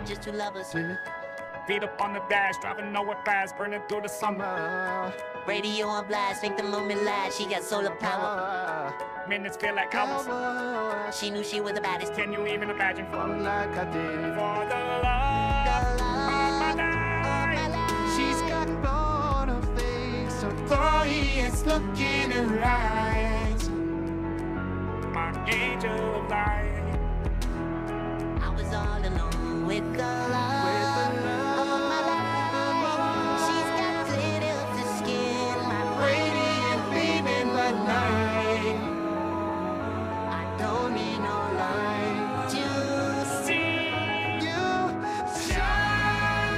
just two lovers. Feet up on the dash, driving nowhere fast, burning through the summer. Radio on blast, make the moment last. She got solar power. Minutes feel like hours. She knew she was the baddest. Can you even imagine? Falling like I did. For the love of my life. She's got on her face, her glorious look in her eyes. My angel of light. I was all alone with the love of my life. She's got clear to skin, my Radiant beaming by night. I don't need no light to See You shine.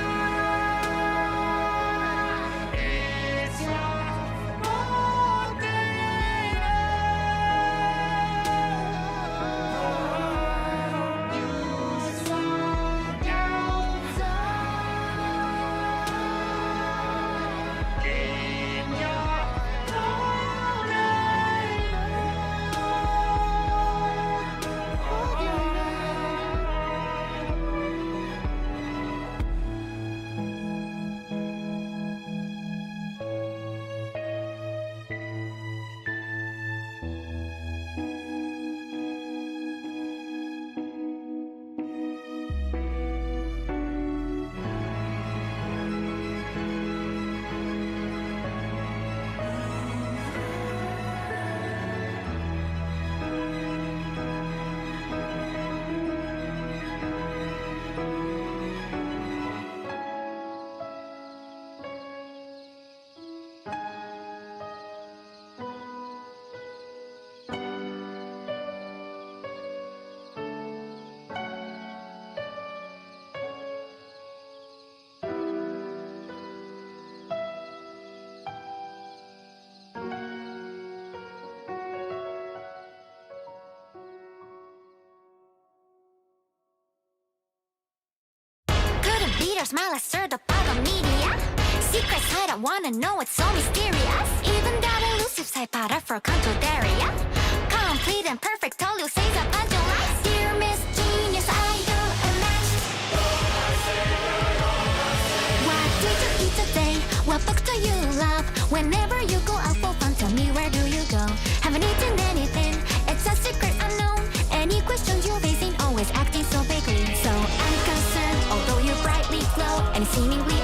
It's your Your smile, I stirred up all the media. Secrets I don't wanna know, it's so mysterious. Even that elusive side para for control area. Complete and perfect, all you say is a bunch of lies. Dear Miss Genius, I do a match. What did you eat today? What book do you love? Whenever you go out for fun, tell me where do you go? Haven't eaten anything, it's a secret unknown. Any questions you're facing, always acting so vaguely. So I'm concerned, although you brightly glow and seemingly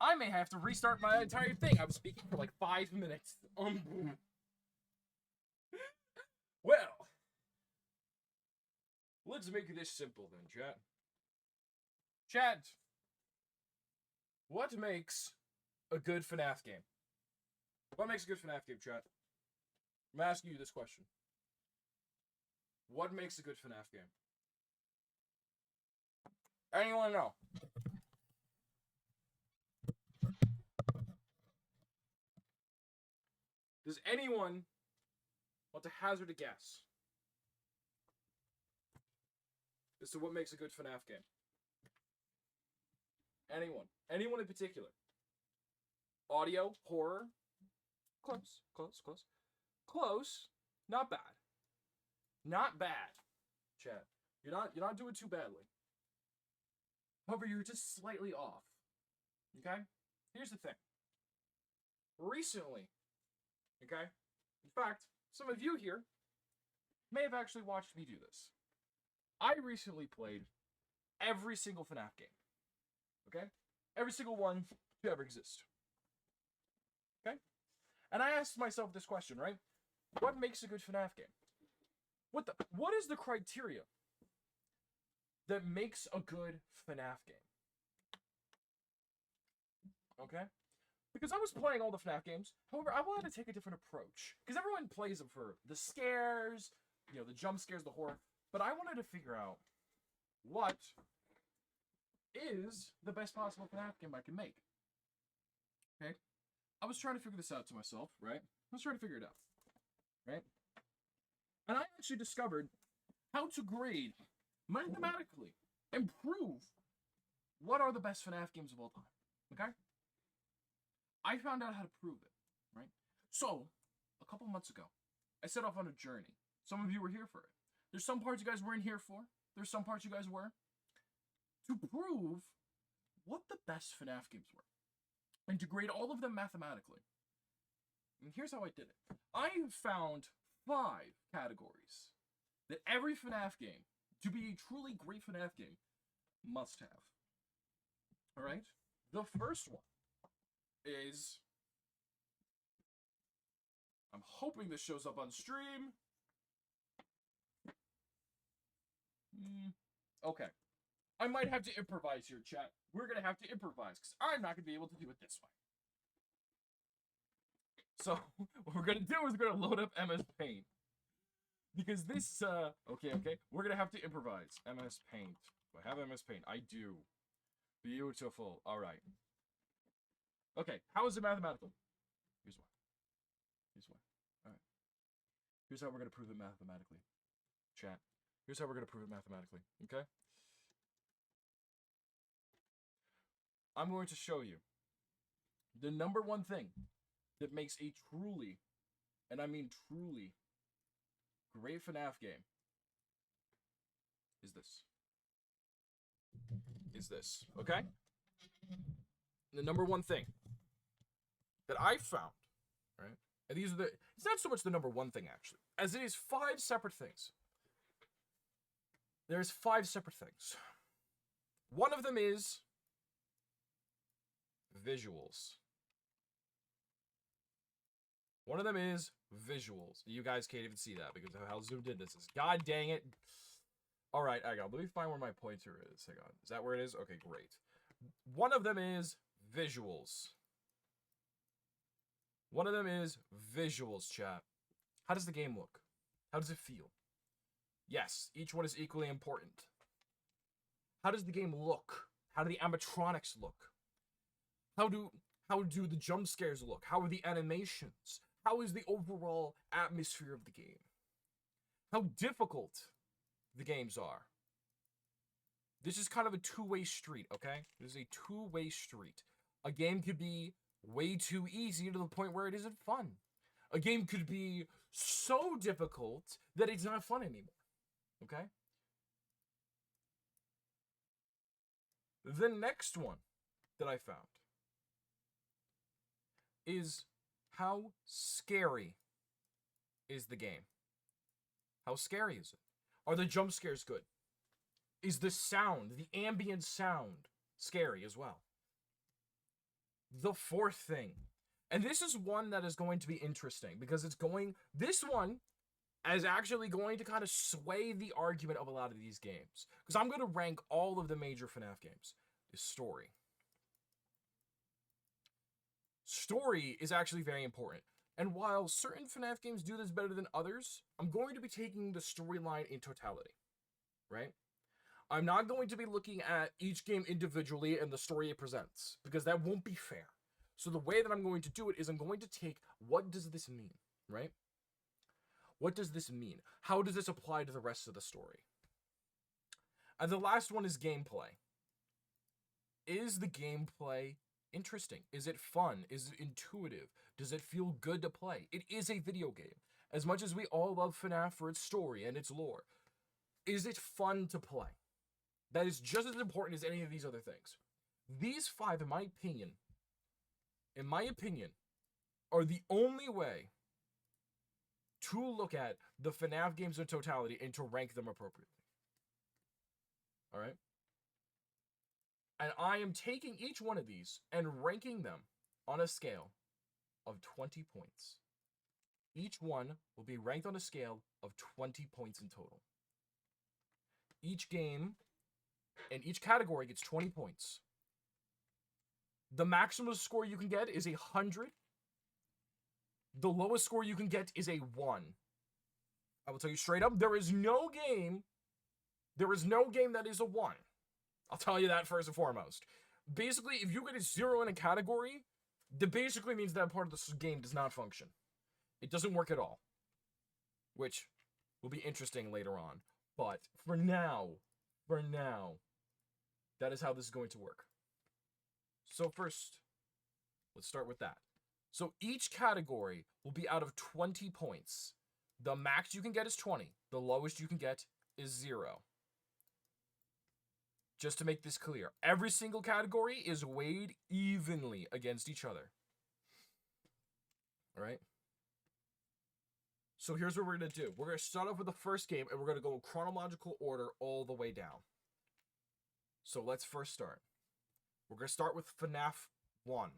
I may have to restart my entire thing. I was speaking for like 5 minutes. Well, let's make this simple then, chat. Chat, what makes a good FNAF game? What makes a good FNAF game, chat? I'm asking you this question. What makes a good FNAF game? Anyone know? Does anyone want to hazard a guess as to what makes a good FNAF game? Anyone? Anyone in particular? Audio? Horror? Close, close, close. Close. Not bad. Not bad, chat. You're not doing too badly. However, you're just slightly off. Okay? Here's the thing. Recently, okay? In fact, some of you here may have actually watched me do this. I recently played every single FNAF game. Okay? Every single one to ever exist. Okay? And I asked myself this question, right? What makes a good FNAF game? What is the criteria that makes a good FNAF game? Okay? Because I was playing all the FNAF games, however, I wanted to take a different approach. Because everyone plays them for the scares, the jump scares, the horror. But I wanted to figure out what is the best possible FNAF game I can make. Okay? I was trying to figure this out to myself, right? I was trying to figure it out. Right? And I actually discovered how to grade mathematically and prove what are the best FNAF games of all time? Okay? I found out how to prove it, right? So, a couple months ago, I set off on a journey. Some of you were here for it. There's some parts you guys weren't here for. There's some parts you guys were. To prove what the best FNAF games were. And to grade all of them mathematically. And here's how I did it. I found 5 categories that every FNAF game, to be a truly great FNAF game, must have. Alright? The first one is... I'm hoping this shows up on stream. Okay. I might have to improvise here, chat. We're going to have to improvise, because I'm not going to be able to do it this way. So, what we're going to do is we're going to load up MS Paint. Because this, okay, we're going to have to improvise. MS Paint. Do I have MS Paint? I do. Beautiful. Alright. Okay, how is it mathematical? Here's why. Alright. Here's how we're going to prove it mathematically. Chat. Here's how we're going to prove it mathematically. Okay? I'm going to show you the number one thing that makes a truly, and I mean truly, great FNAF game is this. Okay? The number one thing that I found, right? And these are it's not so much the number one thing, actually, as it is 5 separate things. There's 5 separate things. One of them is visuals. One of them is visuals. You guys can't even see that because of how zoomed in this is. God dang it. Alright, hang on. Let me find where my pointer is. Hang on. Is that where it is? Okay, great. One of them is visuals. One of them is visuals, chat. How does the game look? How does it feel? Yes, each one is equally important. How does the game look? How do the animatronics look? How do the jump scares look? How are the animations? How is the overall atmosphere of the game? How difficult the games are. This is kind of a two-way street, okay? This is a two-way street. A game could be way too easy to the point where it isn't fun. A game could be so difficult that it's not fun anymore, okay? The next one that I found is how scary is the game? How scary is it? Are the jump scares good? Is the sound, the ambient sound, scary as well? The fourth thing, and this is one that is going to be interesting because this one is actually going to kind of sway the argument of a lot of these games. Because I'm going to rank all of the major FNAF games. Is story. Story is actually very important. And while certain FNAF games do this better than others, I'm going to be taking the storyline in totality, right? I'm not going to be looking at each game individually and the story it presents, because that won't be fair. So the way that I'm going to do it is I'm going to take, what does this mean, right? What does this mean? How does this apply to the rest of the story? And the last one is gameplay. Is the gameplay interesting? Is it fun? Is it intuitive? Does it feel good to play? It is a video game. As much as we all love FNAF for its story and its lore, is it fun to play? That is just as important as any of these other things. These 5, in my opinion, are the only way to look at the FNAF games in totality and to rank them appropriately. Alright? And I am taking each one of these and ranking them on a scale of 20 points. Each one will be ranked on a scale of 20 points in total. Each game and each category gets 20 points. The maximum score you can get is 100. The lowest score you can get is a 1. I will tell you straight up, there is no game that is a 1. I'll tell you that first and foremost. Basically, if you get a 0 in a category, that basically means that part of the game does not function. It doesn't work at all. Which will be interesting later on. But for now, That is how this is going to work. So first, let's start with that. So each category will be out of 20 points. The max you can get is 20. The lowest you can get is 0. Just to make this clear, every single category is weighed evenly against each other. All right? So here's what we're going to do. We're going to start off with the first game, and we're going to go in chronological order all the way down. So let's first start. We're going to start with FNAF 1.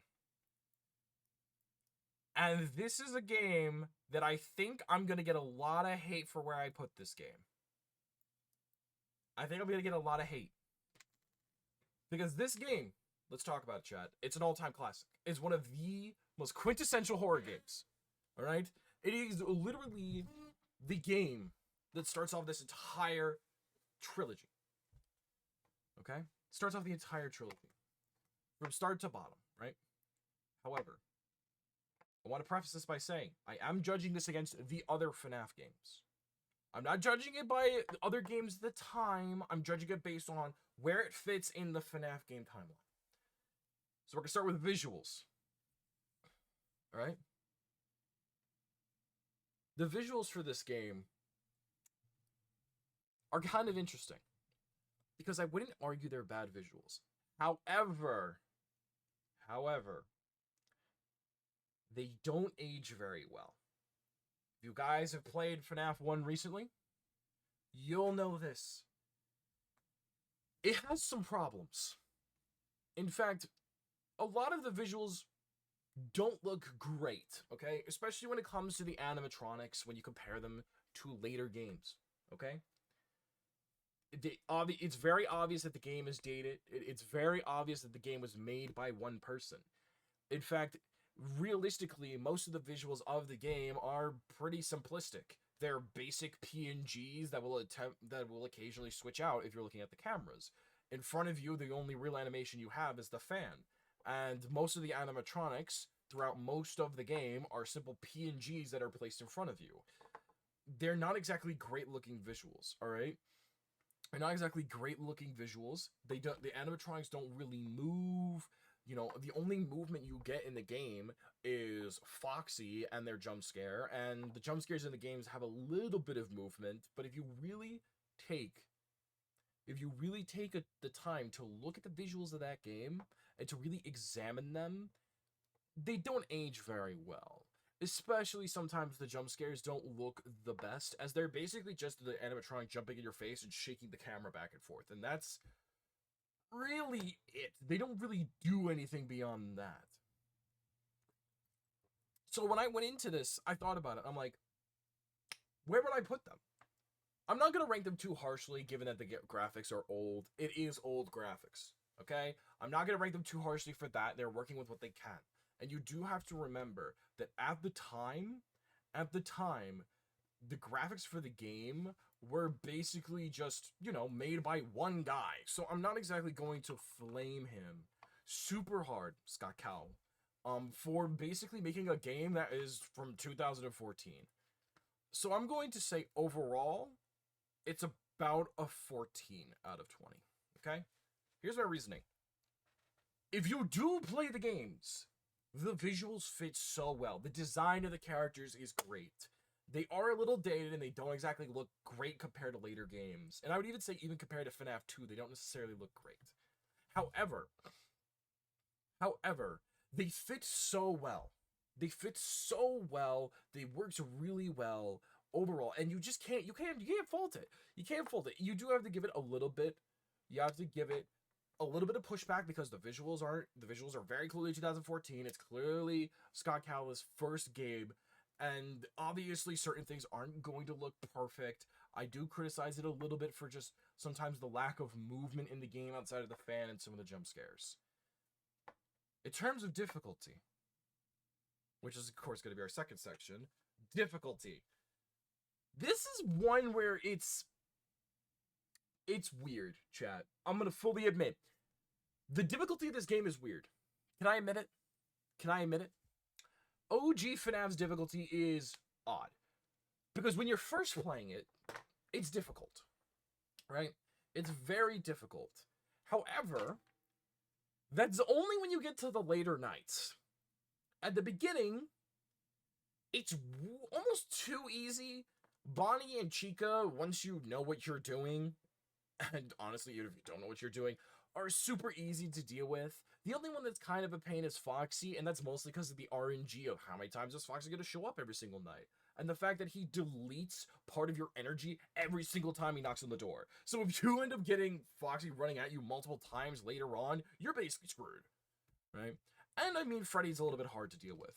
And this is a game that I think I'm going to get a lot of hate for where I put this game. I think I'm going to get a lot of hate. Because this game, let's talk about it, chat. It's an all-time classic. It's one of the most quintessential horror games. All right? It is literally the game that starts off this entire trilogy. Okay? Starts off the entire trilogy. From start to bottom, right? However, I want to preface this by saying, I am judging this against the other FNAF games. I'm not judging it by other games at the time. I'm judging it based on where it fits in the FNAF game timeline. So we're going to start with visuals. Alright? The visuals for this game are kind of interesting. Because I wouldn't argue they're bad visuals. However, they don't age very well. If you guys have played FNAF 1 recently, you'll know this. It has some problems. In fact, a lot of the visuals don't look great, okay? Especially when it comes to the animatronics, when you compare them to later games, okay? It's very obvious that the game is dated. It's very obvious that the game was made by one person. In fact, realistically, most of the visuals of the game are pretty simplistic. They're basic PNGs that will occasionally switch out if you're looking at the cameras. In front of you, the only real animation you have is the fan. And most of the animatronics throughout most of the game are simple PNGs that are placed in front of you. They're not exactly great-looking visuals, all right? They're not exactly great-looking visuals. The animatronics don't really move. You know, the only movement you get in the game is Foxy and their jump scare, and the jump scares in the games have a little bit of movement, but if you really take the time to look at the visuals of that game and to really examine them, they don't age very well. Especially sometimes the jump scares don't look the best, as they're basically just the animatronic jumping in your face and shaking the camera back and forth, and that's really it. They don't really do anything beyond that. So when I went into this, I thought about it. I'm like, where would I put them? I'm not going to rank them too harshly, given that the graphics are old. It is old graphics, okay? I'm not going to rank them too harshly for that. They're working with what they can. And you do have to remember that at the time, the graphics for the game were basically just, you know, made by one guy. So I'm not exactly going to flame him super hard, Scott Cow, for basically making a game that is from 2014. So I'm going to say overall, it's about a 14 out of 20, okay? Here's my reasoning. If you do play the games, the visuals fit so well. The design of the characters is great. They are a little dated and they don't exactly look great compared to later games. And I would even say even compared to FNAF 2, they don't necessarily look great. However, they fit so well. They fit so well. They worked really well overall. And you just can't fault it. You can't fault it. You do have to give it a little bit. You have to give it a little bit of pushback because the visuals are very clearly 2014. It's clearly Scott Cowell's first game. And obviously certain things aren't going to look perfect. I do criticize it a little bit for just sometimes the lack of movement in the game outside of the fan and some of the jump scares. In terms of difficulty, which is of course going to be our second section, difficulty. This is one where it's weird, chat. I'm going to fully admit. The difficulty of this game is weird. Can I admit it? OG FNAF's difficulty is odd. Because when you're first playing it, it's difficult. Right? It's very difficult. However, that's only when you get to the later nights. At the beginning, it's almost too easy. Bonnie and Chica, once you know what you're doing, and honestly, even if you don't know what you're doing, are super easy to deal with. The only one that's kind of a pain is Foxy, and that's mostly because of the RNG of how many times is Foxy going to show up every single night. And the fact that he deletes part of your energy every single time he knocks on the door. So if you end up getting Foxy running at you multiple times later on, you're basically screwed, right? And I mean, Freddy's a little bit hard to deal with.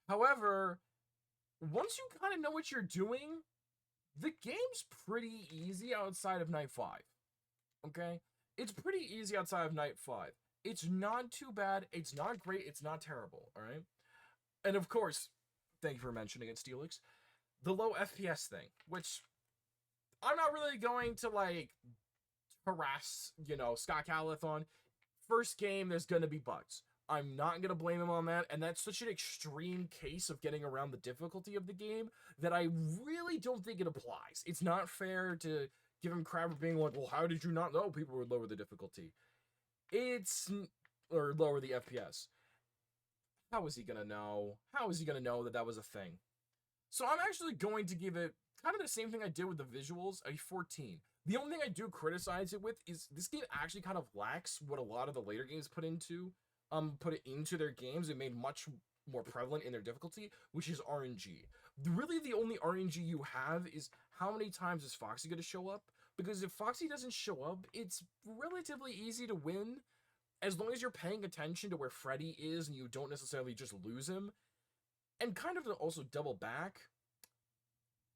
However, once you kind of know what you're doing, the game's pretty easy outside of Night 5, okay? It's pretty easy outside of Night 5. It's not too bad, it's not great, it's not terrible, alright? And of course, thank you for mentioning it, Steelix, the low FPS thing, which I'm not really going to, like, harass, you know, Scott Callith on. First game, there's gonna be bugs. I'm not going to blame him on that, and that's such an extreme case of getting around the difficulty of the game that I really don't think it applies. It's not fair to give him crap for being like, well, how did you not know people would lower the difficulty? Or lower the FPS. How is he going to know? How is he going to know that that was a thing? So I'm actually going to give it kind of the same thing I did with the visuals, a 14. The only thing I do criticize it with is this game actually kind of lacks what a lot of the later games put it into their games. It made much more prevalent in their difficulty, which is RNG. Really, the only RNG you have is how many times is Foxy going to show up? Because if Foxy doesn't show up, it's relatively easy to win, as long as you're paying attention to where Freddy is and you don't necessarily just lose him. And kind of to also double back,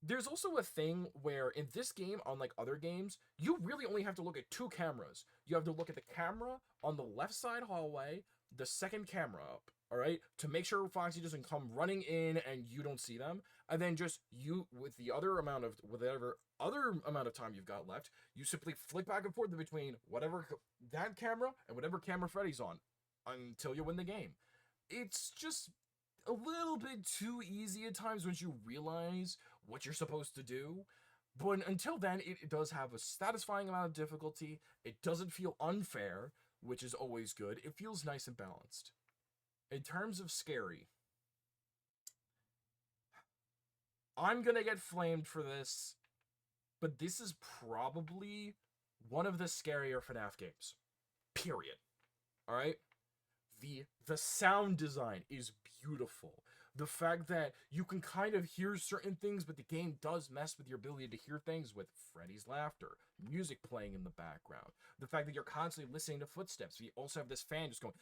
there's also a thing where in this game, unlike other games, you really only have to look at 2 cameras. You have to look at the camera on the left side hallway, the second camera up, all right, to make sure Foxy doesn't come running in and you don't see them, and then just you, with the other amount of, whatever other amount of time you've got left, you simply flick back and forth between whatever that camera and whatever camera Freddy's on until you win the game. It's just a little bit too easy at times once you realize what you're supposed to do. But until then, it does have a satisfying amount of difficulty. It doesn't feel unfair, which is always good. It feels nice and balanced. In terms of scary, I'm gonna get flamed for this, but this is probably one of the scarier FNAF games. Period. Alright? The sound design is beautiful. The fact that you can kind of hear certain things, but the game does mess with your ability to hear things with Freddy's laughter, music playing in the background. The fact that you're constantly listening to footsteps. You also have this fan just going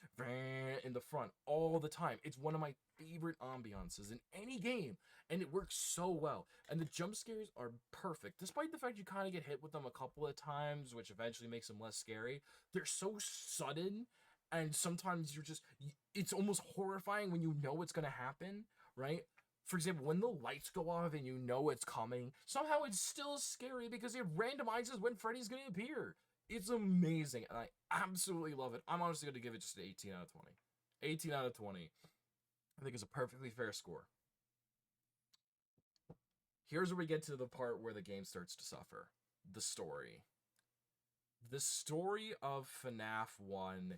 in the front all the time. It's one of my favorite ambiances in any game, and it works so well. And the jump scares are perfect, despite the fact you kind of get hit with them a couple of times, which eventually makes them less scary. They're so sudden. And sometimes it's almost horrifying when you know it's going to happen, right? For example, when the lights go off and you know it's coming, somehow it's still scary because it randomizes when Freddy's going to appear. It's amazing, and I absolutely love it. I'm honestly going to give it just an 18 out of 20. 18 out of 20. I think it's a perfectly fair score. Here's where we get to the part where the game starts to suffer. The story. The story of FNAF 1...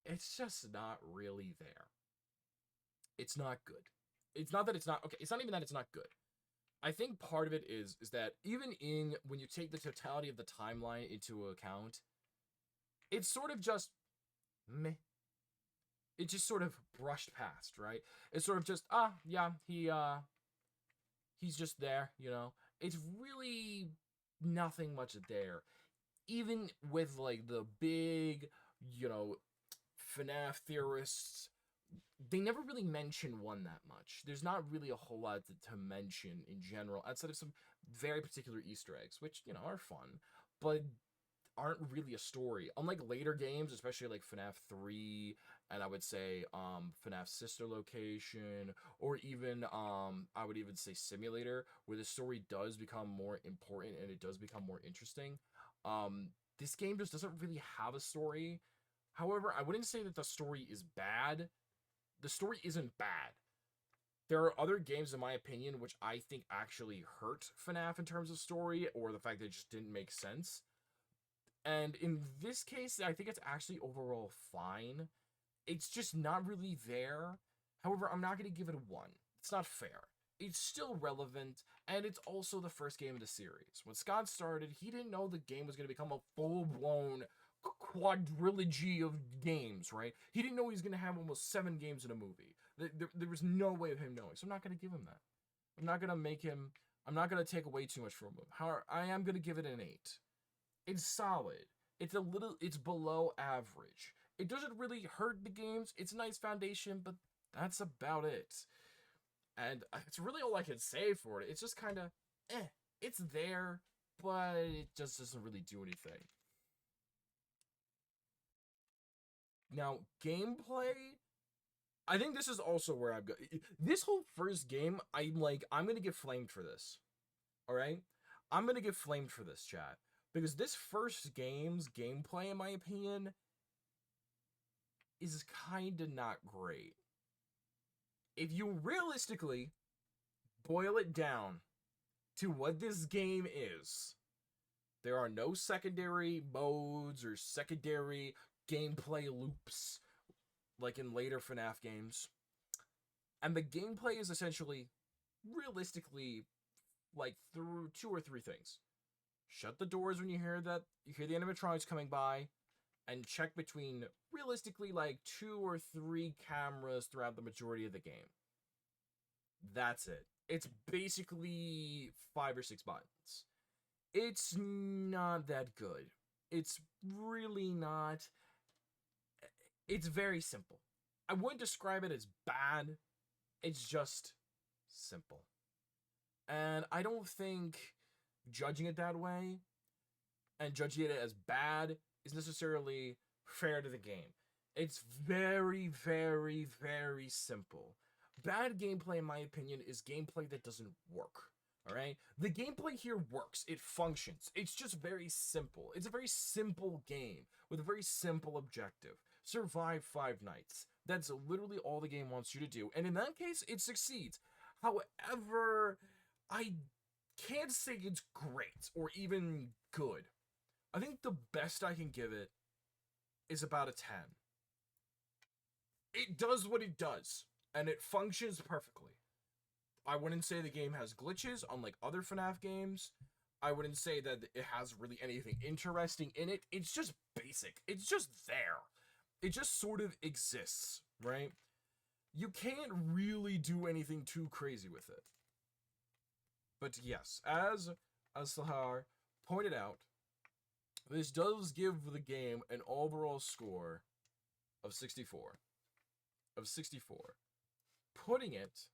it's just not really there. It's not good. It's not that it's not... okay, it's not even that it's not good. I think part of it is that even when you take the totality of the timeline into account, it's sort of just meh. It just sort of brushed past, right? It's sort of just, yeah, he's just there, you know? It's really nothing much there. Even with, like, the big, you know, FNAF theorists, they never really mention 1 that much. There's not really a whole lot to mention in general, outside of some very particular Easter eggs, which, you know, are fun, but aren't really a story. Unlike later games, especially like FNAF 3, and I would say FNAF Sister Location, or even I would even say Simulator, where the story does become more important and it does become more interesting. This game just doesn't really have a story. However, I wouldn't say that the story is bad. The story isn't bad. There are other games, in my opinion, which I think actually hurt FNAF in terms of story, or the fact that it just didn't make sense. And in this case, I think it's actually overall fine. It's just not really there. However, I'm not going to give it a 1. It's not fair. It's still relevant, and it's also the first game of the series. When Scott started, he didn't know the game was going to become a full-blown quadrilogy of games, right? He didn't know he was going to have almost 7 games in a movie. There was no way of him knowing, so I'm not going to give him that. I'm not going to make him... I'm not going to take away too much from him. However, I am going to give it an 8. It's solid. It's below average. It doesn't really hurt the games. It's a nice foundation, but that's about it. And it's really all I can say for it. It's just kind of, it's there, but it just doesn't really do anything. Now, gameplay, I think this is also where I'm going. This whole first game, I'm going to get flamed for this. All right? I'm going to get flamed for this, chat. Because this first game's gameplay, in my opinion, is kind of not great. If you realistically boil it down to what this game is, there are no secondary modes or secondary gameplay loops like in later FNAF games. And the gameplay is essentially, realistically, like through 2 or 3 things. Shut the doors when you hear the animatronics coming by, and check between, realistically, like 2 or 3 cameras throughout the majority of the game. That's it. It's basically 5 or 6 buttons. It's not that good. It's really not. It's very simple. I wouldn't describe it as bad. It's just simple. And I don't think judging it that way and judging it as bad is necessarily fair to the game. It's very, very, very simple. Bad gameplay, in my opinion, is gameplay that doesn't work. Alright? The gameplay here works. It functions. It's just very simple. It's a very simple game with a very simple objective. Survive 5 nights. That's literally all the game wants you to do. And in that case, it succeeds. However, I can't say it's great or even good. I think the best I can give it is about a 10. It does what it does, and it functions perfectly. I wouldn't say the game has glitches, unlike other FNAF games. I wouldn't say that it has really anything interesting in it. It's just basic. It's just there. It just sort of exists, right? You can't really do anything too crazy with it. But yes, as Sahar pointed out, this does give the game an overall score of 64. Putting it...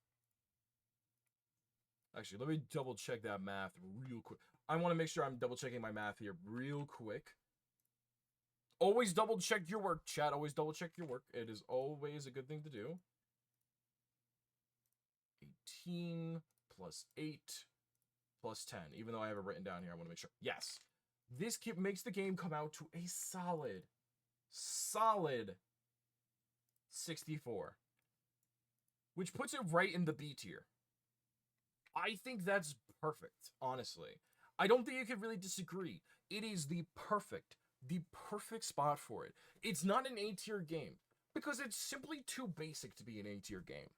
Actually, let me double check that math real quick. I want to make sure I'm double checking my math here real quick. Always double check your work, chat. Always double check your work. It is always a good thing to do. 18 plus 8 plus 10. Even though I have it written down here, I want to make sure. Yes. This makes the game come out to a solid 64. Which puts it right in the B tier. I think that's perfect, honestly. I don't think you could really disagree. It is the perfect spot for it. It's not an A tier game because it's simply too basic to be an A tier game.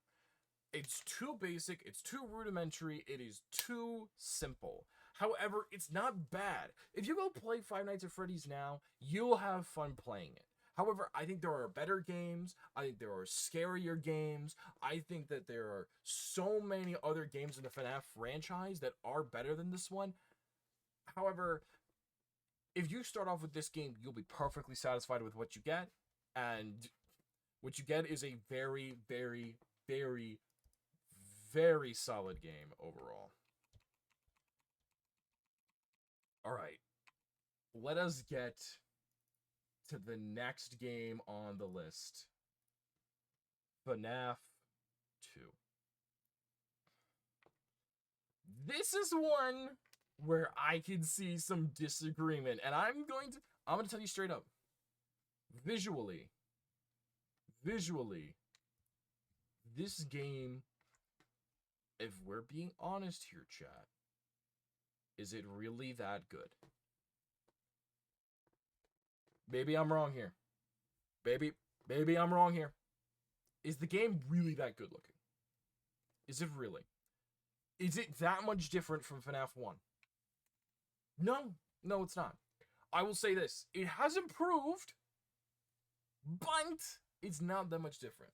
It's too basic, it's too rudimentary, it is too simple. However, it's not bad. If you go play Five Nights at Freddy's now, you'll have fun playing it. However, I think there are better games. I think there are scarier games. I think that there are so many other games in the FNAF franchise that are better than this one. However, if you start off with this game, you'll be perfectly satisfied with what you get. And what you get is a very, very, very, very solid game overall. Alright. Let us get to the next game on the list. FNAF 2. This is one where I can see some disagreement, and I'm going to tell you straight up. Visually, this game if we're being honest here, chat, is it really that good? Maybe I'm wrong here. Maybe I'm wrong here. Is the game really that good looking? Is it really? Is it that much different from FNAF 1? No, it's not. I will say this. It has improved, but it's not that much different.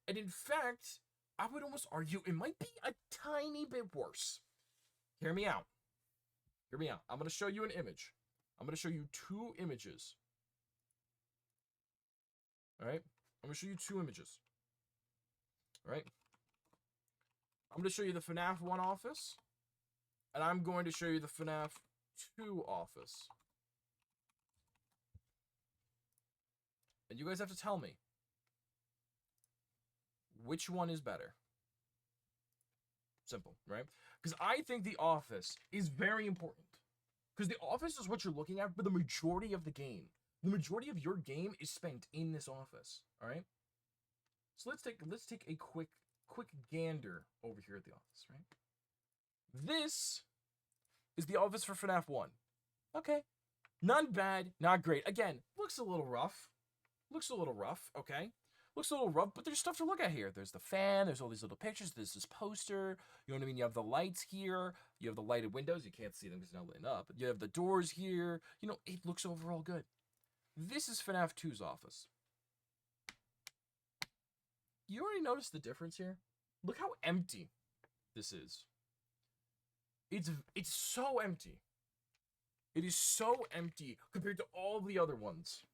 And in fact, I would almost argue it might be a tiny bit worse. Hear me out. Hear me out. I'm going to show you an image. I'm going to show you 2 images. Alright? I'm going to show you 2 images. Alright? I'm going to show you the FNAF 1 office. And I'm going to show you the FNAF 2 office. And you guys have to tell me which one is better. Simple, right? Because I think the office is very important. Because the office is what you're looking at for the majority of the game. The majority of your game is spent in this office, all right? So let's take a quick gander over here at the office, right? This is the office for FNAF 1. Okay. Not bad, not great. Again, looks a little rough. Okay? Looks a little rough, but there's stuff to look at here. There's the fan, there's all these little pictures, there's this poster, you know what I mean? You have the lights here, you have the lighted windows, you can't see them because they're not lit up. You have the doors here, you know, it looks overall good. This is FNAF 2's office. You already noticed the difference here? Look how empty this is. It's so empty. It is so empty compared to all the other ones.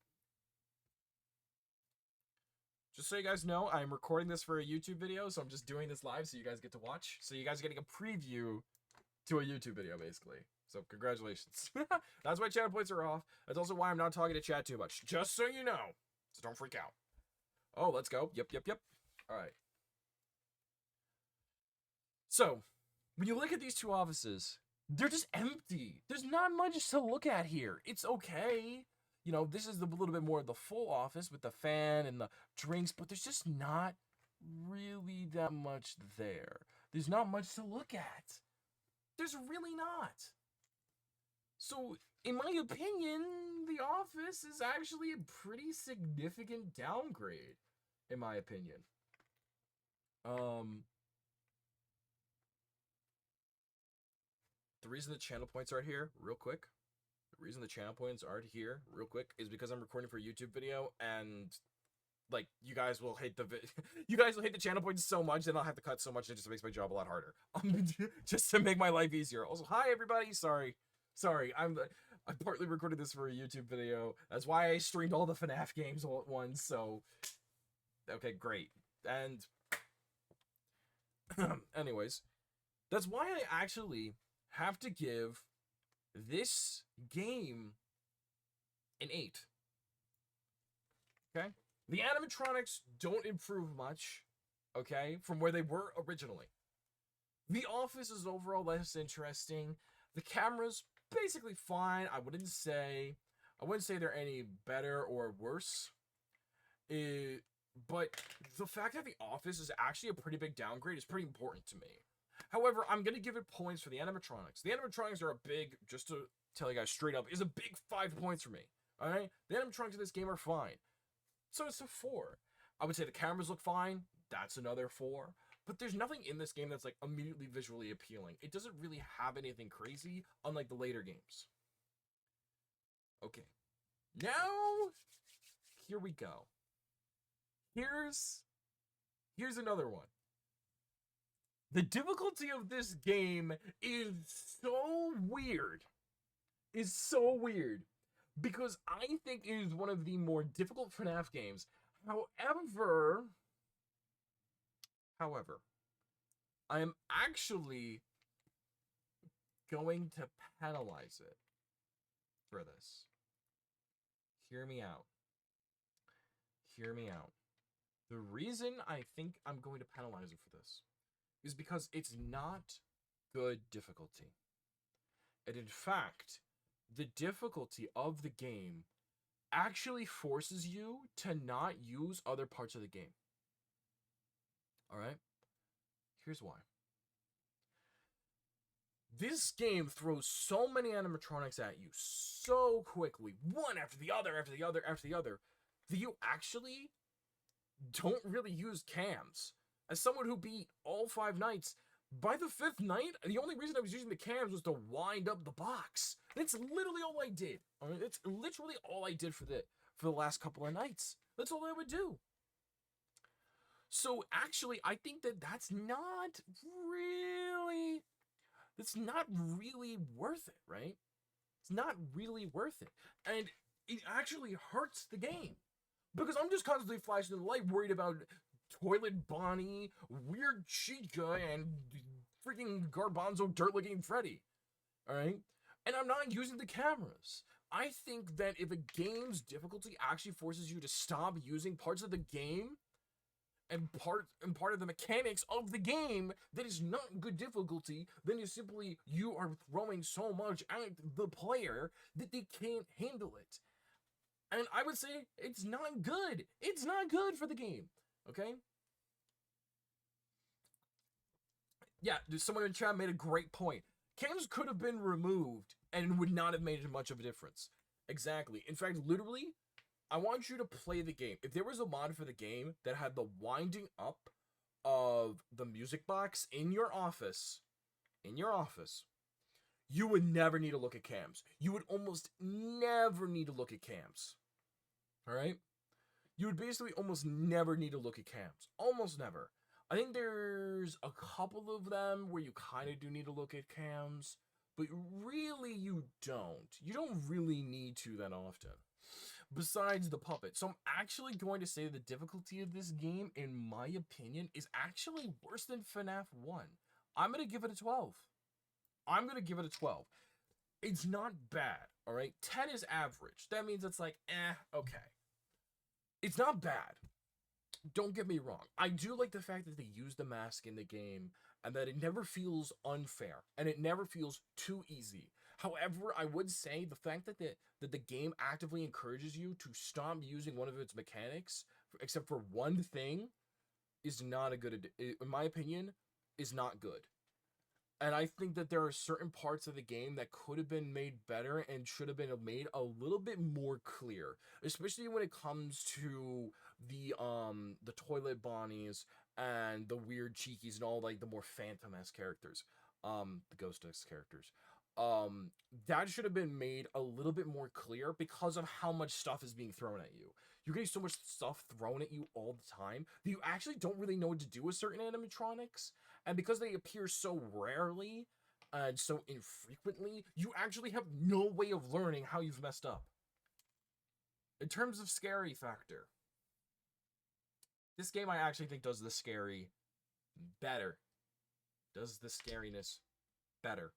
Just so you guys know, I'm recording this for a YouTube video, so I'm just doing this live so you guys get to watch. So you guys are getting a preview to a YouTube video, basically. So congratulations. That's why channel points are off. That's also why I'm not talking to chat too much. Just so you know. So don't freak out. Oh, let's go. Yep. All right. So, when you look at these 2 offices, they're just empty. There's not much to look at here. It's okay. You know, this is a little bit more of the full office with the fan and the drinks, but there's just not really that much there. There's not much to look at. There's really not. So, in my opinion, The Office is actually a pretty significant downgrade, in my opinion. The reason the channel points aren't here, real quick, is because I'm recording for a YouTube video, and like you guys will hate the channel points so much, and I'll have to cut so much, it just makes my job a lot harder. Just to make my life easier. Also, hi everybody. Sorry. I partly recorded this for a YouTube video. That's why I streamed all the FNAF games all at once. So, okay, great. And anyways, that's why I actually have to give this game an 8. Okay? The animatronics don't improve much, okay, from where they were originally. The office is overall less interesting. The camera's basically fine. I wouldn't say they're any better or worse. But the fact that the office is actually a pretty big downgrade is pretty important to me. However, I'm going to give it points for the animatronics. The animatronics are a big, just to tell you guys straight up, is a big 5 points for me. Alright? The animatronics in this game are fine. So it's a 4. I would say the cameras look fine. That's another 4. But there's nothing in this game that's like immediately visually appealing. It doesn't really have anything crazy, unlike the later games. Okay. Now, here we go. Here's another one. The difficulty of this game is so weird. Because I think it is one of the more difficult FNAF games. However, I am actually going to penalize it for this. Hear me out. The reason I think I'm going to penalize it for this is because it's not good difficulty. And in fact, the difficulty of the game actually forces you to not use other parts of the game. Alright? Here's why. This game throws so many animatronics at you so quickly, one after the other, after the other, after the other, that you actually don't really use cams. As someone who beat all 5 nights, by the 5th night, the only reason I was using the cams was to wind up the box. That's literally all I did. I mean, it's literally all I did for the last couple of nights. That's all I would do. So actually, I think that's not really worth it, right? It's not really worth it. And it actually hurts the game. Because I'm just constantly flashing the light, worried about Toilet Bonnie, Weird Chica, and freaking Garbanzo dirt-looking Freddy. Alright? And I'm not using the cameras. I think that if a game's difficulty actually forces you to stop using parts of the game and part of the mechanics of the game that is not good difficulty, then you are throwing so much at the player that they can't handle it. And I would say it's not good. It's not good for the game. Okay? Yeah, someone in chat made a great point. Cams could have been removed and would not have made much of a difference. Exactly. In fact, literally, I want you to play the game. If there was a mod for the game that had the winding up of the music box in your office, you would never need to look at cams. You would almost never need to look at cams. Alright? You would basically almost never need to look at cams. Almost never. I think there's a couple of them where you kind of do need to look at cams, but really you don't. You don't really need to that often. Besides the puppet. So I'm actually going to say the difficulty of this game, in my opinion, is actually worse than FNAF 1. I'm going to give it a 12. I'm going to give it a 12. It's not bad, alright? 10 is average. That means it's like, okay. It's not bad. Don't get me wrong. I do like the fact that they use the mask in the game and that it never feels unfair and it never feels too easy. However, I would say the fact that the game actively encourages you to stop using one of its mechanics, except for one thing, is not a good, in my opinion, is not good. And I think that there are certain parts of the game that could have been made better and should have been made a little bit more clear, especially when it comes to the toilet bonnies and the weird cheekies and all like the more Phantom-esque characters, the Ghost-esque characters. That should have been made a little bit more clear because of how much stuff is being thrown at you. You're getting so much stuff thrown at you all the time that you actually don't really know what to do with certain animatronics. And because they appear so rarely and so infrequently, you actually have no way of learning how you've messed up. In terms of scary factor, this game I actually think does the scary better. Does the scariness better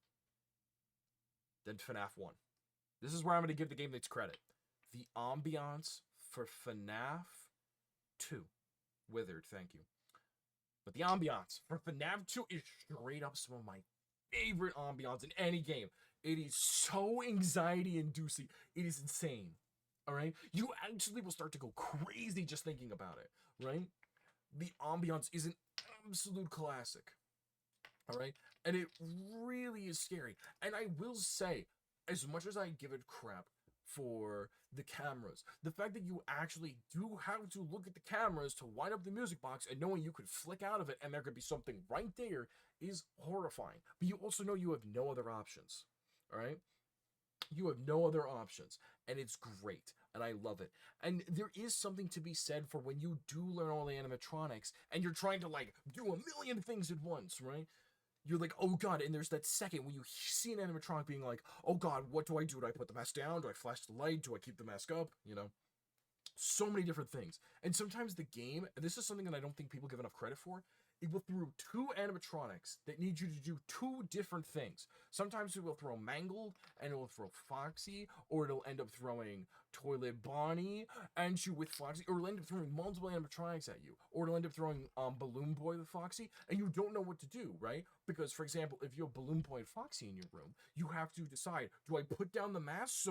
than FNAF 1. This is where I'm going to give the game its credit. The ambiance for FNAF 2. Withered, thank you. But the ambiance for FNAF 2 is straight up some of my favorite ambiance in any game. It is so anxiety-inducing. It is insane. Alright? You actually will start to go crazy just thinking about it. Right? The ambiance is an absolute classic. Alright? And it really is scary. And I will say, as much as I give it crap for the cameras, the fact that you actually do have to look at the cameras to wind up the music box and knowing you could flick out of it and there could be something right there is horrifying. But you also know you have no other options. Alright? You have no other options. And it's great. And I love it. And there is something to be said for when you do learn all the animatronics and you're trying to like do a million things at once, right? You're like, oh god, and there's that second when you see an animatronic being like, oh god, what do? Do I put the mask down? Do I flash the light? Do I keep the mask up? You know? So many different things. And sometimes the game, and this is something that I don't think people give enough credit for, it will throw 2 animatronics that need you to do 2 different things. Sometimes it will throw Mangled, and it will throw Foxy, or it'll end up throwing Toilet Bonnie, and you with Foxy, or it'll end up throwing multiple animatronics at you, or it'll end up throwing Balloon Boy with Foxy, and you don't know what to do, right? Because, for example, if you have Balloon Boy and Foxy in your room, you have to decide, do I put down the mask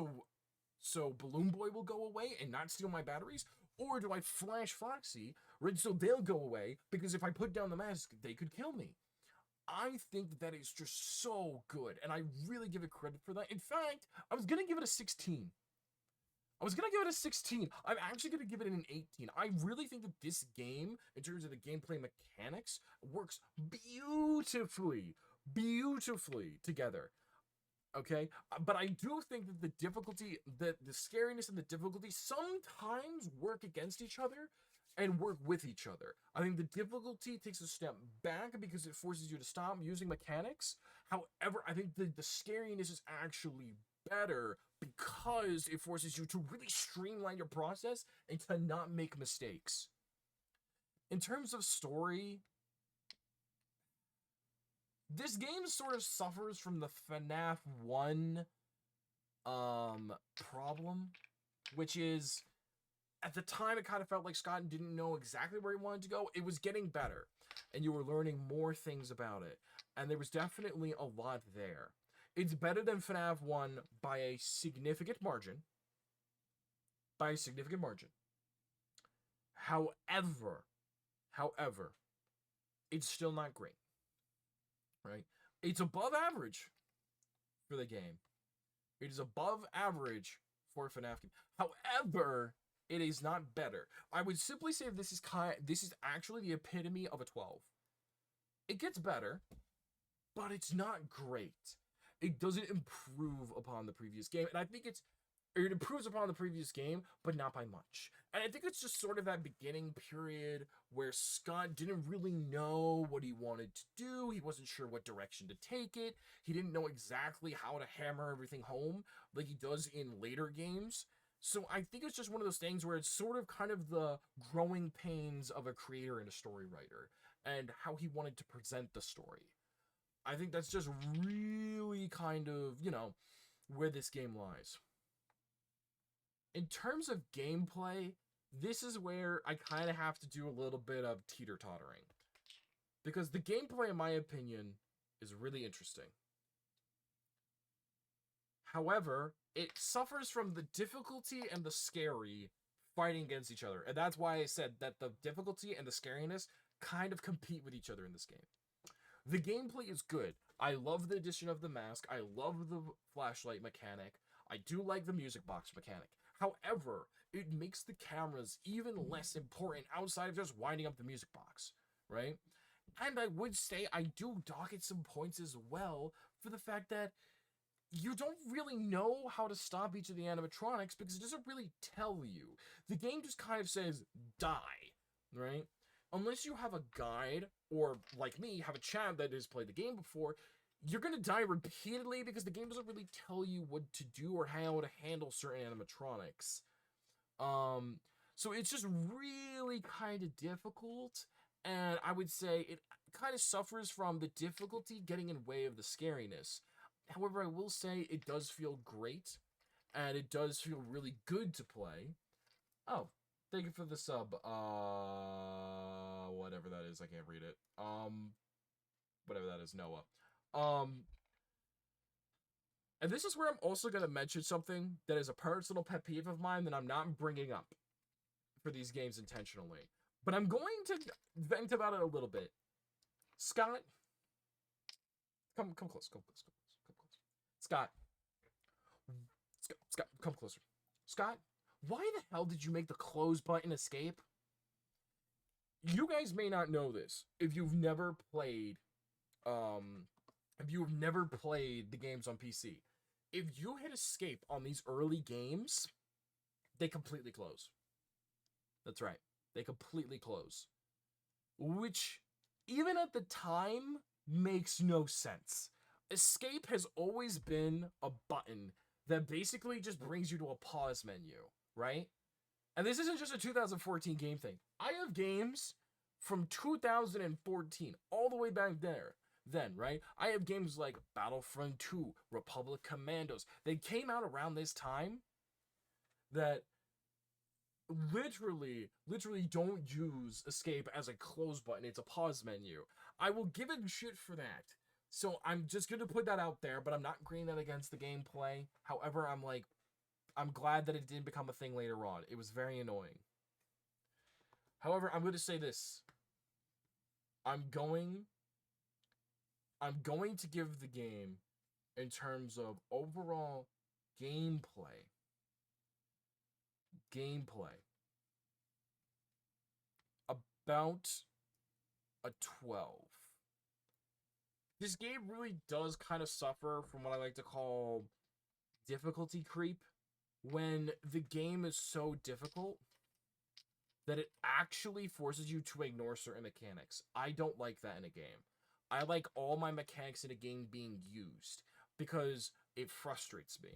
so Balloon Boy will go away and not steal my batteries? Or do I flash Foxy, right, so they'll go away, because if I put down the mask, they could kill me? I think that is just so good, and I really give it credit for that. In fact, I was gonna give it a 16. I was gonna give it a 16. I'm actually gonna give it an 18. I really think that this game, in terms of the gameplay mechanics, works beautifully together. Okay, but I do think that the difficulty, the scariness and the difficulty sometimes work against each other and work with each other. I think the difficulty takes a step back because it forces you to stop using mechanics. However, I think the scariness is actually better because it forces you to really streamline your process and to not make mistakes. In terms of story, this game sort of suffers from the FNAF 1 problem, which is, at the time, it kind of felt like Scott didn't know exactly where he wanted to go. It was getting better, and you were learning more things about it, and there was definitely a lot there. It's better than FNAF 1 by a significant margin. However, it's still not great. Right? It's above average for the game. It is above average for a FNAF game. However, it is not better. I would simply say this is actually the epitome of a 12. It gets better, but it's not great. It doesn't improve upon the previous game, and I think it improves upon the previous game, but not by much. And I think it's just sort of that beginning period where Scott didn't really know what he wanted to do. He wasn't sure what direction to take it. He didn't know exactly how to hammer everything home like he does in later games. So I think it's just one of those things where it's sort of kind of the growing pains of a creator and a story writer and how he wanted to present the story. I think that's just really kind of, where this game lies. In terms of gameplay, this is where I kind of have to do a little bit of teeter-tottering. Because the gameplay, in my opinion, is really interesting. However, it suffers from the difficulty and the scary fighting against each other. And that's why I said that the difficulty and the scariness kind of compete with each other in this game. The gameplay is good. I love the addition of the mask. I love the flashlight mechanic. I do like the music box mechanic. However, it makes the cameras even less important outside of just winding up the music box, right? And I would say I do dock at some points as well for the fact that you don't really know how to stop each of the animatronics because it doesn't really tell you. The game just kind of says, die, right? Unless you have a guide, or like me, have a chat that has played the game before, you're going to die repeatedly because the game doesn't really tell you what to do or how to handle certain animatronics. So it's just really kind of difficult, and I would say it kind of suffers from the difficulty getting in way of the scariness. However, I will say it does feel great, and it does feel really good to play. Oh, thank you for the sub. Whatever that is, I can't read it. Whatever that is, Noah. And this is where I'm also going to mention something that is a personal pet peeve of mine that I'm not bringing up for these games intentionally. But I'm going to vent about it a little bit. Scott, come close. Scott, come closer. Scott, why the hell did you make the close button escape? You guys may not know this if you've never played, the games on PC. If you hit escape on these early games, they completely close. That's right. They completely close. Which, even at the time, makes no sense. Escape has always been a button that basically just brings you to a pause menu, right? And this isn't just a 2014 game thing. I have games from 2014, all the way back there. Then, right? I have games like Battlefront 2, Republic Commandos. They came out around this time that literally don't use escape as a close button. It's a pause menu. I will give it shit for that. So I'm just going to put that out there, but I'm not agreeing that against the gameplay. However, I'm glad that it didn't become a thing later on. It was very annoying. However, I'm going to say this. I'm going I'm going to give the game, in terms of overall gameplay, about a 12. This game really does kind of suffer from what I like to call difficulty creep, when the game is so difficult that it actually forces you to ignore certain mechanics. I don't like that in a game. I like all my mechanics in a game being used because it frustrates me.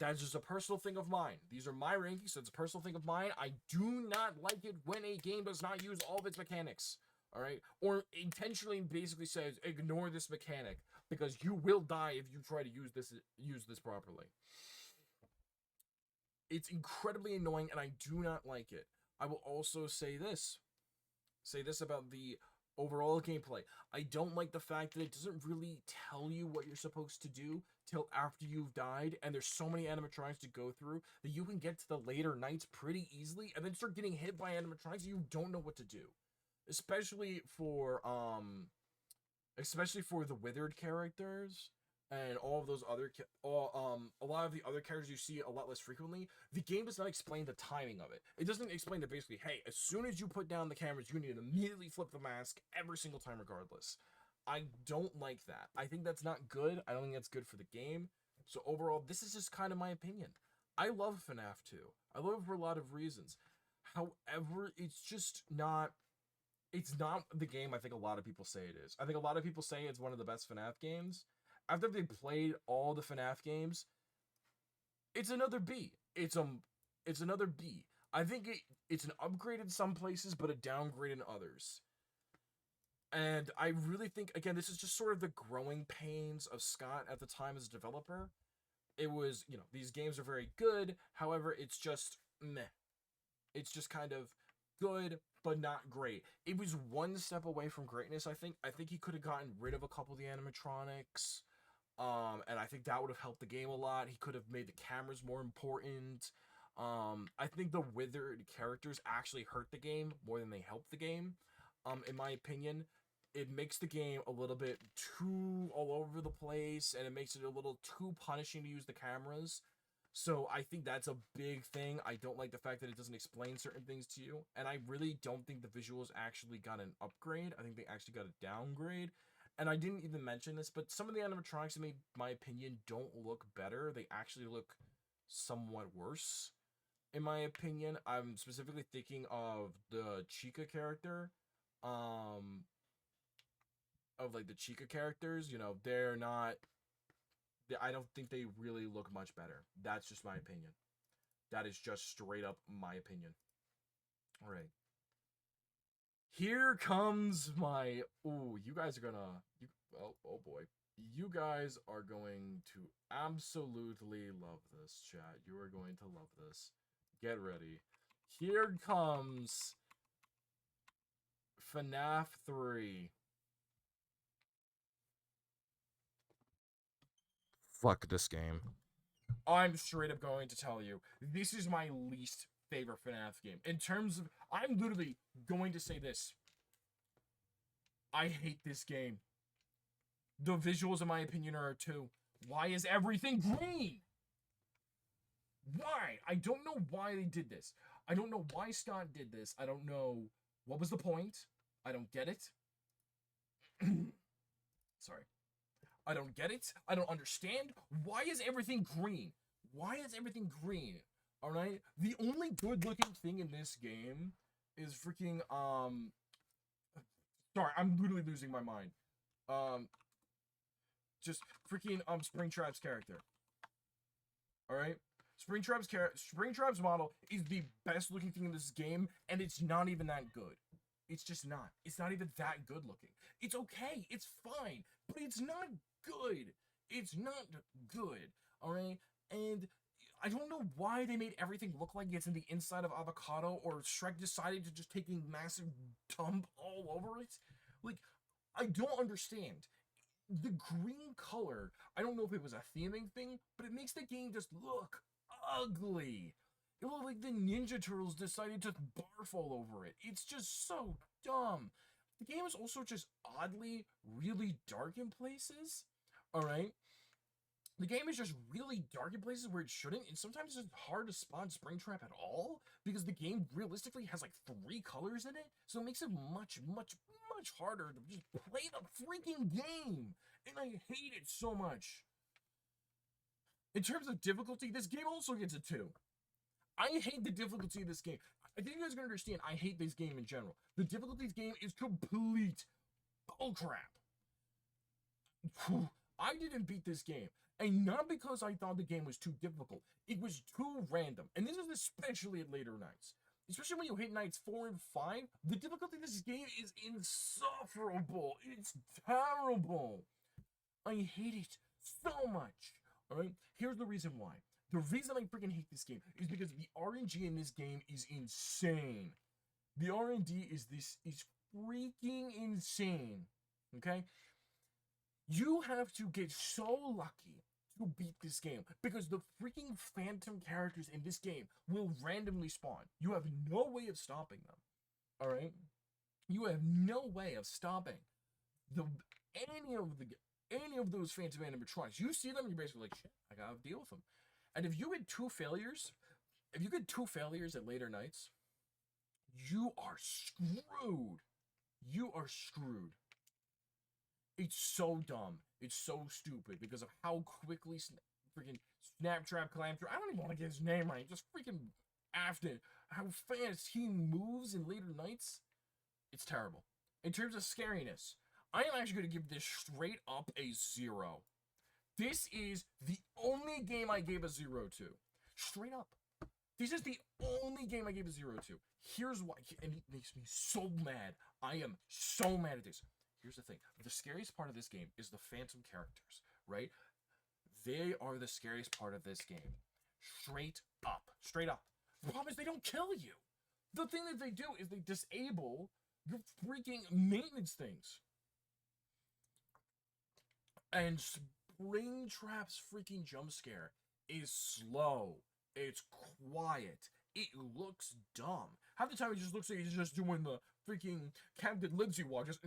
That's just a personal thing of mine. These are my rankings, so it's a personal thing of mine. I do not like it when a game does not use all of its mechanics. All right? Or intentionally basically says, ignore this mechanic because you will die if you try to use this properly. It's incredibly annoying, and I do not like it. I will also say this about the overall gameplay. I don't like the fact that it doesn't really tell you what you're supposed to do till after you've died, and there's so many animatronics to go through that you can get to the later nights pretty easily and then start getting hit by animatronics and you don't know what to do. Especially for the withered characters and all of those other a lot of the other characters you see a lot less frequently. The game does not explain the timing of it. It doesn't explain that basically, hey, as soon as you put down the cameras, you need to immediately flip the mask every single time regardless. I don't like that. I think that's not good. I don't think that's good for the game. So overall, this is just kind of my opinion. I love FNAF 2. I love it for a lot of reasons. However, it's not the game I think a lot of people say it is. I think a lot of people say it's one of the best FNAF games. After they played all the FNAF games, it's another B. It's another B. I think it's an upgrade in some places, but a downgrade in others. And I really think, again, this is just sort of the growing pains of Scott at the time as a developer. It was, these games are very good. However, it's just meh. It's just kind of good, but not great. It was one step away from greatness, I think. I think he could have gotten rid of a couple of the animatronics. And I think that would have helped the game a lot. He could have made the cameras more important. I think the withered characters actually hurt the game more than they helped the game. In my opinion, it makes the game a little bit too all over the place, and it makes it a little too punishing to use the cameras. So I think that's a big thing. I don't like the fact that it doesn't explain certain things to you, and I really don't think the visuals actually got an upgrade. I think they actually got a downgrade. And I didn't even mention this, but some of the animatronics, in my opinion, don't look better. They actually look somewhat worse, in my opinion. I'm specifically thinking of the Chica character. Of like the Chica characters, they're not. I don't think they really look much better. That's just my opinion. That is just straight up my opinion. All right. Here comes my... Ooh, you guys are gonna... oh boy. You guys are going to absolutely love this, chat. You are going to love this. Get ready. Here comes... FNAF 3. Fuck this game. I'm straight up going to tell you, this is my least favorite FNAF game. In terms of, I'm literally going to say this. I hate this game. The visuals, in my opinion, are too. Why is everything green? Why? I don't know why they did this. I don't know why Scott did this. I don't know what was the point. I don't get it. Sorry. I don't get it. I don't understand. Why is everything green? Why is everything green? Alright? The only good looking thing in this game is freaking, sorry, I'm literally losing my mind. Just freaking, Springtrap's character. Alright? Springtrap's model is the best looking thing in this game, and it's not even that good. It's just not. It's not even that good looking. It's okay. It's fine. But it's not good. It's not good. Alright? And I don't know why they made everything look like it's in the inside of avocado, or Shrek decided to just take a massive dump all over it. Like, I don't understand. The green color, I don't know if it was a theming thing, but it makes the game just look ugly. It looked like the Ninja Turtles decided to barf all over it. It's just so dumb. the game is also just oddly really dark in places. All right. The game is just really dark in places where it shouldn't, and sometimes it's hard to spawn Springtrap at all because the game realistically has like 3 colors in it, so it makes it much harder to just play the freaking game, and I hate it so much. In terms of difficulty, this game also gets a 2. I hate the difficulty of this game. I think you guys can understand I hate this game in general. The difficulty of this game is complete bullcrap. I didn't beat this game. And not because I thought the game was too difficult. It was too random. And this is especially at later nights. Especially when you hit nights 4 and 5. The difficulty of this game is insufferable. It's terrible. I hate it so much. Alright? Here's the reason why. The reason I freaking hate this game is because the RNG in this game is insane. The RNG is freaking insane. Okay? You have to get so lucky to beat this game because the freaking phantom characters in this game will randomly spawn. You have no way of stopping them. All right? You have no way of stopping any of those phantom animatronics. You see them, you're basically like, shit, I gotta deal with them. And if you get 2 failures, at later nights, you are screwed. You are screwed. It's so dumb. It's so stupid because of how quickly freaking Snaptrap Clamtrap, I don't even want to get his name right, just freaking Afton, how fast he moves in later nights, it's terrible. In terms of scariness, I am actually going to give this straight up a 0. This is the only game I gave a 0 to. Straight up. This is the only game I gave a 0 to. Here's why, and it makes me so mad. I am so mad at this. Here's the thing. The scariest part of this game is the phantom characters, right? They are the scariest part of this game. Straight up. Straight up. The problem is they don't kill you. The thing that they do is they disable your freaking maintenance things. And Springtrap's freaking jump scare is slow. It's quiet. It looks dumb. Half the time it just looks like he's just doing the freaking Captain Libsy walk. Just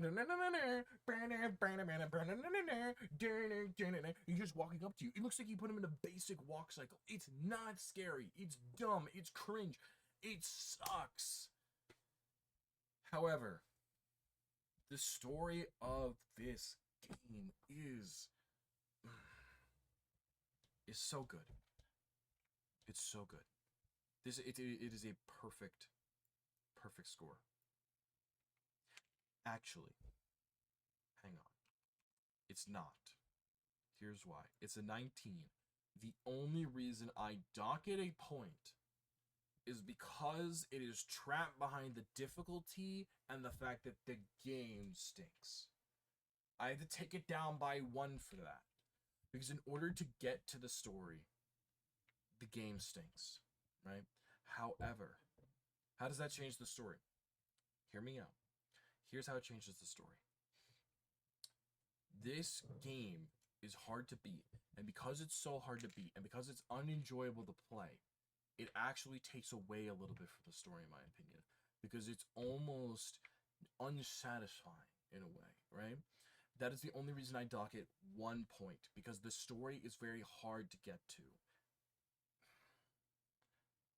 he's just walking up to you. It looks like you put him in a basic walk cycle. It's not scary. It's dumb. It's cringe. It sucks. However, the story of this game is so good. It's so good. It is a perfect score. Actually, hang on. It's not. Here's why. It's a 19. The only reason I dock it a point is because it is trapped behind the difficulty and the fact that the game stinks. I had to take it down by 1 for that. Because in order to get to the story, the game stinks, right? However, how does that change the story? Hear me out. Here's how it changes the story. This game is hard to beat, and because it's so hard to beat, and because it's unenjoyable to play, it actually takes away a little bit from the story, in my opinion, because it's almost unsatisfying in a way, right? That is the only reason I dock it 1 point, because the story is very hard to get to.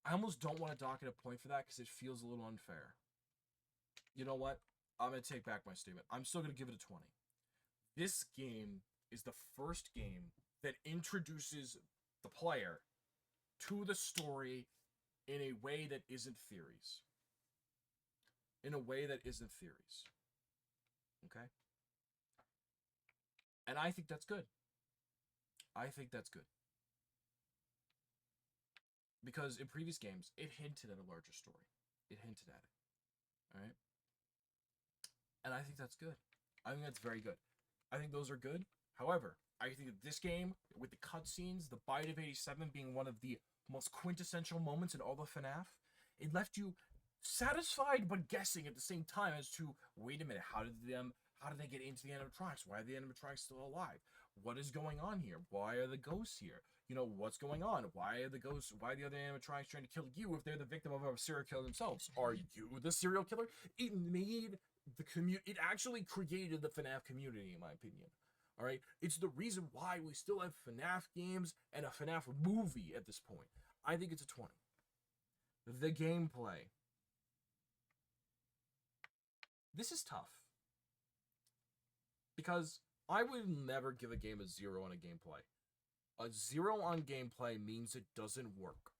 I almost don't want to dock it a point for that because it feels a little unfair. You know what? I'm going to take back my statement. I'm still going to give it a 20. This game is the first game that introduces the player to the story in a way that isn't theories. In a way that isn't theories. Okay? And I think that's good. I think that's good. Because in previous games, it hinted at a larger story. It hinted at it. Alright? And I think that's good. I think that's very good. I think those are good. However, I think that this game, with the cutscenes, the Bite of 87 being one of the most quintessential moments in all of FNAF, it left you satisfied but guessing at the same time as to, wait a minute, how did they get into the animatronics? Why are the animatronics still alive? What is going on here? Why are the ghosts here? You know, what's going on? Why are the ghosts, why are the other animatronics trying to kill you if they're the victim of a serial killer themselves? Are you the serial killer? It made the community. It actually created the FNAF community, in my opinion. All right, it's the reason why we still have FNAF games and a FNAF movie at this point. I think it's a 20. The gameplay. This is tough. Because I would never give a game a 0 on a gameplay. A 0 on gameplay means it doesn't work.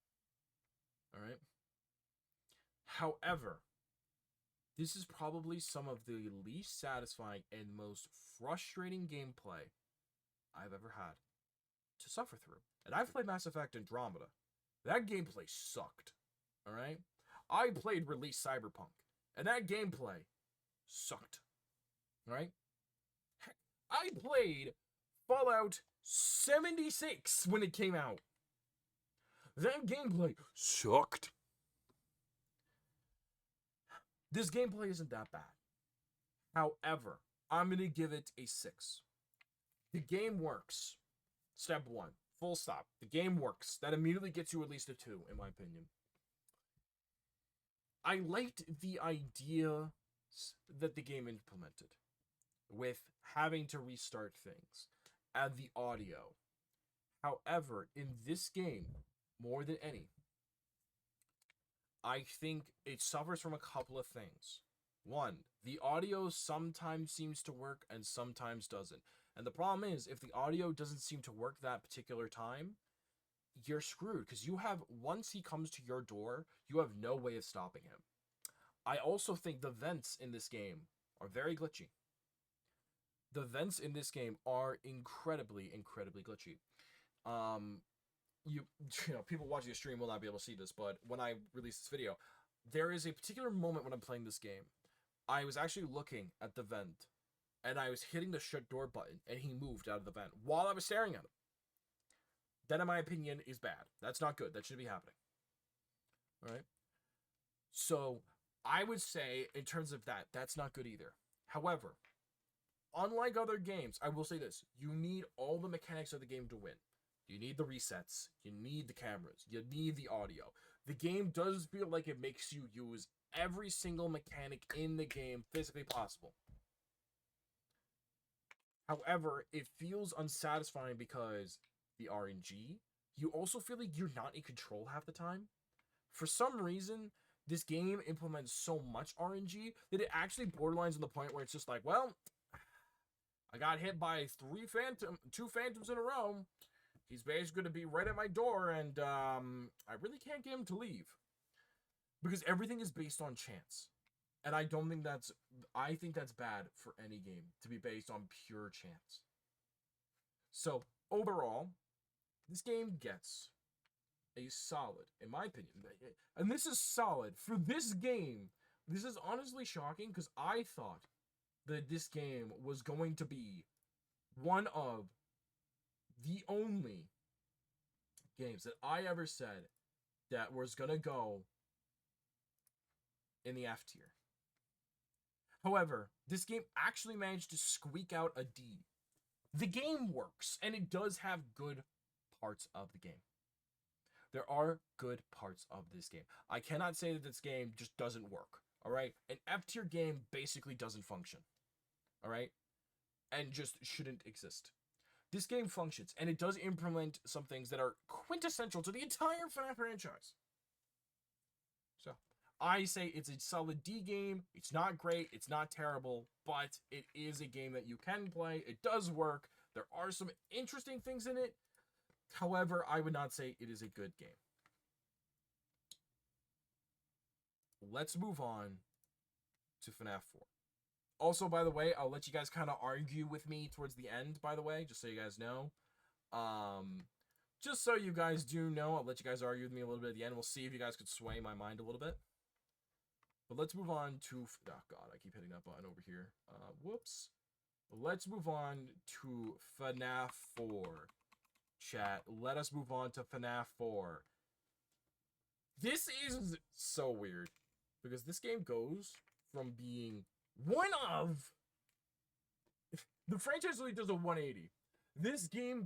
Alright? However, this is probably some of the least satisfying and most frustrating gameplay I've ever had to suffer through. And I've played Mass Effect Andromeda. That gameplay sucked. Alright? I played Release Cyberpunk. And that gameplay sucked. Alright? Heck, I played Fallout 76 when it came out. That gameplay sucked. This gameplay isn't that bad. However, I'm going to give it a 6. The game works. Step 1. Full stop. The game works. That immediately gets you at least a 2, in my opinion. I liked the idea that the game implemented with having to restart things and the audio. However, in this game, more than any, I think it suffers from a couple of things. One, the audio sometimes seems to work and sometimes doesn't. And the problem is, if the audio doesn't seem to work that particular time, you're screwed. Because you have, once he comes to your door, you have no way of stopping him. I also think the vents in this game are very glitchy. The vents in this game are incredibly, incredibly glitchy. You know, people watching the stream will not be able to see this, but when I release this video, there is a particular moment when I'm playing this game. I was actually looking at the vent, and I was hitting the shut door button, and he moved out of the vent while I was staring at him. That, in my opinion, is bad. That's not good. That shouldn't be happening. Alright? So, I would say, in terms of that, that's not good either. However, unlike other games, I will say this. You need all the mechanics of the game to win. You need the resets. You need the cameras. You need the audio. The game does feel like it makes you use every single mechanic in the game physically possible. However, it feels unsatisfying because the RNG, you also feel like you're not in control half the time. For some reason, this game implements so much RNG that it actually borderlines on the point where it's just like, well, I got hit by two phantoms in a row. He's basically going to be right at my door, and I really can't get him to leave. Because everything is based on chance. And I think that's bad for any game, to be based on pure chance. So, overall, this game gets a solid, in my opinion, and this is solid, for this game, this is honestly shocking, because I thought that this game was going to be one of the only games that I ever said that was gonna go in the F tier. However, this game actually managed to squeak out a D. The game works, and it does have good parts of the game. There are good parts of this game. I cannot say that this game just doesn't work, alright? An F tier game basically doesn't function, alright? And just shouldn't exist. This game functions, and it does implement some things that are quintessential to the entire FNAF franchise. So, I say it's a solid D game. It's not great, it's not terrible, but it is a game that you can play. It does work. There are some interesting things in it. However, I would not say it is a good game. Let's move on to FNAF 4. Also, by the way, I'll let you guys kind of argue with me towards the end, by the way, just so you guys know. Just so you guys do know, I'll let you guys argue with me a little bit at the end. We'll see if you guys could sway my mind a little bit. But let's move on to... Oh, God, I keep hitting that button over here. Whoops. Let's move on to FNAF 4. Chat, let us move on to FNAF 4. This is so weird. Because this game goes from being one of... The franchise really does a 180. This game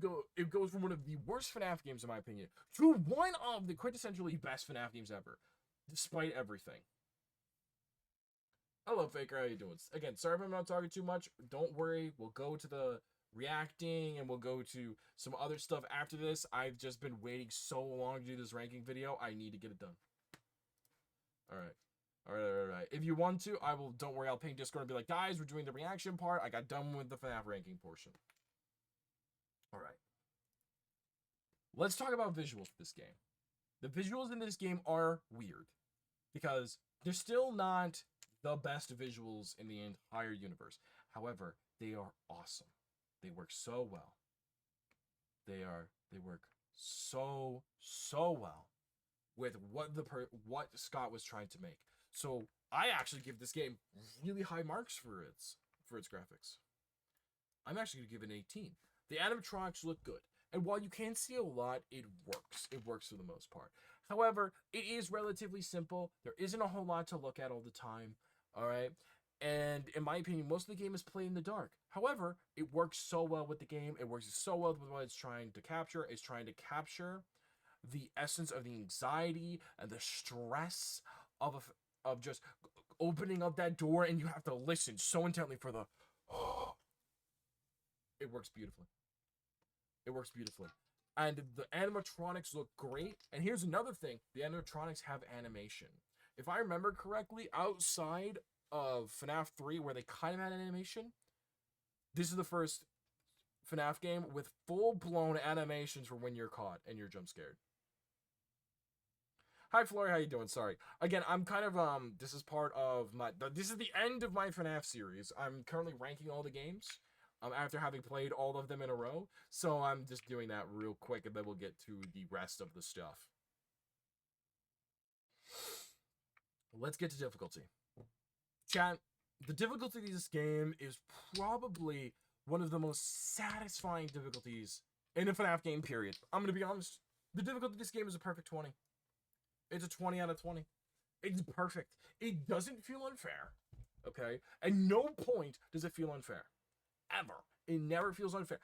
goes from one of the worst FNAF games, in my opinion, to one of the quintessentially best FNAF games ever. Despite everything. Hello, Faker. How you doing? Again, sorry if I'm not talking too much. Don't worry. We'll go to the reacting and we'll go to some other stuff after this. I've just been waiting so long to do this ranking video. I need to get it done. All right. All right. If you want to, I will. Don't worry. I'll ping Discord and be like, guys, we're doing the reaction part. I got done with the FNAF ranking portion. All right. Let's talk about visuals for this game. The visuals in this game are weird because they're still not the best visuals in the entire universe. However, they are awesome. They work so well. They work so well with what Scott was trying to make. So I actually give this game really high marks for its graphics. I'm actually gonna give it an 18. The animatronics look good. And while you can't see a lot, it works. It works for the most part. However, it is relatively simple. There isn't a whole lot to look at all the time. All right. And in my opinion, most of the game is played in the dark. However, it works so well with the game. It works so well with what it's trying to capture. It's trying to capture the essence of the anxiety and the stress of just opening up that door and you have to listen so intently for the it works beautifully. It works beautifully. And the animatronics look great. And here's another thing. The animatronics have animation. If I remember correctly, outside of FNAF 3, where they kind of had animation, this is the first FNAF game with full-blown animations for when you're caught and you're jump scared. Hi, Flory. How you doing? Sorry. Again, I'm kind of, this is part of this is the end of my FNAF series. I'm currently ranking all the games. After having played all of them in a row. So I'm just doing that real quick, and then we'll get to the rest of the stuff. Let's get to difficulty. Chat, the difficulty of this game is probably one of the most satisfying difficulties in a FNAF game, period. I'm going to be honest. The difficulty of this game is a perfect 20. It's a 20 out of 20. It's perfect. It doesn't feel unfair, okay? At no point does it feel unfair. Ever. It never feels unfair.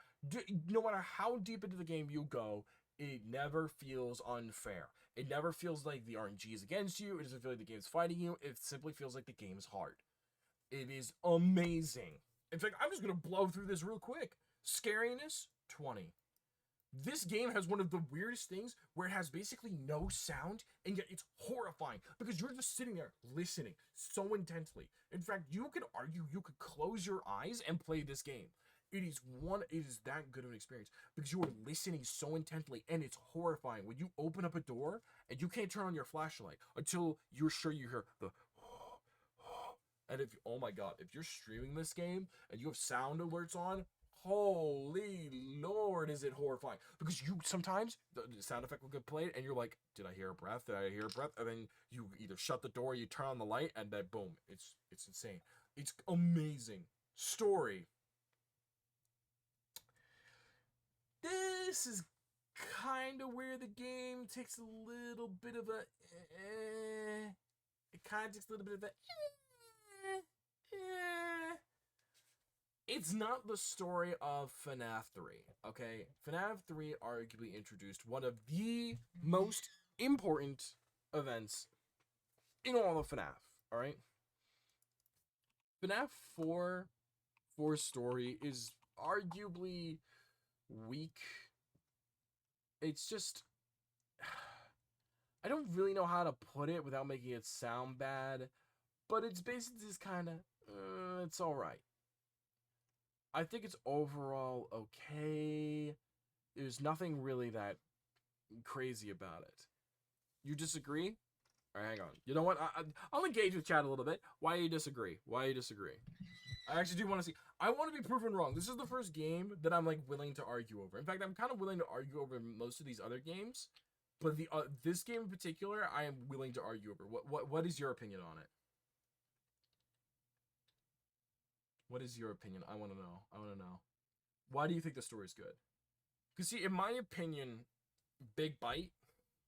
No matter how deep into the game you go, it never feels unfair. It never feels like the RNG is against you. It doesn't feel like the game's fighting you. It simply feels like the game's hard. It is amazing. In fact, I'm just going to blow through this real quick. Scariness, 20. This game has one of the weirdest things where it has basically no sound, and yet it's horrifying because you're just sitting there listening so intensely. In fact, you could argue you could close your eyes and play this game. It is that good of an experience because you are listening so intently, and it's horrifying when you open up a door and you can't turn on your flashlight until you're sure you hear the and oh my god, if you're streaming this game and you have sound alerts on, holy lord, is it horrifying. Because you sometimes, the sound effect will get played, and you're like, did I hear a breath? Did I hear a breath? And then you either shut the door, you turn on the light, and then boom. It's insane. It's amazing. Story. This is kind of where the game takes a little bit of a... it kind of takes a little bit of a... It's not the story of FNAF 3, okay? FNAF 3 arguably introduced one of the most important events in all of FNAF, alright? FNAF 4's story is arguably weak. It's just... I don't really know how to put it without making it sound bad, but it's basically just kind of... it's alright. I think it's overall okay. There's nothing really that crazy about it. You disagree? Alright, hang on. You know what? I'll engage with chat a little bit. Why do you disagree? Why do you disagree? I actually do want to see. I want to be proven wrong. This is the first game that I'm like willing to argue over. In fact, I'm kind of willing to argue over most of these other games, but this game in particular, I am willing to argue over. What is your opinion on it? What is your opinion? I want to know. I want to know. Why do you think the story is good? Because see, in my opinion, Big Bite,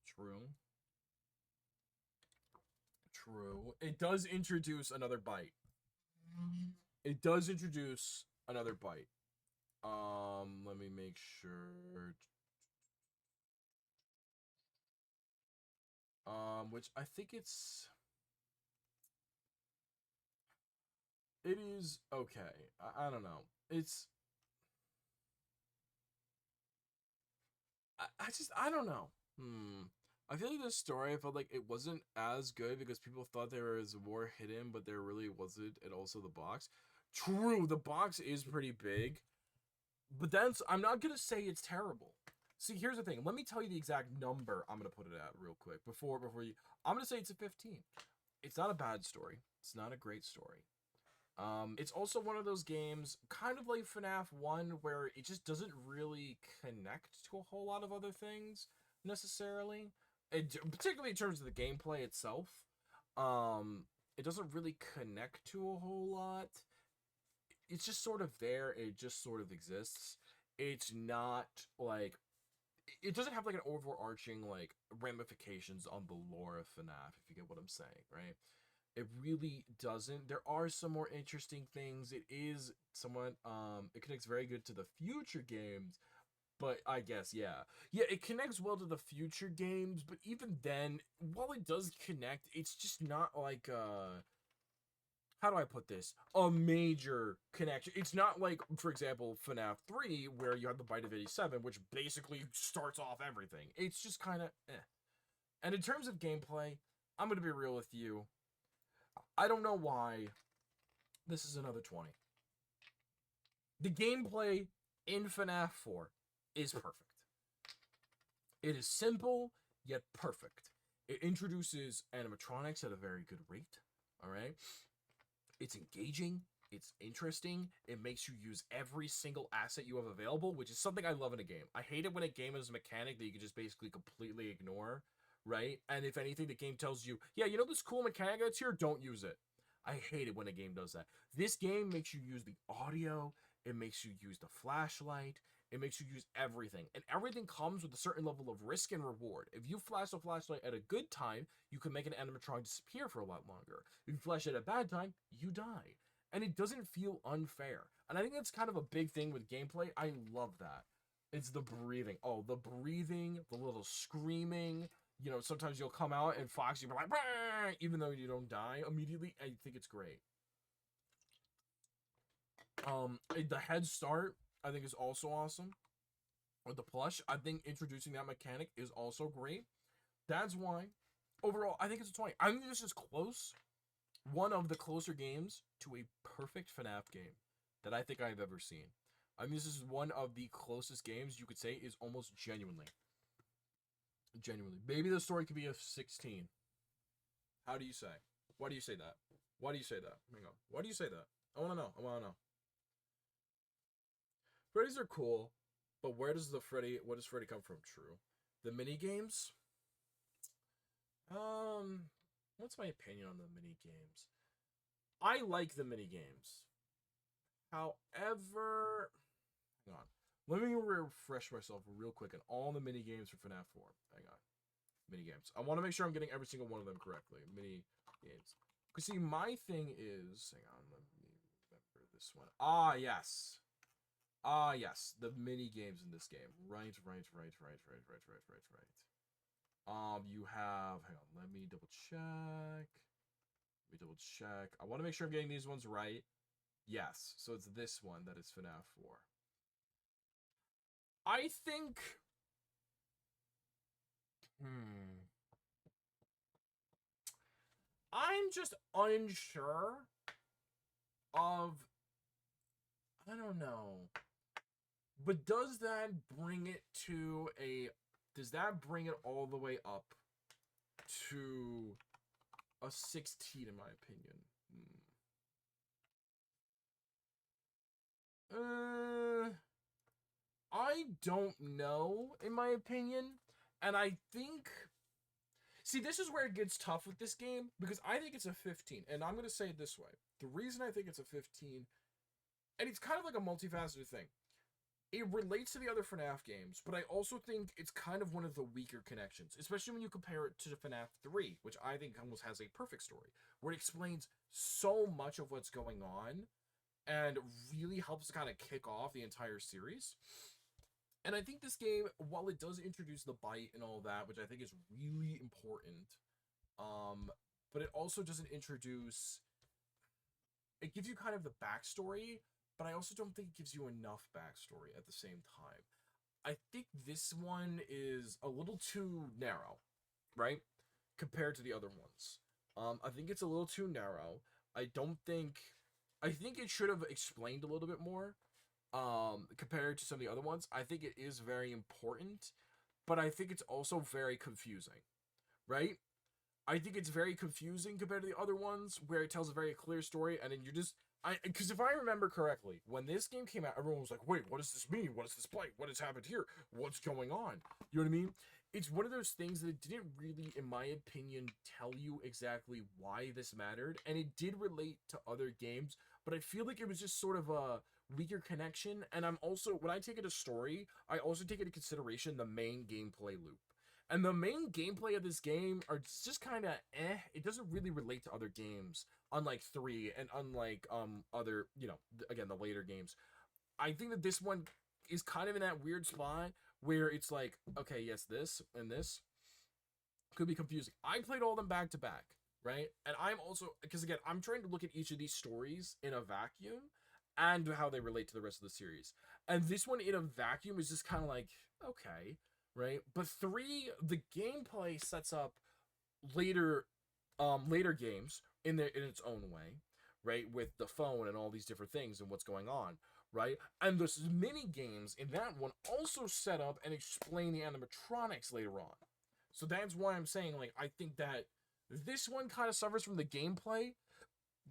true. It does introduce another bite. It does introduce another bite. Let me make sure. Which I think it's... It is okay. I don't know. It's I don't know. I feel like this story, I felt like it wasn't as good because people thought there was more hidden, but there really wasn't, and also the box. True, the box is pretty big, but I'm not gonna say it's terrible. See, here's the thing. Let me tell you the exact number I'm gonna put it at real quick before you. I'm gonna say it's a 15. It's not a bad story. It's not a great story. It's also one of those games, kind of like FNAF 1, where it just doesn't really connect to a whole lot of other things, necessarily. Particularly in terms of the gameplay itself. It doesn't really connect to a whole lot. It's just sort of there, it just sort of exists. It's not, like... It doesn't have, like, an overarching, like, ramifications on the lore of FNAF, if you get what I'm saying, right? It really doesn't. There are some more interesting things. It is somewhat, it connects very good to the future games, but I guess, yeah. Yeah, it connects well to the future games, but even then, while it does connect, it's just not like, how do I put this? A major connection. It's not like, for example, FNAF 3, where you have the Bite of 87, which basically starts off everything. It's just kind of, eh. And in terms of gameplay, I'm going to be real with you. I don't know why this is another 20. The gameplay in FNAF 4 is perfect. It is simple, yet perfect. It introduces animatronics at a very good rate, alright? It's engaging, it's interesting, it makes you use every single asset you have available, which is something I love in a game. I hate it when a game has a mechanic that you can just basically completely ignore, right? And if anything, the game tells you, yeah, you know this cool mechanic that's here? Don't use it. I hate it when a game does that. This game makes you use the audio, it makes you use the flashlight, it makes you use everything. And everything comes with a certain level of risk and reward. If you flash a flashlight at a good time, you can make an animatronic disappear for a lot longer. If you flash it at a bad time, you die. And it doesn't feel unfair. And I think that's kind of a big thing with gameplay. I love that. It's the breathing. Oh, the breathing, the little screaming. You know, sometimes you'll come out and Fox, you'll be like, bah! Even though you don't die immediately. I think it's great. The head start, I think, is also awesome. Or the plush, I think introducing that mechanic is also great. That's why, overall, I think it's a 20. I think this is close. One of the closer games to a perfect FNAF game that I think I've ever seen. I mean, this is one of the closest games you could say is almost genuinely. Genuinely. Maybe the story could be a 16. How do you say? Why do you say that? Why do you say that? Hang on. Why do you say that? I want to know. I want to know. Freddy's are cool, but where does Freddy come from? True. The mini games? What's my opinion on the mini games? I like the mini games. However, hang on. Let me refresh myself real quick on all the mini games for FNAF 4. Hang on. Mini games. I want to make sure I'm getting every single one of them correctly. Mini games. Because see, my thing is, hang on, let me remember this one. Ah, yes. Ah, yes. The mini games in this game. Right. You have, hang on, let me double check. I want to make sure I'm getting these ones right. Yes, so it's this one that is FNAF 4. I think... I'm just unsure of... I don't know. But does that bring it to a... Does that bring it all the way up to a 16, in my opinion? I don't know, in my opinion. And I think... See, this is where it gets tough with this game, because I think it's a 15. And I'm going to say it this way. The reason I think it's a 15, and it's kind of like a multifaceted thing. It relates to the other FNAF games, but I also think it's kind of one of the weaker connections, especially when you compare it to FNAF 3, which I think almost has a perfect story, where it explains so much of what's going on, and really helps to kind of kick off the entire series. And I think this game, while it does introduce the bite and all that, which I think is really important, but it also doesn't introduce it gives you kind of the backstory, but I also don't think it gives you enough backstory at the same time. I think this one is a little too narrow, right? Compared to the other ones. I think it's a little too narrow. I think it should have explained a little bit more, compared to some of the other ones. I think it is very important, but I think it's also very confusing, right? I think it's very confusing compared to the other ones where it tells a very clear story, and then you're just, because if I remember correctly, when this game came out, everyone was like, wait, what does this mean? What does this play? What has happened here? What's going on? You know what I mean? It's one of those things that it didn't really, in my opinion, tell you exactly why this mattered, and it did relate to other games, but I feel like it was just sort of a weaker connection, and I'm also, when I take it a story, I also take into consideration the main gameplay loop. And the main gameplay of this game are just kind of It doesn't really relate to other games, unlike 3 and unlike other, again, the later games. I think that this one is kind of in that weird spot where it's like, okay, yes, this and this could be confusing. I played all of them back to back, right? And I'm also, because again, I'm trying to look at each of these stories in a vacuum and how they relate to the rest of the series. And this one in a vacuum is just kind of like, okay, right? But 3, the gameplay sets up later games in its own way, right? With the phone and all these different things and what's going on, right? And the mini games in that one also set up and explain the animatronics later on. So that's why I'm saying, like, I think that this one kind of suffers from the gameplay,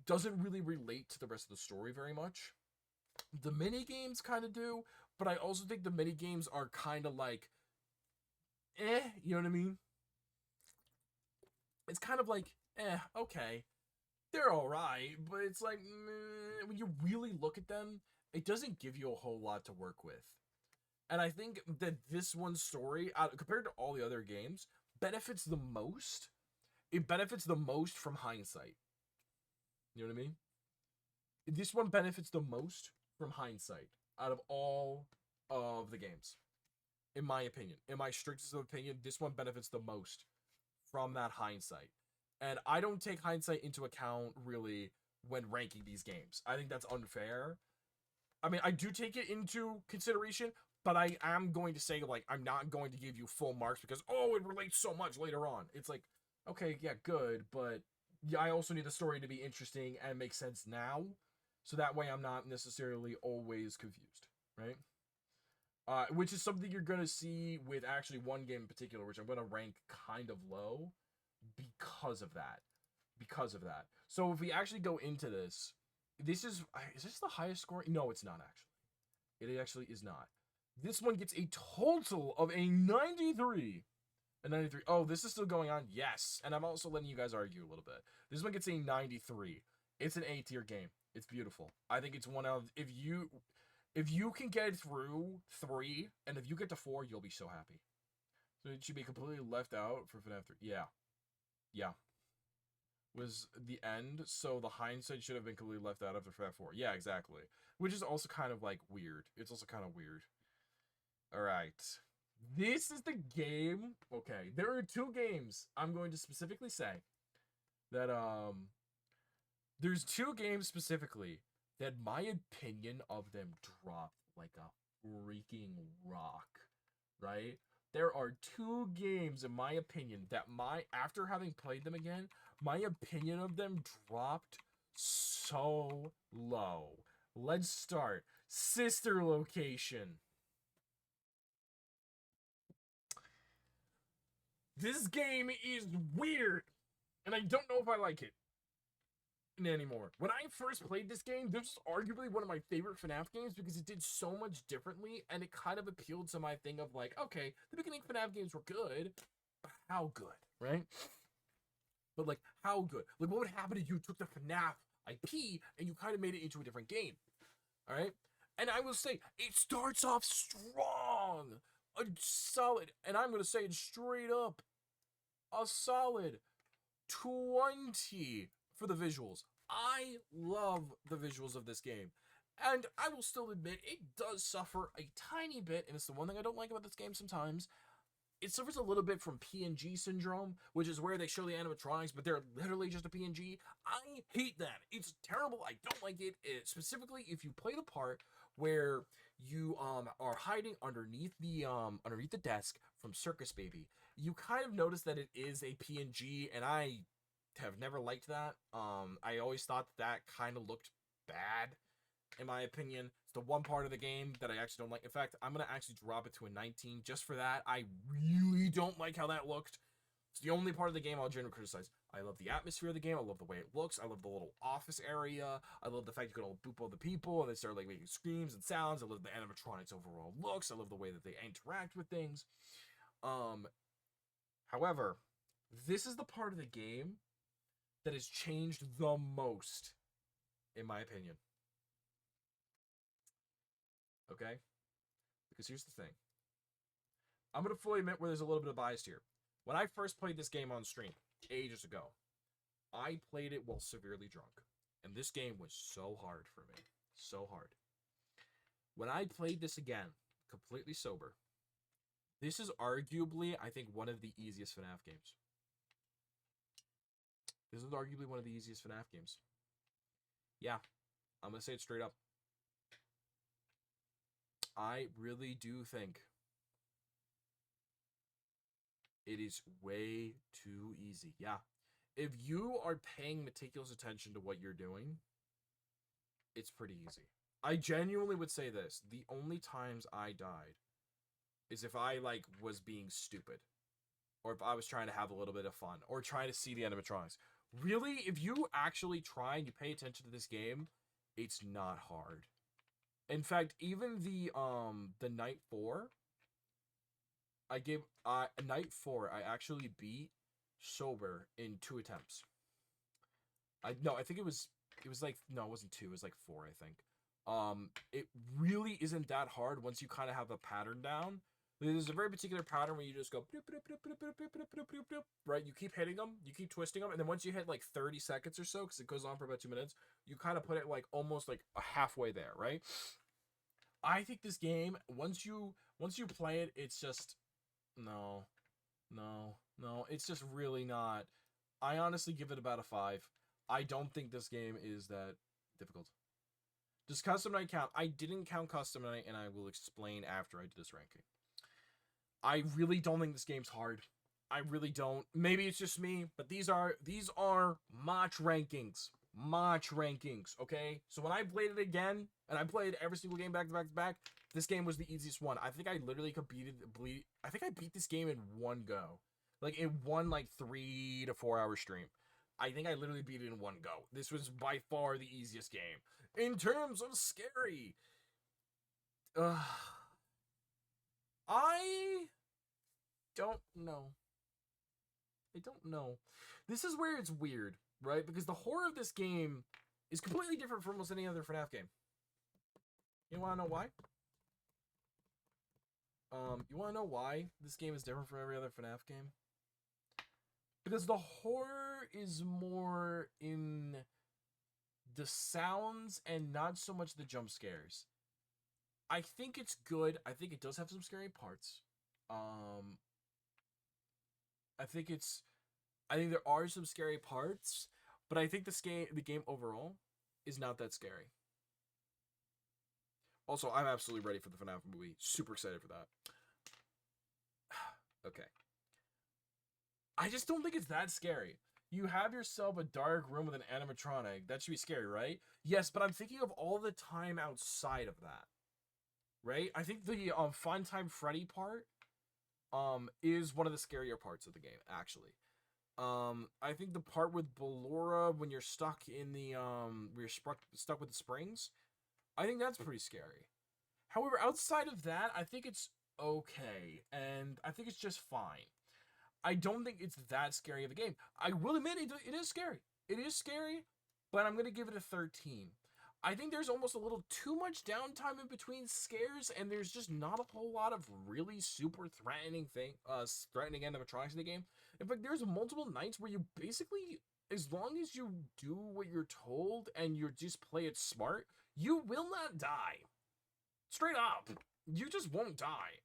doesn't really relate to the rest of the story very much. The mini games kind of do, but I also think the mini games are kind of like, you know what I mean? It's kind of like, okay, they're alright, but it's like, when you really look at them, it doesn't give you a whole lot to work with. And I think that this one story, compared to all the other games, benefits the most. It benefits the most from hindsight. You know what I mean? This one benefits the most from hindsight out of all of the games. In my opinion. In my strictest of opinion, this one benefits the most from that hindsight. And I don't take hindsight into account, really, when ranking these games. I think that's unfair. I mean, I do take it into consideration, but I am going to say, like, I'm not going to give you full marks because, oh, it relates so much later on. It's like, okay, yeah, good, but yeah, I also need the story to be interesting and make sense now, so that way I'm not necessarily always confused, right? Which is something you're going to see with actually one game in particular, which I'm going to rank kind of low because of that. So if we actually go into this, is this the highest score? No, it's not actually. It actually is not. This one gets a total of a 93. A 93. Oh, this is still going on? Yes. And I'm also letting you guys argue a little bit. This one gets a 93. It's an A tier game. It's beautiful. I think it's one of, if you can get through 3, and if you get to 4, you'll be so happy. So it should be completely left out for FNAF 3. Yeah. Yeah. Was the end, so the hindsight should have been completely left out after FNAF 4. Yeah, exactly. Which is also kind of, like, weird. It's also kind of weird. Alright. This is the game. Okay, there are 2 games I'm going to specifically say that, there's 2 games specifically that my opinion of them dropped like a freaking rock, right? There are 2 games, in my opinion, that after having played them again, my opinion of them dropped so low. Let's start. Sister Location. This game is weird, and I don't know if I like it anymore. When I first played this game, this was arguably one of my favorite FNAF games because it did so much differently, and it kind of appealed to my thing of like, okay, the beginning FNAF games were good, but how good, right? But like, how good? Like, what would happen if you took the FNAF IP and you kind of made it into a different game? All right? And I will say, it starts off strong, a solid, and I'm going to say it straight up, a solid 20 for the visuals. I love the visuals of this game. And I will still admit, it does suffer a tiny bit, and it's the one thing I don't like about this game sometimes. it suffers a little bit from PNG syndrome, which is where they show the animatronics, but they're literally just a PNG. I hate that. It's terrible. I don't like it. Specifically, if you play the part where you are hiding underneath the desk from Circus Baby, you kind of notice that it is a PNG, and I have never liked that. I always thought that kind of looked bad, in my opinion. It's the one part of the game that I actually don't like. In fact, I'm going to actually drop it to a 19 just for that. I really don't like how that looked. It's the only part of the game I'll generally criticize. I love the atmosphere of the game. I love the way it looks. I love the little office area. I love the fact you can all boop all the people and they start like making screams and sounds. I love the animatronics overall looks. I love the way that they interact with things. However, this is the part of the game that has changed the most, in my opinion. Okay? Because here's the thing. I'm going to fully admit where there's a little bit of bias here. When I first played this game on stream, ages ago, I played it while severely drunk. And this game was so hard for me. So hard. When I played this again, completely sober, this is arguably, I think, one of the easiest FNAF games. This is arguably one of the easiest FNAF games. Yeah, I'm going to say it straight up. I really do think it is way too easy. Yeah. If you are paying meticulous attention to what you're doing, it's pretty easy. I genuinely would say this. The only times I died is if I, like, was being stupid. Or if I was trying to have a little bit of fun. Or trying to see the animatronics. Really, if you actually try and you pay attention to this game, it's not hard. In fact, even the night 4, night 4, I actually beat sober in 2 attempts. I think it was like, no, it wasn't 2, it was like 4, I think. It really isn't that hard once you kind of have a pattern down. There's a very particular pattern where you just go, right? You keep hitting them, you keep twisting them, and then once you hit like 30 seconds or so, because it goes on for about 2 minutes, you kind of put it like almost like halfway there, right? I think this game, once you play it, it's just, no, it's just really not. I honestly give it about a 5. I don't think this game is that difficult. Does custom night count? I didn't count custom night, and I will explain after I do this ranking. I really don't think this game's hard. I really don't. Maybe it's just me, but these are Mach rankings. Mach rankings, okay? So when I played it again, and I played every single game back to back to back, this game was the easiest one. I think I literally I think I beat this game in one go. Like, in one, like, 3 to 4 hour stream. I think I literally beat it in one go. This was by far the easiest game. In terms of scary, I don't know. I don't know. This is where it's weird, right? Because the horror of this game is completely different from almost any other FNAF game. You want to know why? You want to know why this game is different from every other FNAF game? Because the horror is more in the sounds and not so much the jump scares. I think it's good. I think it does have some scary parts. I think there are some scary parts, but I think the game overall is not that scary. Also, I'm absolutely ready for the FNAF movie. Super excited for that. Okay. I just don't think it's that scary. You have yourself a dark room with an animatronic. That should be scary, right? Yes, but I'm thinking of all the time outside of that. Right? I think the Fun Time Freddy part is one of the scarier parts of the game, actually. I think the part with Ballora when you're stuck in the where you're stuck with the springs, I think that's pretty scary. However, outside of that, I think it's okay, and I think it's just fine. I don't think it's that scary of a game. I will admit it is scary. It is scary, but I'm going to give it a 13. I think there's almost a little too much downtime in between scares, and there's just not a whole lot of really super threatening threatening animatronics in the game. In fact, there's multiple nights where you basically, as long as you do what you're told and you just play it smart, you will not die. Straight up. You just won't die.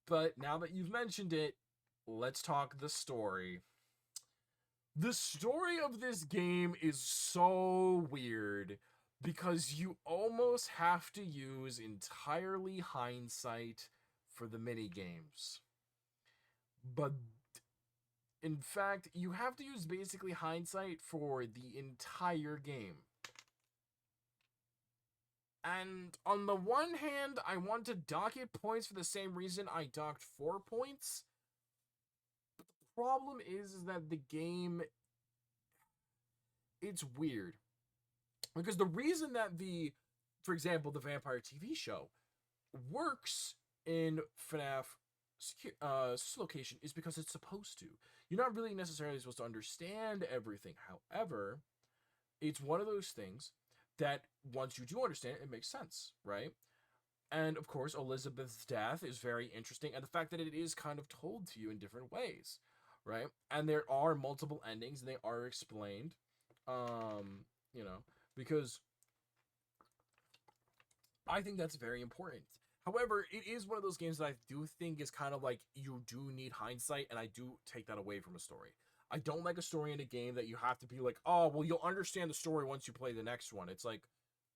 But now that you've mentioned it, let's talk the story. The story of this game is so weird because you almost have to use entirely hindsight for the mini games. But in fact, you have to use basically hindsight for the entire game. And on the one hand, I want to dock it points for the same reason I docked 4 points. But the problem is that the game, it's weird. Because the reason that for example, the Vampire TV show works in FNAF location is because it's supposed to. You're not really necessarily supposed to understand everything. However, it's one of those things that once you do understand it, it makes sense, right? And of course, Elizabeth's death is very interesting, and the fact that it is kind of told to you in different ways, right? And there are multiple endings, and they are explained, you know, because I think that's very important. However, it is one of those games that I do think is kind of like you do need hindsight, and I do take that away from a story. I don't like a story in a game that you have to be like, oh, well, you'll understand the story once you play the next one. It's like,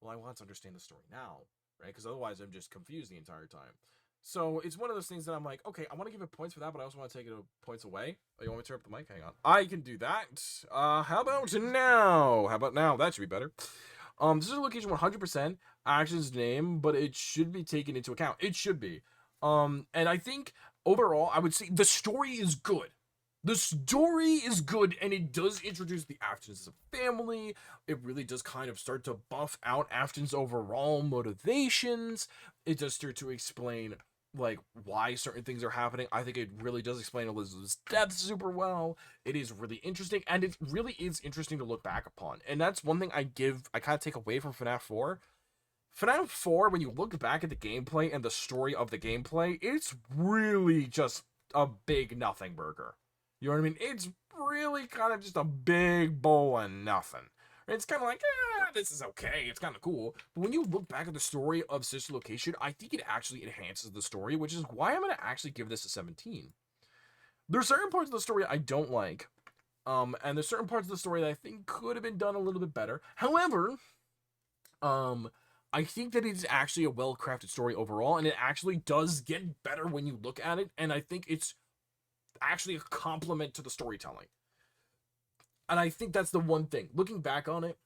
well, I want to understand the story now, right? Because otherwise I'm just confused the entire time. So it's one of those things that I'm like, okay, I want to give it points for that, but I also want to take it points away. Oh, you want me to turn up the mic? Hang on. I can do that. How about now? How about now? That should be better. This is a location 100% action's name, but it should be taken into account. It should be. And I think overall, I would say the story is good. The story is good, and it does introduce the Aftons as a family. It really does kind of start to buff out Afton's overall motivations. It does start to explain, like, why certain things are happening. I think it really does explain Elizabeth's death super well. It is really interesting, and it really is interesting to look back upon. And that's one thing I kind of take away from FNAF 4. FNAF 4, when you look back at the gameplay and the story of the gameplay, it's really just a big nothing burger. You know what I mean? It's really kind of just a big bowl of nothing. It's kind of like, this is okay. It's kind of cool. But when you look back at the story of Sister Location, I think it actually enhances the story, which is why I'm going to actually give this a 17. There's certain parts of the story I don't like. And there's certain parts of the story that I think could have been done a little bit better. However, I think that it's actually a well-crafted story overall, and it actually does get better when you look at it. And I think it's actually a compliment to the storytelling. And I think that's the one thing. Looking back on it,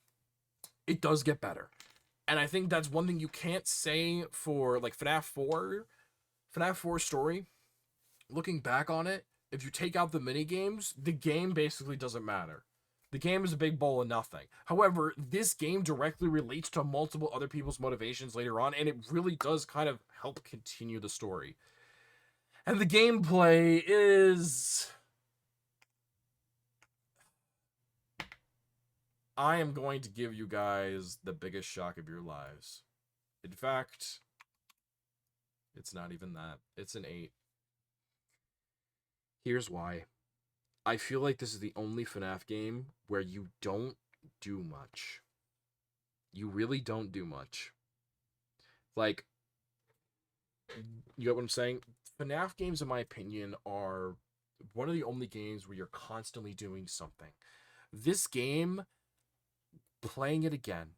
it does get better. And I think that's one thing you can't say for, like, FNAF 4. FNAF 4 story, looking back on it, if you take out the mini-games, the game basically doesn't matter. The game is a big bowl of nothing. However, this game directly relates to multiple other people's motivations later on, and it really does kind of help continue the story. And the gameplay is... I am going to give you guys the biggest shock of your lives. In fact, it's not even that. It's an 8. Here's why. I feel like this is the only FNAF game where you don't do much. You really don't do much. Like, you get what I'm saying? FNAF games, in my opinion, are one of the only games where you're constantly doing something. This game, playing it again,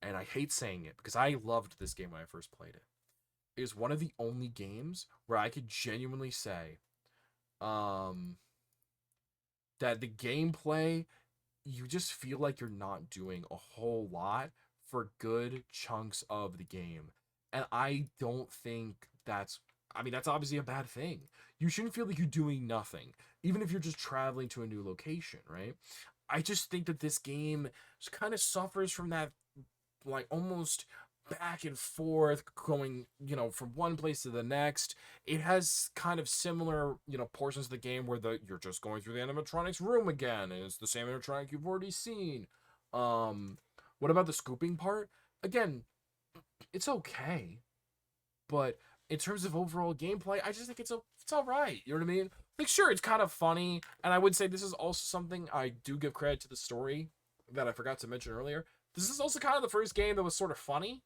and I hate saying it because I loved this game when I first played it, is one of the only games where I could genuinely say that the gameplay, you just feel like you're not doing a whole lot for good chunks of the game. And I don't think that's obviously a bad thing. You shouldn't feel like you're doing nothing, even if you're just traveling to a new location, right? I just think that this game kind of suffers from that, like, almost back and forth, going, from one place to the next. It has kind of similar, portions of the game where you're just going through the animatronics room again, and it's the same animatronic you've already seen. What about the scooping part? Again, it's okay, but in terms of overall gameplay, I just think it's all right. You know what I mean? Like, sure, it's kind of funny, and I would say this is also something I do give credit to the story that I forgot to mention earlier. This is also kind of the first game that was sort of funny,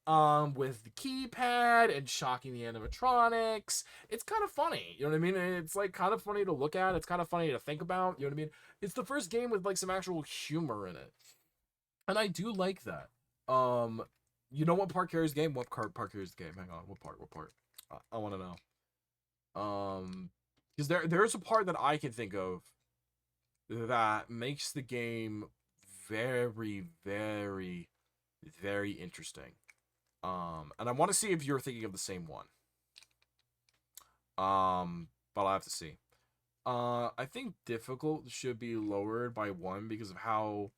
with the keypad and shocking the animatronics. It's kind of funny, you know what I mean? It's like kind of funny to look at. It's kind of funny to think about, you know what I mean? It's the first game with like some actual humor in it, and I do like that. You know what part carries the game? What part carries the game? Hang on, what part? What part? I want to know. Because there's a part that I can think of that makes the game very, very, very interesting. And I want to see if you're thinking of the same one. But I'll have to see. I think difficult should be lowered by 1 because of how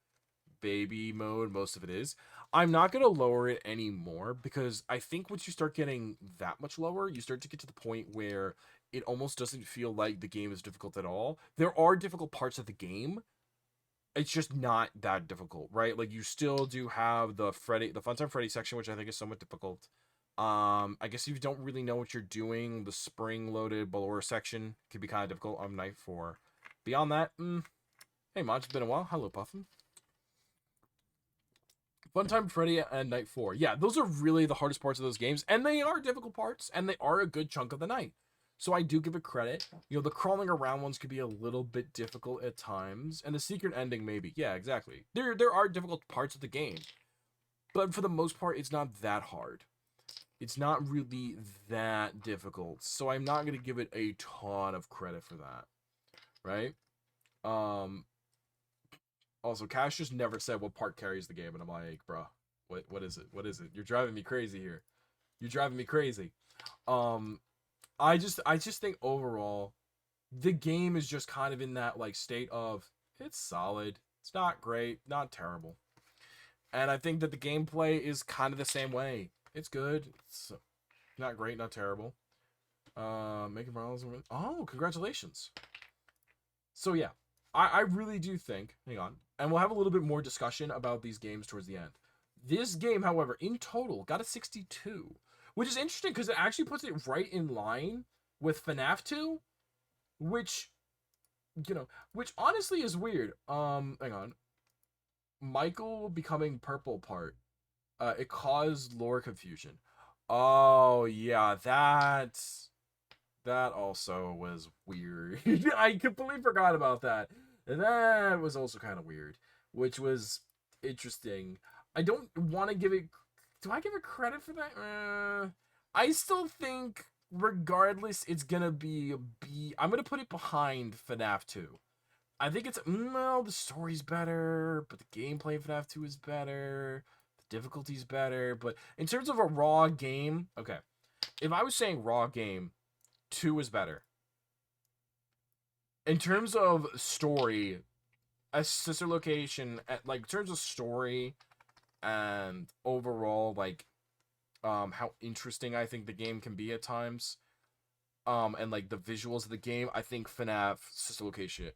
baby mode most of it is. I'm not going to lower it anymore because I think once you start getting that much lower, you start to get to the point where it almost doesn't feel like the game is difficult at all. There are difficult parts of the game. It's just not that difficult, right? Like you still do have the Funtime Freddy section, which I think is somewhat difficult. I guess if you don't really know what you're doing, the spring-loaded Ballora section could be kind of difficult on Night 4. Beyond that, hey, Mod, it's been a while. Hello, Puffin. Funtime Freddy and Night 4. Yeah, those are really the hardest parts of those games, and they are difficult parts, and they are a good chunk of the night. So I do give it credit. You know, the crawling around ones could be a little bit difficult at times, and the secret ending maybe. Yeah, exactly. There are difficult parts of the game, but for the most part, it's not that hard. It's not really that difficult, so I'm not going to give it a ton of credit for that, right? Also, Cash just never said what part carries the game, and I'm like, bruh, what is it? What is it? You're driving me crazy here. You're driving me crazy. I just think overall, the game is just kind of in that like state of it's solid. It's not great, not terrible. And I think that the gameplay is kind of the same way. It's good. It's not great, not terrible. Making Miles. Oh, congratulations. So yeah, I really do think. Hang on, and we'll have a little bit more discussion about these games towards the end. This game, however, in total got a 62, which is interesting because it actually puts it right in line with FNAF 2, which, which honestly is weird. Hang on. Michael becoming purple part. It caused lore confusion. Oh yeah, that also was weird. I completely forgot about that. That was also kind of weird, which was interesting. I don't want to give it. Do I give it credit for that? I still think, regardless, it's gonna be B. I'm gonna put it behind FNAF 2. I think it's well, the story's better, but the gameplay in FNAF 2 is better. The difficulty's better, but in terms of a raw game, okay. If I was saying raw game, 2 is better. In terms of story, a sister location, like in terms of story and overall, like, how interesting I think the game can be at times, and like the visuals of the game, I think FNAF sister location,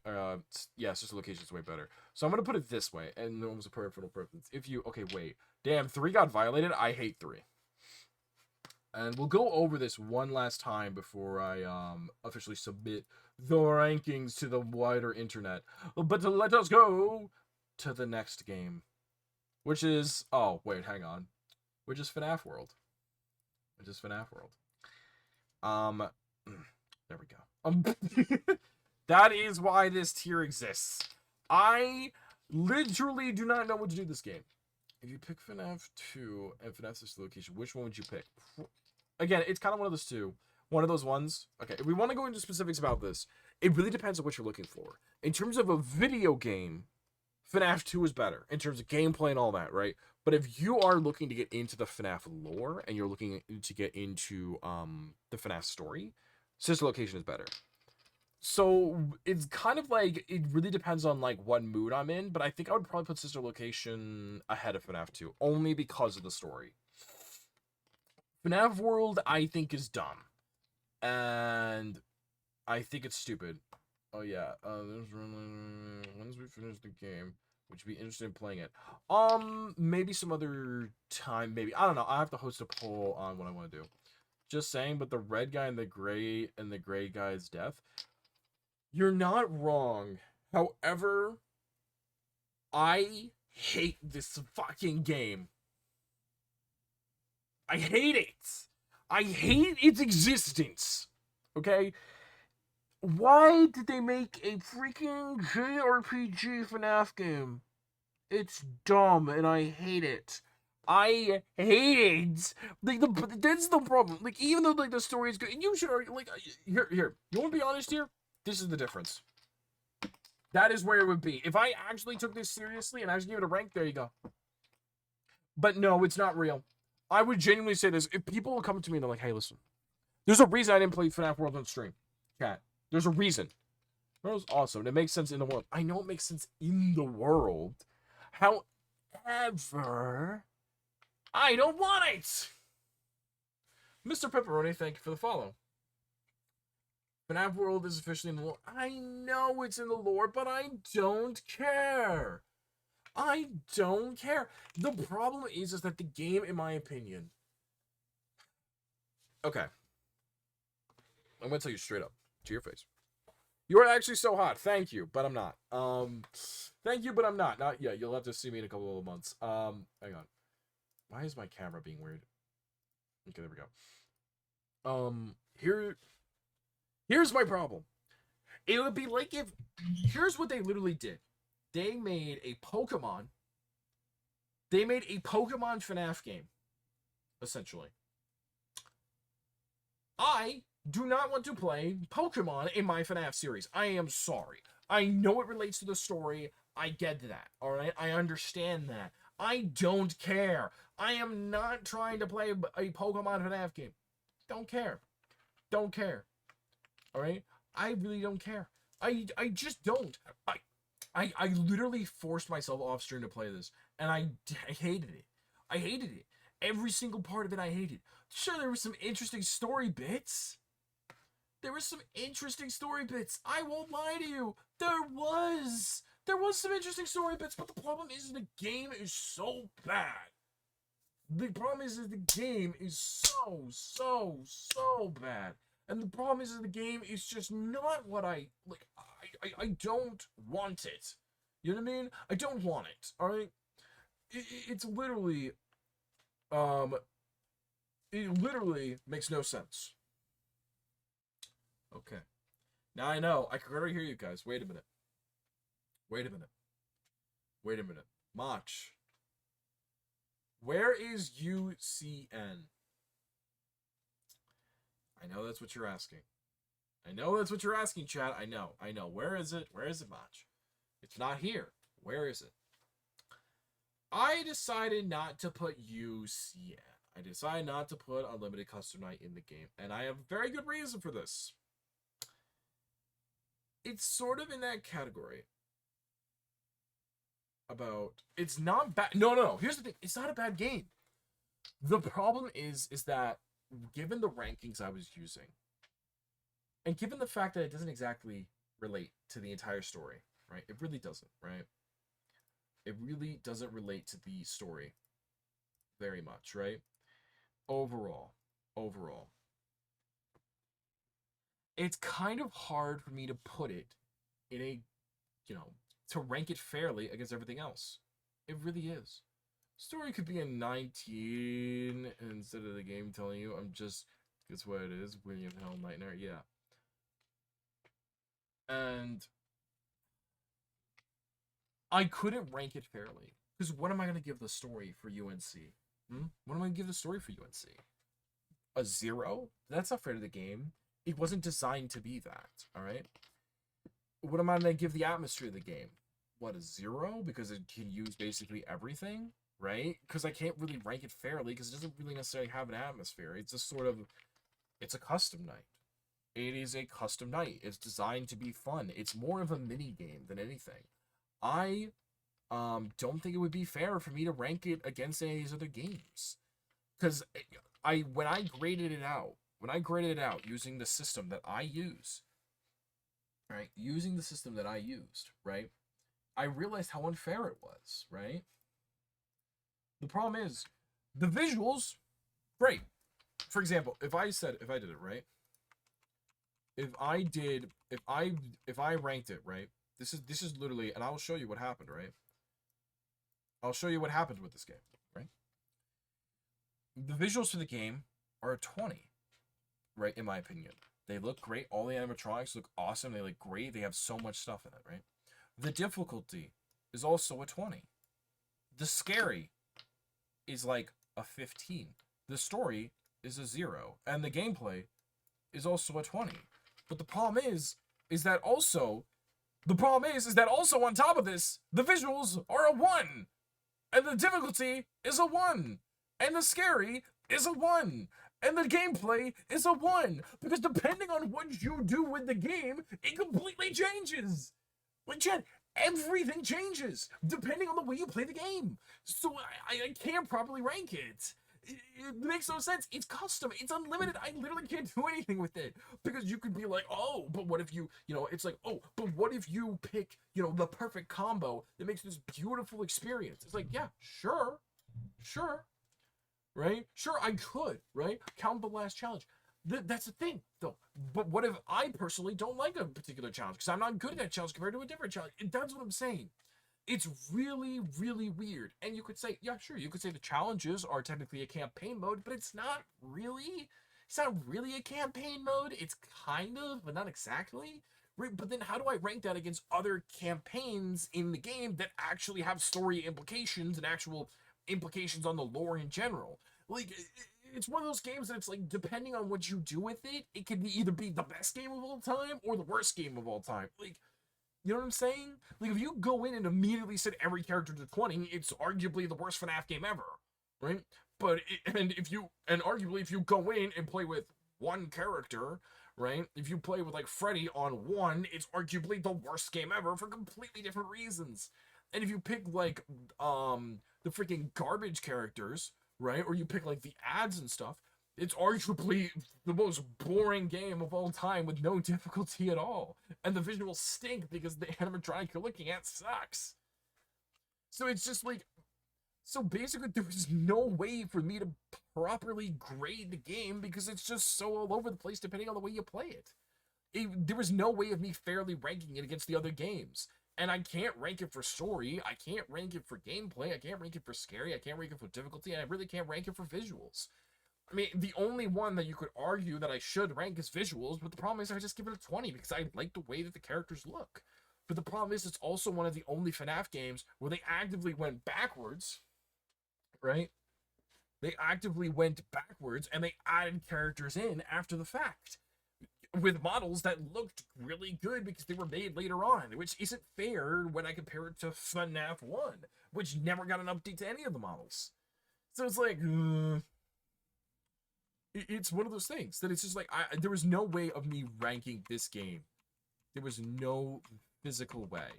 sister location is way better. So I'm gonna put it this way, and almost a peripheral preference. If you, okay, wait, damn, 3 got violated. I hate 3. And we'll go over this one last time before I officially submit the rankings to the wider internet. But let us go to the next game, which is which is FNAF World. There we go. That is why this tier exists. I literally do not know what to do this game. If you pick FNAF 2 and FNAF Sister Location, which one would you pick? Again, it's kind of one of those two. One of those ones. Okay, if we want to go into specifics about this, it really depends on what you're looking for. In terms of a video game, FNAF 2 is better in terms of gameplay and all that, right? But if you are looking to get into the FNAF lore and you're looking to get into the FNAF story, Sister Location is better. So it's kind of like, it really depends on like what mood I'm in, but I think I would probably put Sister Location ahead of FNAF 2, only because of the story. FNAF World, I think, is dumb. And I think it's stupid. Oh yeah, once we finish the game, would you be interested in playing it? Maybe some other time, maybe. I don't know, I have to host a poll on what I want to do. Just saying, but the red guy and the gray guy's death, you're not wrong. However, I hate this fucking game. I hate it. I hate its existence. Okay? Why did they make a freaking JRPG FNAF game? It's dumb and I hate it. I hate it. Like that's the problem. Like even though like the story is good, you should already like here. You want to be honest here? This is the difference. That is where it would be. If I actually took this seriously and I actually gave it a rank, there you go. But no, it's not real. I would genuinely say this. If people will come to me and they're like, hey, listen, there's a reason I didn't play FNAF World on stream. Chat. There's a reason. That was awesome. It makes sense in the world. I know it makes sense in the world. However, I don't want it. Mr. Pepperoni, thank you for the follow. FNAF World is officially in the lore. I know it's in the lore, but I don't care. I don't care. The problem is that the game, in my opinion... Okay. I'm going to tell you straight up. To your face. You are actually so hot. Thank you, but I'm not. Thank you, but I'm not. Not yet. You'll have to see me in a couple of months. Hang on. Why is my camera being weird? Okay, there we go. Here's my problem. It would be like if... Here's what they literally did. They made a Pokemon. They made a Pokemon FNAF game. Essentially. I do not want to play Pokemon in my FNAF series. I am sorry. I know it relates to the story. I get that. Alright? I understand that. I don't care. I am not trying to play a Pokemon FNAF game. Don't care. Don't care. Alright? I really don't care. I just don't. I literally forced myself off stream to play this. And I hated it. I hated it. Every single part of it I hated. Sure, there were some interesting story bits. There were some interesting story bits. I won't lie to you. There was some interesting story bits, but the problem is the game is so bad. The problem is that the game is so bad. And the problem is that the game is just not what I like. I don't want it. You know what I mean? I don't want it. All right. It's literally, it literally makes no sense. Okay. Now I know. I can already hear you guys. Wait a minute. Wait a minute. Wait a minute. Mach. Where is UCN? I know that's what you're asking. I know that's what you're asking, chat. I know. I know. Where is it? Where is it, Mach? It's not here. Where is it? I decided not to put UCN. I decided not to put Unlimited Custom Night in the game. And I have a very good reason for this. It's sort of in that category. About... It's not bad. No. Here's the thing. It's not a bad game. The problem is that given the rankings I was using, and given the fact that it doesn't exactly relate to the entire story, right? It really doesn't, right? It really doesn't relate to the story very much, right? Overall, it's kind of hard for me to put it in a, to rank it fairly against everything else. It really is. Story could be a 19 instead of the game telling you I'm just, guess what it is, William Hell Nightmare, yeah. And I couldn't rank it fairly. Because what am I going to give the story for UNC? What am I going to give the story for UNC? A 0? That's not fair to the game. It wasn't designed to be that, alright? What am I going to give the atmosphere of the game? What, a 0? Because it can use basically everything, right? Because I can't really rank it fairly because it doesn't really necessarily have an atmosphere. It's just sort of, it's a custom night. It is a custom night. It's designed to be fun. It's more of a mini game than anything. I don't think it would be fair for me to rank it against any of these other games. Because when I graded it out using the system that I use, right? Using the system that I used, right? I realized how unfair it was, right? The problem is, the visuals, great. For example, if I did it, right? If I ranked it, right? This is literally, and I'll show you what happened, right? I'll show you what happened with this game, right? the visuals for the game are a 20, right? In my opinion, they look great. All the animatronics look awesome. They look great. They have so much stuff in it, right? The difficulty is also a 20. The scary is like a 15. The story is a 0, and the gameplay is also a 20. But the problem is that also on top of this, the visuals are a 1, and the difficulty is a 1, and the scary is a 1, and the gameplay is a 1, because depending on what you do with the game, it completely changes. Legit, everything changes depending on the way you play the game. So I can't properly rank it. It makes no sense. It's custom. It's unlimited. I literally can't do anything with it. Because you could be like, oh, but what if you, it's like, oh, but what if you pick, the perfect combo that makes this beautiful experience? It's like, yeah, sure. Right? Sure, I could, right? Count the last challenge. That's the thing, though. But what if I personally don't like a particular challenge? Because I'm not good at that challenge compared to a different challenge. And that's what I'm saying. It's really, really weird. And you could say, yeah, sure, you could say the challenges are technically a campaign mode, but it's not really. It's not really a campaign mode. It's kind of, but not exactly. Right? But then how do I rank that against other campaigns in the game that actually have story implications and actual implications on the lore in general? Like, it's one of those games that it's like, depending on what you do with it, it can either be the best game of all time or the worst game of all time. Like, you know what I'm saying? Like, if you go in and immediately set every character to 20, it's arguably the worst FNAF game ever, right? But, arguably, if you go in and play with one character, right? If you play with, like, Freddy on 1, it's arguably the worst game ever for completely different reasons. And if you pick, like, the freaking garbage characters, right? Or you pick, like, the ads and stuff, it's arguably the most boring game of all time with no difficulty at all. And the visuals stink because the animatronic you're looking at sucks. So it's just like... So basically, there was no way for me to properly grade the game because it's just so all over the place depending on the way you play it. There was no way of me fairly ranking it against the other games. And I can't rank it for story, I can't rank it for gameplay, I can't rank it for scary, I can't rank it for difficulty, and I really can't rank it for visuals. I mean, the only one that you could argue that I should rank is visuals, but the problem is I just give it a 20 because I like the way that the characters look. But the problem is it's also one of the only FNAF games where they actively went backwards, right? They actively went backwards and they added characters in after the fact, with models that looked really good because they were made later on, which isn't fair when I compare it to FNAF 1, which never got an update to any of the models. So it's like, it's one of those things that it's just like, there was no way of me ranking this game. There was no physical way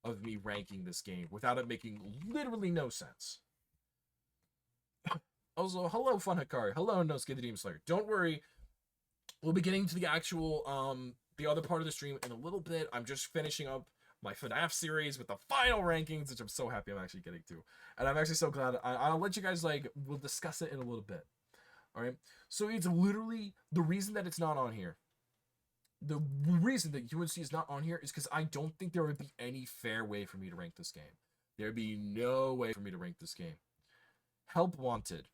of me ranking this game without it making literally no sense. Also, hello, Fun Hikari. Hello, Nosuke the Demon Slayer. Don't worry. We'll be getting to the actual, the other part of the stream in a little bit. I'm just finishing up my FNAF series with the final rankings, which I'm so happy I'm actually getting to. And I'm actually so glad. I'll let you guys, like, we'll discuss it in a little bit. Alright? So it's literally, the reason that it's not on here, the reason that UNC is not on here is because I don't think there would be any fair way for me to rank this game. There'd be no way for me to rank this game. Help Wanted.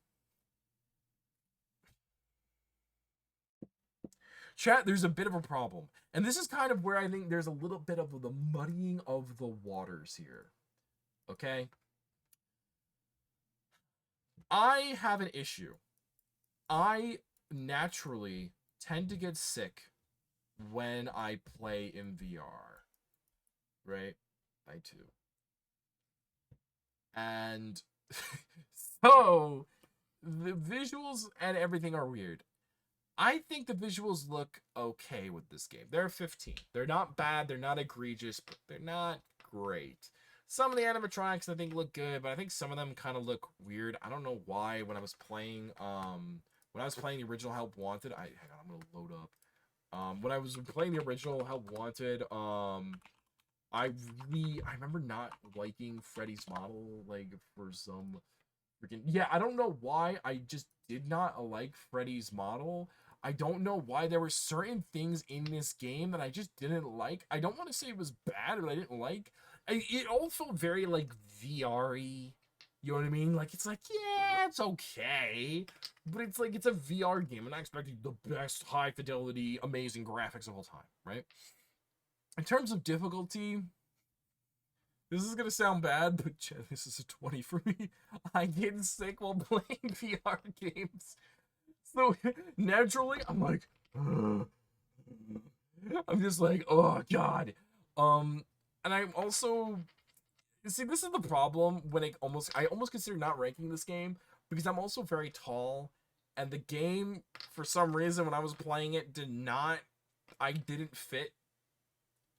Chat, there's a bit of a problem. And this is kind of where I think there's a little bit of the muddying of the waters here. Okay? I have an issue. I naturally tend to get sick when I play in VR. Right? I do. And so, the visuals and everything are weird. I think the visuals look okay with this game. They're 15. They're not bad, they're not egregious, but they're not great. Some of the animatronics I think look good, but I think some of them kind of look weird. I don't know why when I was playing the original Help Wanted, hang on, I'm gonna load up. When I was playing the original Help Wanted, I remember not liking Freddy's model, like, for some freaking, yeah, I don't know why, I just did not like Freddy's model. I don't know why there were certain things in this game that I just didn't like. I don't want to say it was bad, but I didn't like. It all felt very, like, VR-y, You know what I mean? Like, it's like, yeah, it's okay. But it's like, it's a VR game, and I expected the best high fidelity, amazing graphics of all time, right? In terms of difficulty, this is gonna sound bad, but this is a 20 for me. I get sick while playing VR games. So naturally, I'm like, I'm just like, oh god. And I'm also, see, this is the problem when I almost consider not ranking this game because I'm also very tall, and the game, for some reason, when I was playing it, I didn't fit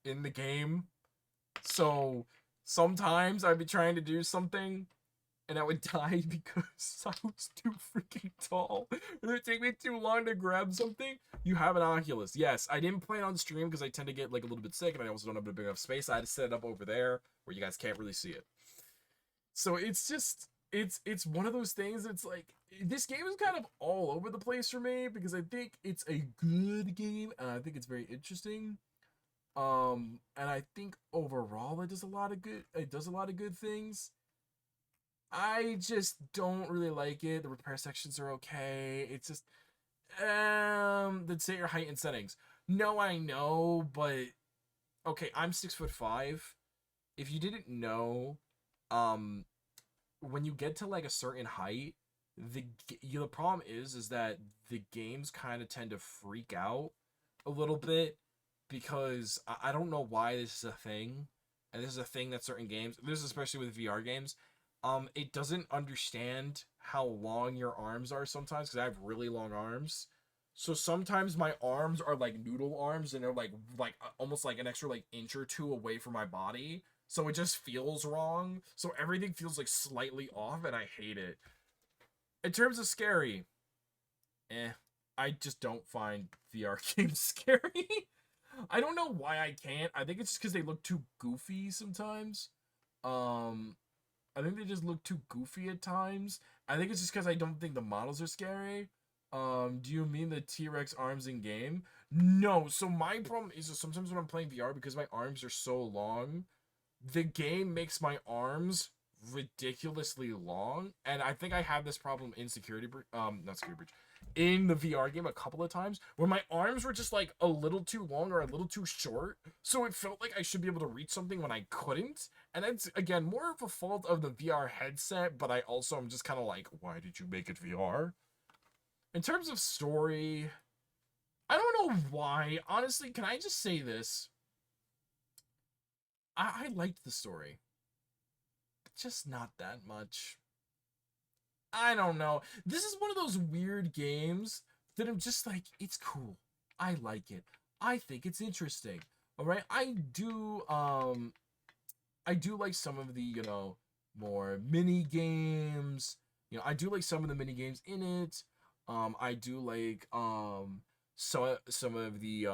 in the game. So sometimes I'd be trying to do something and I would die because I was too freaking tall. It would take me too long to grab something. You have an Oculus. Yes, I didn't play it on stream because I tend to get like a little bit sick and I also don't have a big enough space. I had to set it up over there where you guys can't really see it. So it's just, it's one of those things. It's like, this game is kind of all over the place for me because I think it's a good game and I think it's very interesting. And I think overall it does a lot of good things. I just don't really like it. The repair sections are okay. It's just let's say your height and settings. No, I know, but okay, I'm 6'5". If you didn't know, when you get to like a certain height, the problem is that the games kind of tend to freak out a little bit because I don't know why this is a thing, and this is a thing that certain games, this is especially with VR games, it doesn't understand how long your arms are sometimes because I have really long arms. So sometimes my arms are like noodle arms and they're like almost like an extra like inch or two away from my body. So it just feels wrong. So everything feels like slightly off and I hate it. In terms of scary, I just don't find VR games scary. I don't know why I can't. I think it's just because they look too goofy sometimes. I think they just look too goofy at times. I think it's just because I don't think the models are scary. Do you mean the T-Rex arms in game? No. So my problem is that sometimes when I'm playing VR, because my arms are so long, the game makes my arms ridiculously long, and I think I have this problem in not Security Breach, in the VR game a couple of times where my arms were just like a little too long or a little too short, so it felt like I should be able to reach something when I couldn't. And that's again more of a fault of the VR headset, but I also am just kind of like, why did you make it VR? In terms of story, I don't know why. Honestly, can I just say this? I liked the story, but just not that much. I don't know. This is one of those weird games that I'm just like, it's cool. I like it. I think it's interesting. All right. I do like some of the, more mini games. I do like some of the mini games in it. I do like some of the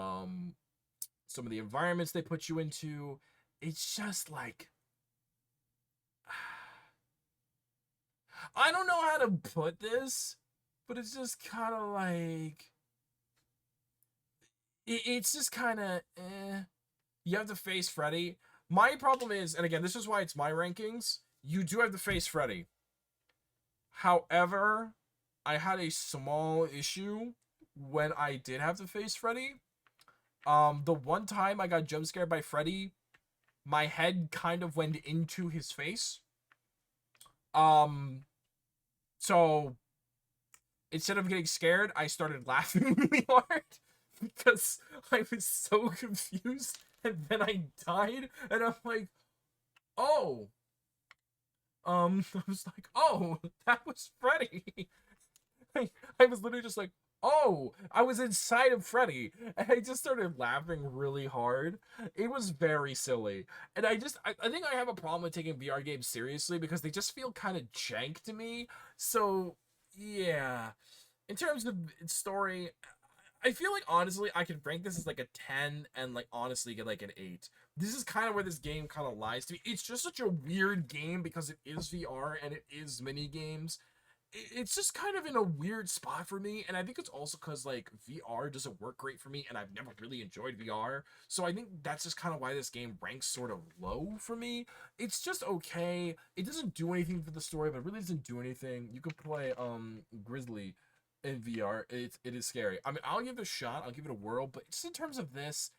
environments they put you into. It's just like, I don't know how to put this, but it's just kind of like, it's just kind of, You have to face Freddy. My problem is, and again, this is why it's my rankings, you do have to face Freddy. However, I had a small issue when I did have to face Freddy. The one time I got jump scared by Freddy, my head kind of went into his face. So instead of getting scared, I started laughing really hard because I was so confused, and then I died, and I'm like, oh. I was like, oh, that was Freddy. I was literally just like, oh, I was inside of Freddy, and I just started laughing really hard. It was very silly, and I think I have a problem with taking VR games seriously because they just feel kind of jank to me. So yeah, in terms of story, I feel like honestly I could rank this as like a 10 and like honestly get like an 8. This is kind of where this game kind of lies to me. It's just such a weird game because it is VR and it is mini games. it's just kind of in a weird spot for me, and I think it's also because like VR doesn't work great for me, and I've never really enjoyed VR, so I think that's just kind of why this game ranks sort of low for me. It's just okay. It doesn't do anything for the story, but it really doesn't do anything. You could play Grizzly in VR. It is scary. I mean, I'll give it a shot. I'll give it a whirl, but just in terms of this,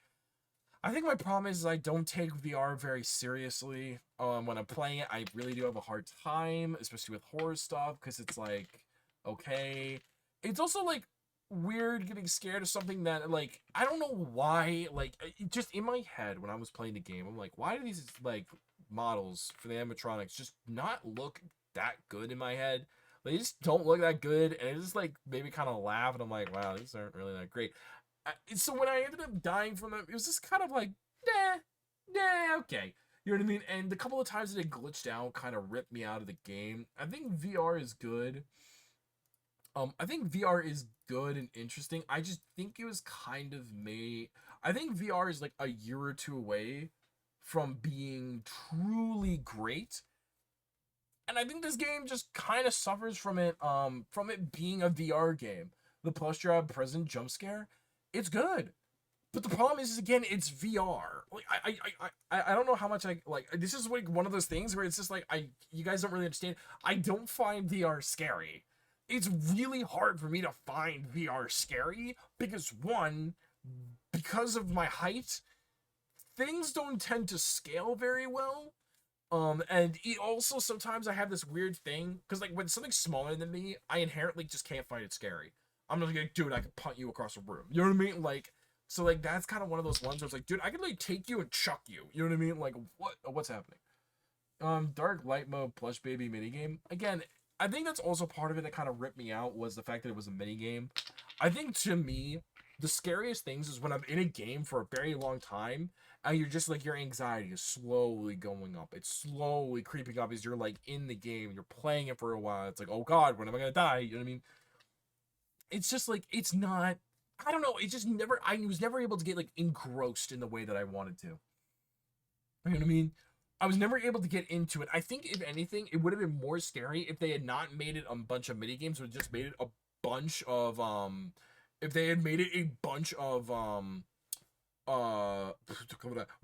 I think my problem is I don't take VR very seriously. When I'm playing it, I really do have a hard time, especially with horror stuff, because it's like, okay. It's also like weird getting scared of something that like I don't know why. Like just in my head when I was playing the game, I'm like, why do these like models for the animatronics just not look that good in my head? They just don't look that good, and it just like maybe kind of laugh, and I'm like, wow, these aren't really that great. So when I ended up dying from them, it was just kind of like, okay. You know what I mean? And the couple of times that it glitched out kind of ripped me out of the game. I think VR is good. I think VR is good and interesting. I just think it was kind of made. I think VR is like a year or two away from being truly great. And I think this game just kind of suffers from it being a VR game. The plus drop present jump scare, it's good. But the problem is again, it's VR. Like I don't know how much I like. This is like one of those things where it's just like you guys don't really understand. I don't find VR scary. It's really hard for me to find VR scary because one, because of my height, things don't tend to scale very well. And it also sometimes I have this weird thing because like when something's smaller than me, I inherently just can't find it scary. I'm not like, dude, I can punt you across the room. You know what I mean? Like, so like that's kind of one of those ones where it's like, dude, I can like take you and chuck you. You know what I mean? Like, what's happening? Dark light mode plush baby minigame. Again, I think that's also part of it that kind of ripped me out was the fact that it was a minigame. I think to me, the scariest things is when I'm in a game for a very long time and you're just like your anxiety is slowly going up. It's slowly creeping up as you're like in the game. You're playing it for a while. It's like, oh god, when am I gonna die? You know what I mean? It's just like it's not. I don't know. It just never. I was never able to get like engrossed in the way that I wanted to. You know what I mean? I was never able to get into it. I think if anything, it would have been more scary if they had not made it a bunch of mini games, or just made it a bunch of if they had made it a bunch of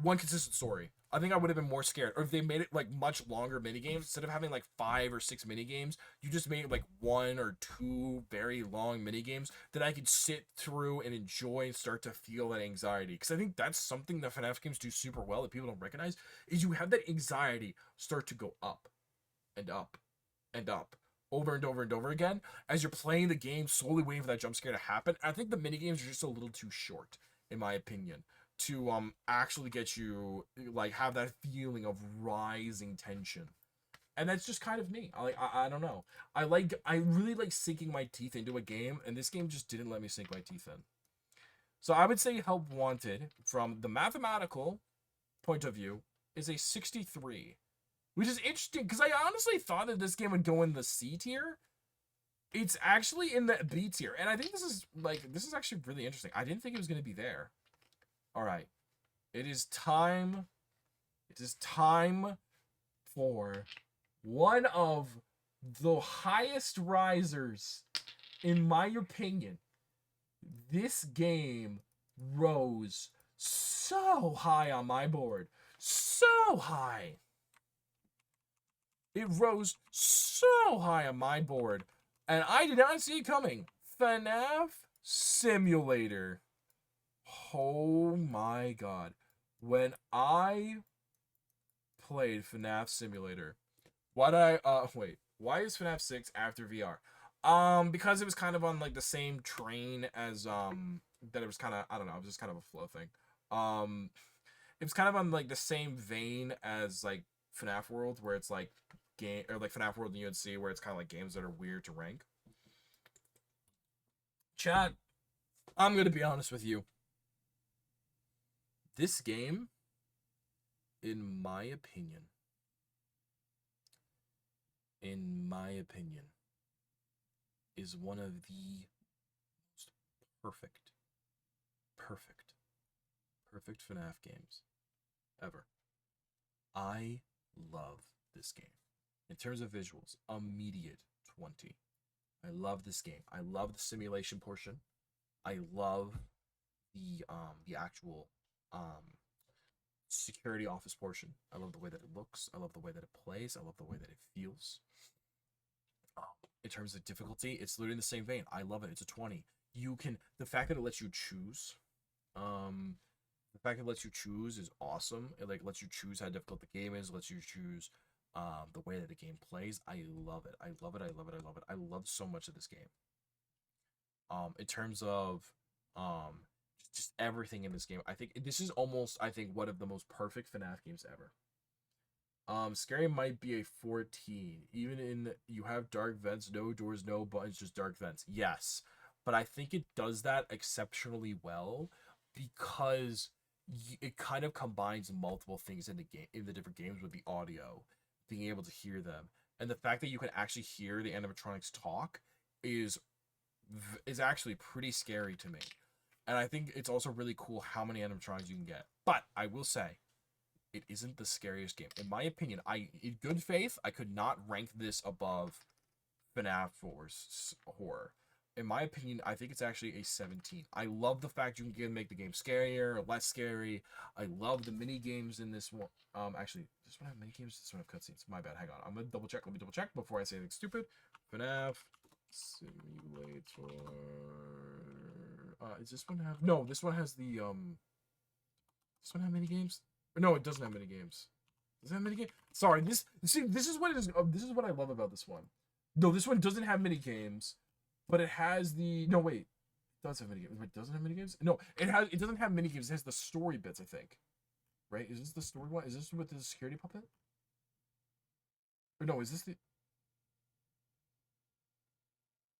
one consistent story. I think I would have been more scared. Or if they made it like much longer mini games instead of having like 5 or 6 mini games, you just made it like 1 or 2 very long mini games that I could sit through and enjoy and start to feel that anxiety. Because I think that's something that FNAF games do super well that people don't recognize is you have that anxiety start to go up and up and up over and over and over again as you're playing the game, slowly waiting for that jump scare to happen. I think the mini games are just a little too short, in my opinion, to actually get you like have that feeling of rising tension. And that's just kind of me. I don't know. I really like sinking my teeth into a game, and this game just didn't let me sink my teeth in. So I would say Help Wanted, from the mathematical point of view, is a 63. Which is interesting, because I honestly thought that this game would go in the C tier. It's actually in the B tier. And I think this is actually really interesting. I didn't think it was going to be there. All right. It is time for one of the highest risers, in my opinion. This game rose so high on my board. So high. It rose so high on my board. And I did not see it coming. FNAF Simulator. Oh my god. When I played FNAF Simulator, why is FNAF 6 after VR? Because it was kind of on like the same train as that it was kind of, I don't know, it was just kind of a flow thing. It was kind of on like the same vein as like FNAF World, where it's like game, or like FNAF World and UNC, where it's kind of like games that are weird to rank. Chat, I'm gonna be honest with you. This game, in my opinion, is one of the most perfect FNAF games ever. I love this game. In terms of visuals, immediate 20. I love this game. I love the simulation portion. I love the actual security office portion. I love the way that it looks. I love the way that it plays. I love the way that it feels. In terms of difficulty, it's literally in the same vein. I love it. It's a 20. You can, the fact that it lets you choose, the fact that it lets you choose is awesome. It like lets you choose how difficult the game is, lets you choose the way that the game plays. I love it. I love it. I love it. I love it. I love so much of this game. In terms of just everything in this game, I think this is almost, I think, one of the most perfect FNAF games ever. Scary might be a 14. Even in, you have dark vents, no doors, no buttons, just dark vents. Yes, but I think it does that exceptionally well because it kind of combines multiple things in the game, in the different games, with the audio, being able to hear them, and the fact that you can actually hear the animatronics talk is actually pretty scary to me. And I think it's also really cool how many animatronics you can get. But I will say, it isn't the scariest game. In my opinion, in good faith, I could not rank this above FNAF 4's horror. In my opinion, I think it's actually a 17. I love the fact you can make the game scarier or less scary. I love the mini games in this one. Actually, does this one have mini games? Does this one have cutscenes? My bad. Hang on. I'm gonna double check. Let me double check before I say anything stupid. FNAF Simulator. Does this one have? No, this one has the This one have mini games? No, it doesn't have mini games. Does it have mini games? Sorry, this is what it is. This is what I love about this one. No, this one doesn't have mini games, but it has the. No, wait, it does have mini games. Wait, it doesn't have mini games? No, it has. It doesn't have mini games. It has the story bits, I think. Right? Is this the story one? Is this with the security puppet? Or no, is this the?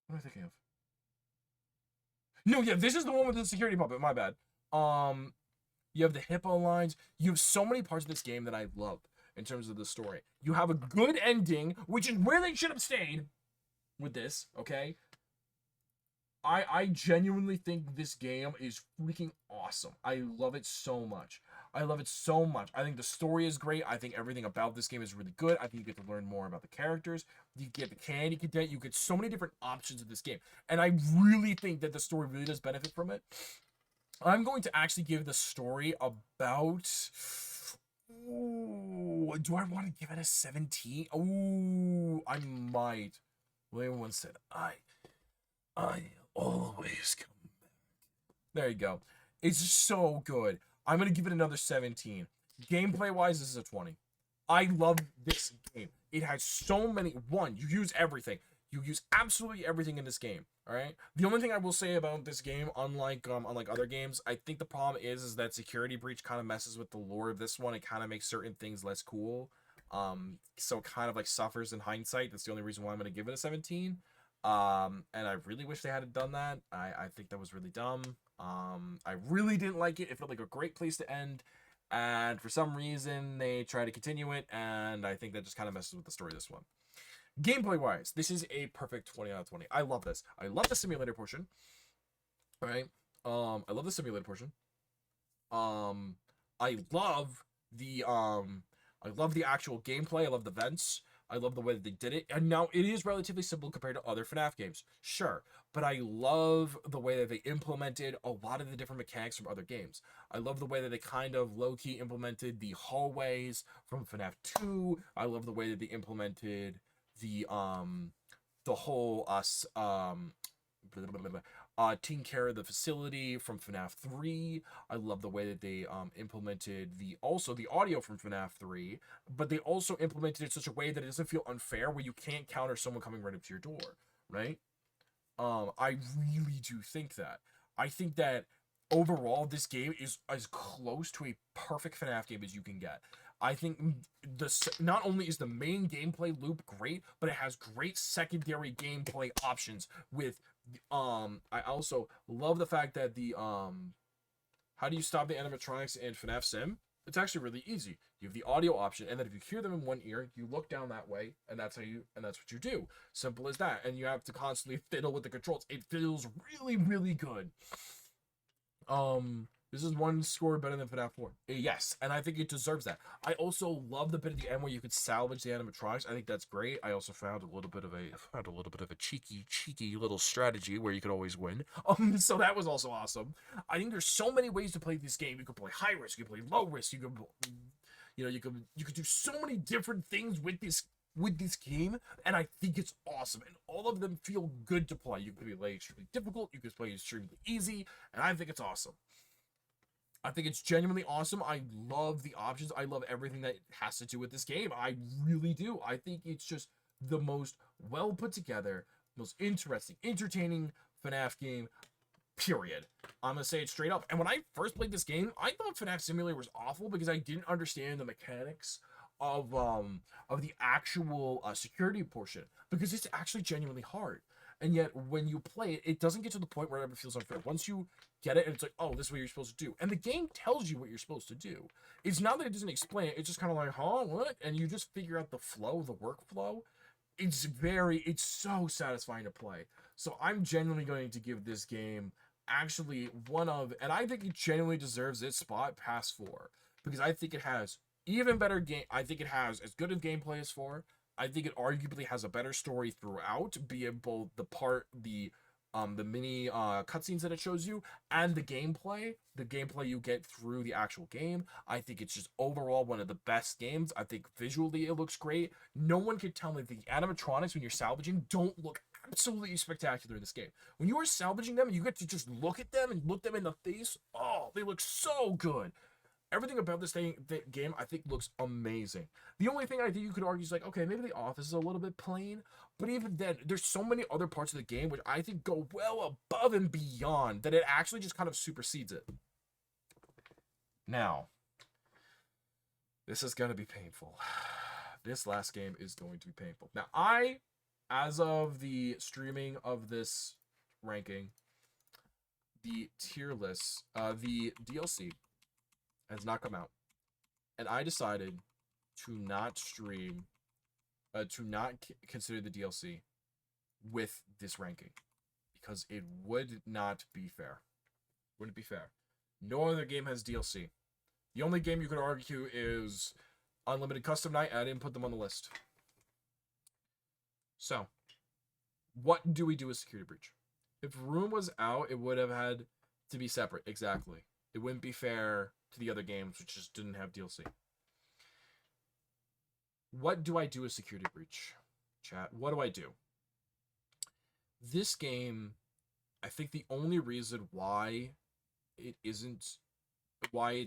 What am I thinking of? No, yeah, this is the one with the security puppet. My bad. You have the hippo lines. You have so many parts of this game that I love in terms of the story. You have a good ending, which is where they should have stayed with this, okay? I genuinely think this game is freaking awesome. I love it so much. I love it so much. I think the story is great. I think everything about this game is really good. I think you get to learn more about the characters. You get the candy cadet. You get so many different options of this game. And I really think that the story really does benefit from it. I'm going to actually give the story about... Ooh, do I want to give it a 17? Ooh, I might. Well, everyone said, I always come back. There you go. It's so good. I'm going to give it another 17. Gameplay-wise, this is a 20. I love this game. It has so many... One, you use everything. You use absolutely everything in this game. All right. The only thing I will say about this game, unlike other games, I think the problem is that security breach kind of messes with the lore of this one. It kind of makes certain things less cool. So it kind of like suffers in hindsight. That's the only reason why I'm going to give it a 17. And I really wish they hadn't done that. I think that was really dumb. I really didn't like it. It felt like a great place to end. And for some reason, they try to continue it. And I think that just kind of messes with the story of this one. Gameplay wise, this is a perfect 20 out of 20. I love this. I love the simulator portion. All right. I love the simulator portion. I love the actual gameplay. I love the vents. I love the way that they did it. And now it is relatively simple compared to other FNAF games. Sure. But I love the way that they implemented a lot of the different mechanics from other games. I love the way that they kind of low-key implemented the hallways from FNAF 2. I love the way that they implemented the whole taking care of the facility from FNAF 3. I love the way that they implemented the audio from FNAF 3, but they also implemented it in such a way that it doesn't feel unfair, where you can't counter someone coming right up to your door, right? I really do think that. I think that overall, this game is as close to a perfect FNAF game as you can get. I think not only is the main gameplay loop great, but it has great secondary gameplay options with I also love the fact that the how do you stop the animatronics in FNAF Sim? It's actually really easy. You have the audio option, and then if you hear them in one ear, you look down that way, and that's what you do. Simple as that. And you have to constantly fiddle with the controls. It feels really, really good. This is one score better than FNAF 4. Yes, and I think it deserves that. I also love the bit at the end where you could salvage the animatronics. I think that's great. I also found a little bit of a cheeky little strategy where you could always win. So that was also awesome. I think there's so many ways to play this game. You could play high risk, you could play low risk, you could do so many different things with this game, and I think it's awesome, and all of them feel good to play. You can play extremely difficult, you can play extremely easy, and I think it's awesome. I think it's genuinely awesome. I love the options. I love everything that has to do with this game. I really do. I think it's just the most well put together, most interesting, entertaining FNAF game, period. I'm gonna say it straight up. And when I first played this game, I thought FNAF Simulator was awful because I didn't understand the mechanics of the actual security portion, because it's actually genuinely hard. And yet, when you play it, it doesn't get to the point where it ever feels unfair. Once you get it, and it's like, oh, this is what you're supposed to do. And the game tells you what you're supposed to do. It's not that it doesn't explain it. It's just kind of like, huh, what? And you just figure out the flow, the workflow. It's so satisfying to play. So I'm genuinely going to give this game actually and I think it genuinely deserves its spot past 4. Because I think it has even better game. I think it has as good of gameplay as 4. I think it arguably has a better story throughout, be it both the mini cutscenes that it shows you and the gameplay you get through the actual game. I think it's just overall one of the best games. I think visually it looks great. No one can tell me the animatronics when you're salvaging don't look absolutely spectacular in this game. When you are salvaging them, you get to just look at them and look them in the face. Oh, they look so good. Everything about this game, I think, looks amazing. The only thing I think you could argue is like, okay, maybe the office is a little bit plain, but even then, there's so many other parts of the game which I think go well above and beyond that it actually just kind of supersedes it. Now, this is going to be painful. This last game is going to be painful. Now, as of the streaming of this ranking, the tier list, the DLC has not come out, and I decided to not stream, to not consider the DLC with this ranking, because it would not be fair. Wouldn't be fair. No other game has DLC. The only game you could argue is Unlimited Custom Night. I didn't put them on the list. So, what do we do with Security Breach? If Room was out, it would have had to be separate. Exactly. It wouldn't be fair to the other games which just didn't have DLC. What do I do with Security Breach? Chat, what do I do? This game, I think the only reason why it's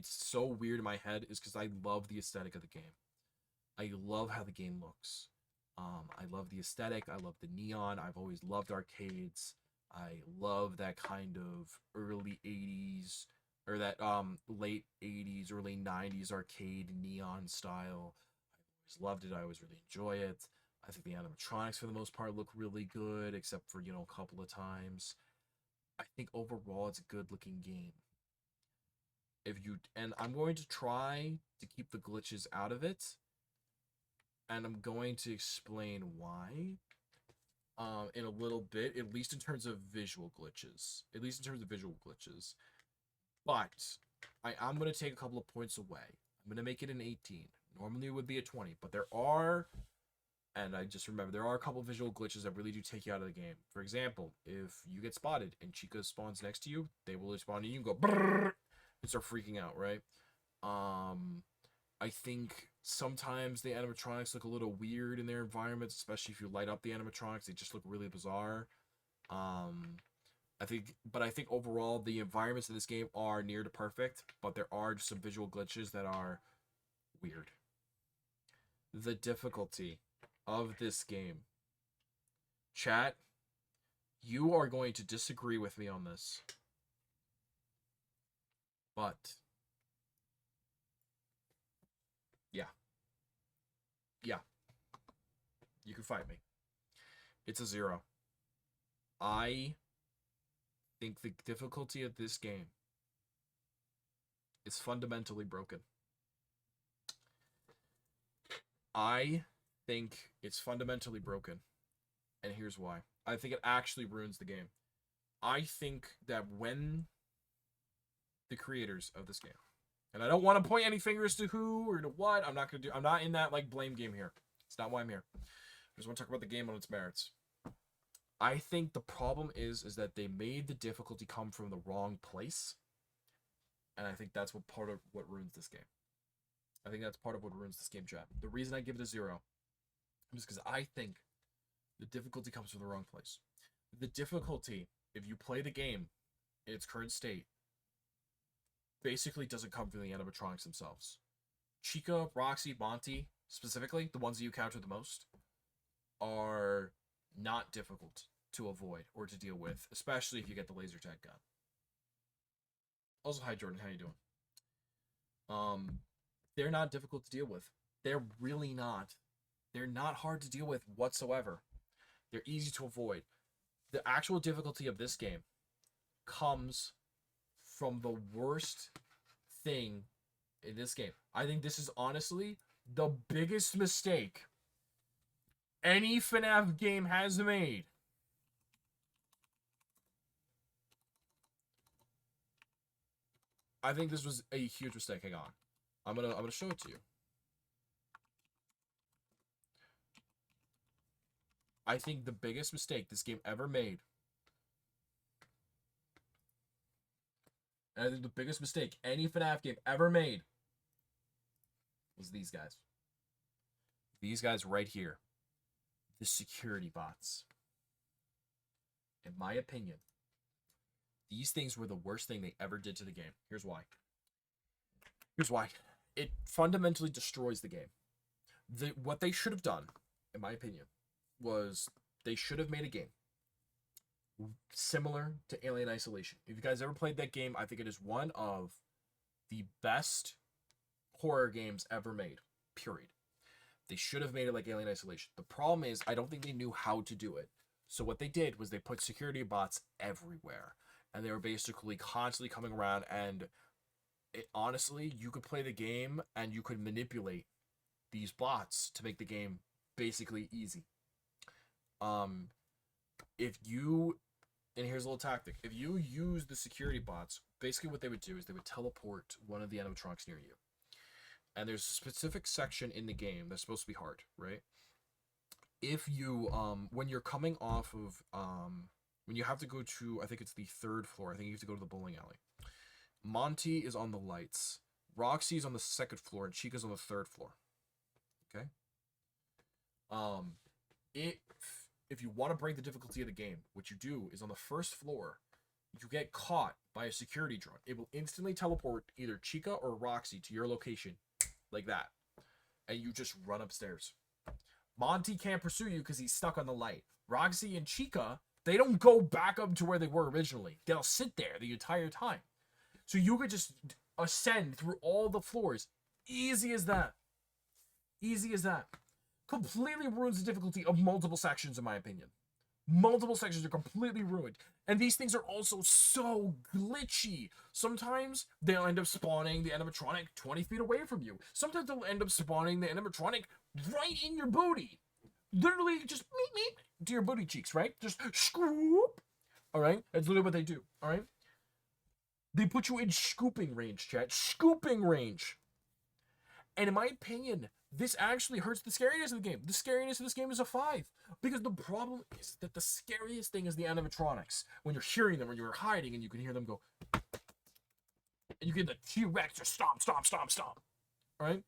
so weird in my head is because I love the aesthetic of the game. I love how the game looks. I love the aesthetic. I love the neon. I've always loved arcades. I love that kind of early 80s or that late 80s, early 90s arcade neon style. I always loved it. I always really enjoy it. I think the animatronics for the most part look really good, except for, a couple of times. I think overall it's a good looking game. And I'm going to try to keep the glitches out of it, and I'm going to explain why in a little bit, at least in terms of visual glitches. But I'm going to take a couple of points away. I'm going to make it an 18. Normally it would be a 20, but there are a couple of visual glitches that really do take you out of the game. For example, if you get spotted and Chica spawns next to you, they will spawn and you can go brrr and start freaking out, right? I think sometimes the animatronics look a little weird in their environments, especially if you light up the animatronics. They just look really bizarre. I think overall the environments in this game are near to perfect, but there are just some visual glitches that are weird. The difficulty of this game. Chat, you are going to disagree with me on this. But yeah. You can fight me. It's a 0. I think the difficulty of this game is fundamentally broken. I think it's fundamentally broken. And here's why. I think it actually ruins the game. I think that when the creators of this game. And I don't want to point any fingers to who or to what. I'm not in that like blame game here. It's not why I'm here. I just want to talk about the game on its merits. I think the problem is that they made the difficulty come from the wrong place. And I think that's part of what ruins this game. I think that's part of what ruins this game, chat. The reason I give it a 0 is because I think the difficulty comes from the wrong place. The difficulty, if you play the game in its current state, basically doesn't come from the animatronics themselves. Chica, Roxy, Monty, specifically, the ones that you counter the most, are not difficult to avoid or to deal with, especially if you get the laser tag gun. Also, hi Jordan, how you doing? They're not difficult to deal with. They're really not. They're not hard to deal with whatsoever. They're easy to avoid. The actual difficulty of this game comes from the worst thing in this game. I think this is honestly the biggest mistake any FNAF game has made. I think this was a huge mistake. Hang on. I'm gonna show it to you. I think the biggest mistake this game ever made, and I think the biggest mistake any FNAF game ever made, was these guys. These guys right here. The security bots. In my opinion, these things were the worst thing they ever did to the game. Here's why. Here's why. It fundamentally destroys the game. What they should have done, in my opinion, was they should have made a game similar to Alien Isolation. If you guys ever played that game, I think it is one of the best horror games ever made, period. They should have made it like Alien Isolation. The problem is, I don't think they knew how to do it. So what they did was they put security bots everywhere. And they were basically constantly coming around, and honestly, you could play the game and you could manipulate these bots to make the game basically easy. And here's a little tactic. If you use the security bots, basically what they would do is they would teleport one of the animatronics near you. And there's a specific section in the game that's supposed to be hard, right? If you, when you're coming off of, when you have to go to, I think it's the 3rd floor. I think you have to go to the bowling alley. Monty is on the lights. Roxy's on the 2nd floor, and Chica's on the 3rd floor. Okay? If you want to break the difficulty of the game, what you do is on the 1st floor, you get caught by a security drone. It will instantly teleport either Chica or Roxy to your location, like that. And you just run upstairs. Monty can't pursue you because he's stuck on the light. Roxy and Chica, they don't go back up to where they were originally. They'll sit there the entire time. So you could just ascend through all the floors. Easy as that. Easy as that. Completely ruins the difficulty of multiple sections, in my opinion. Multiple sections are completely ruined. And these things are also so glitchy. Sometimes they'll end up spawning the animatronic 20 feet away from you. Sometimes they'll end up spawning the animatronic right in your booty. Literally just meep to your booty cheeks, right? Just scoop. Alright? That's literally what they do. Alright? They put you in scooping range, chat. Scooping range. And in my opinion, this actually hurts the scariness of the game. The scariness of this game is a 5. Because the problem is that the scariest thing is the animatronics. When you're hearing them, when you're hiding, and you can hear them go. And you get the T-Rex or stomp, stomp, stomp, stomp. Alright?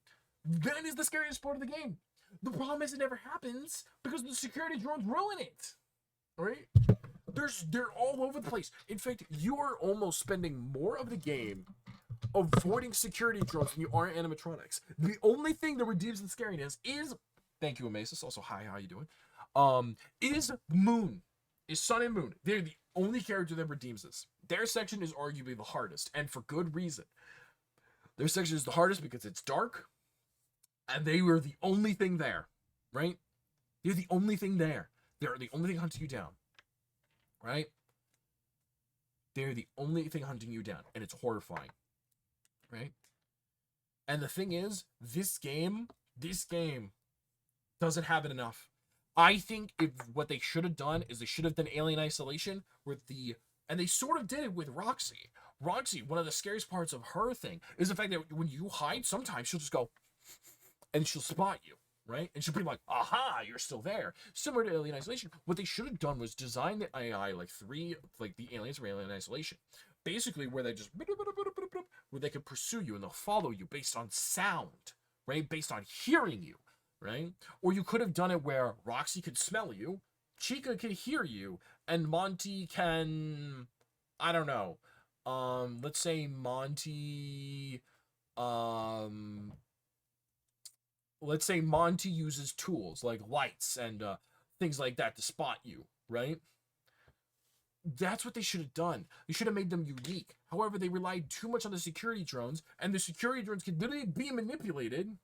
That is the scariest part of the game. The problem is it never happens because the security drones ruin it. Alright? They're all over the place. In fact, you are almost spending more of the game avoiding security drones than you are animatronics. The only thing that redeems the scariness is, thank you, Amasis. Also, hi, how you doing? Is Moon. Is Sun and Moon. They're the only character that redeems this. Their section is arguably the hardest, and for good reason. Their section is the hardest because it's dark, and they were the only thing there, right? They're the only thing there. They're the only thing hunting you down, right? They're the only thing hunting you down, and it's horrifying, right? And the thing is, this game doesn't have it enough. I think if what they should have done is they should have done Alien Isolation and they sort of did it with Roxy. Roxy, one of the scariest parts of her thing is the fact that when you hide, sometimes she'll just go and she'll spot you, right? And she'll be like, aha, you're still there. Similar to Alien Isolation. What they should have done was design the AI like the aliens from Alien Isolation. Basically, where they just, where they can pursue you and they'll follow you based on sound, right? Based on hearing you, right? Or you could have done it where Roxy could smell you, Chica could hear you, and Monty can, I don't know, let's say Monty, let's say Monty uses tools like lights and things like that to spot you, right? That's what they should have done. They should have made them unique. However, they relied too much on the security drones, and the security drones could literally be manipulated.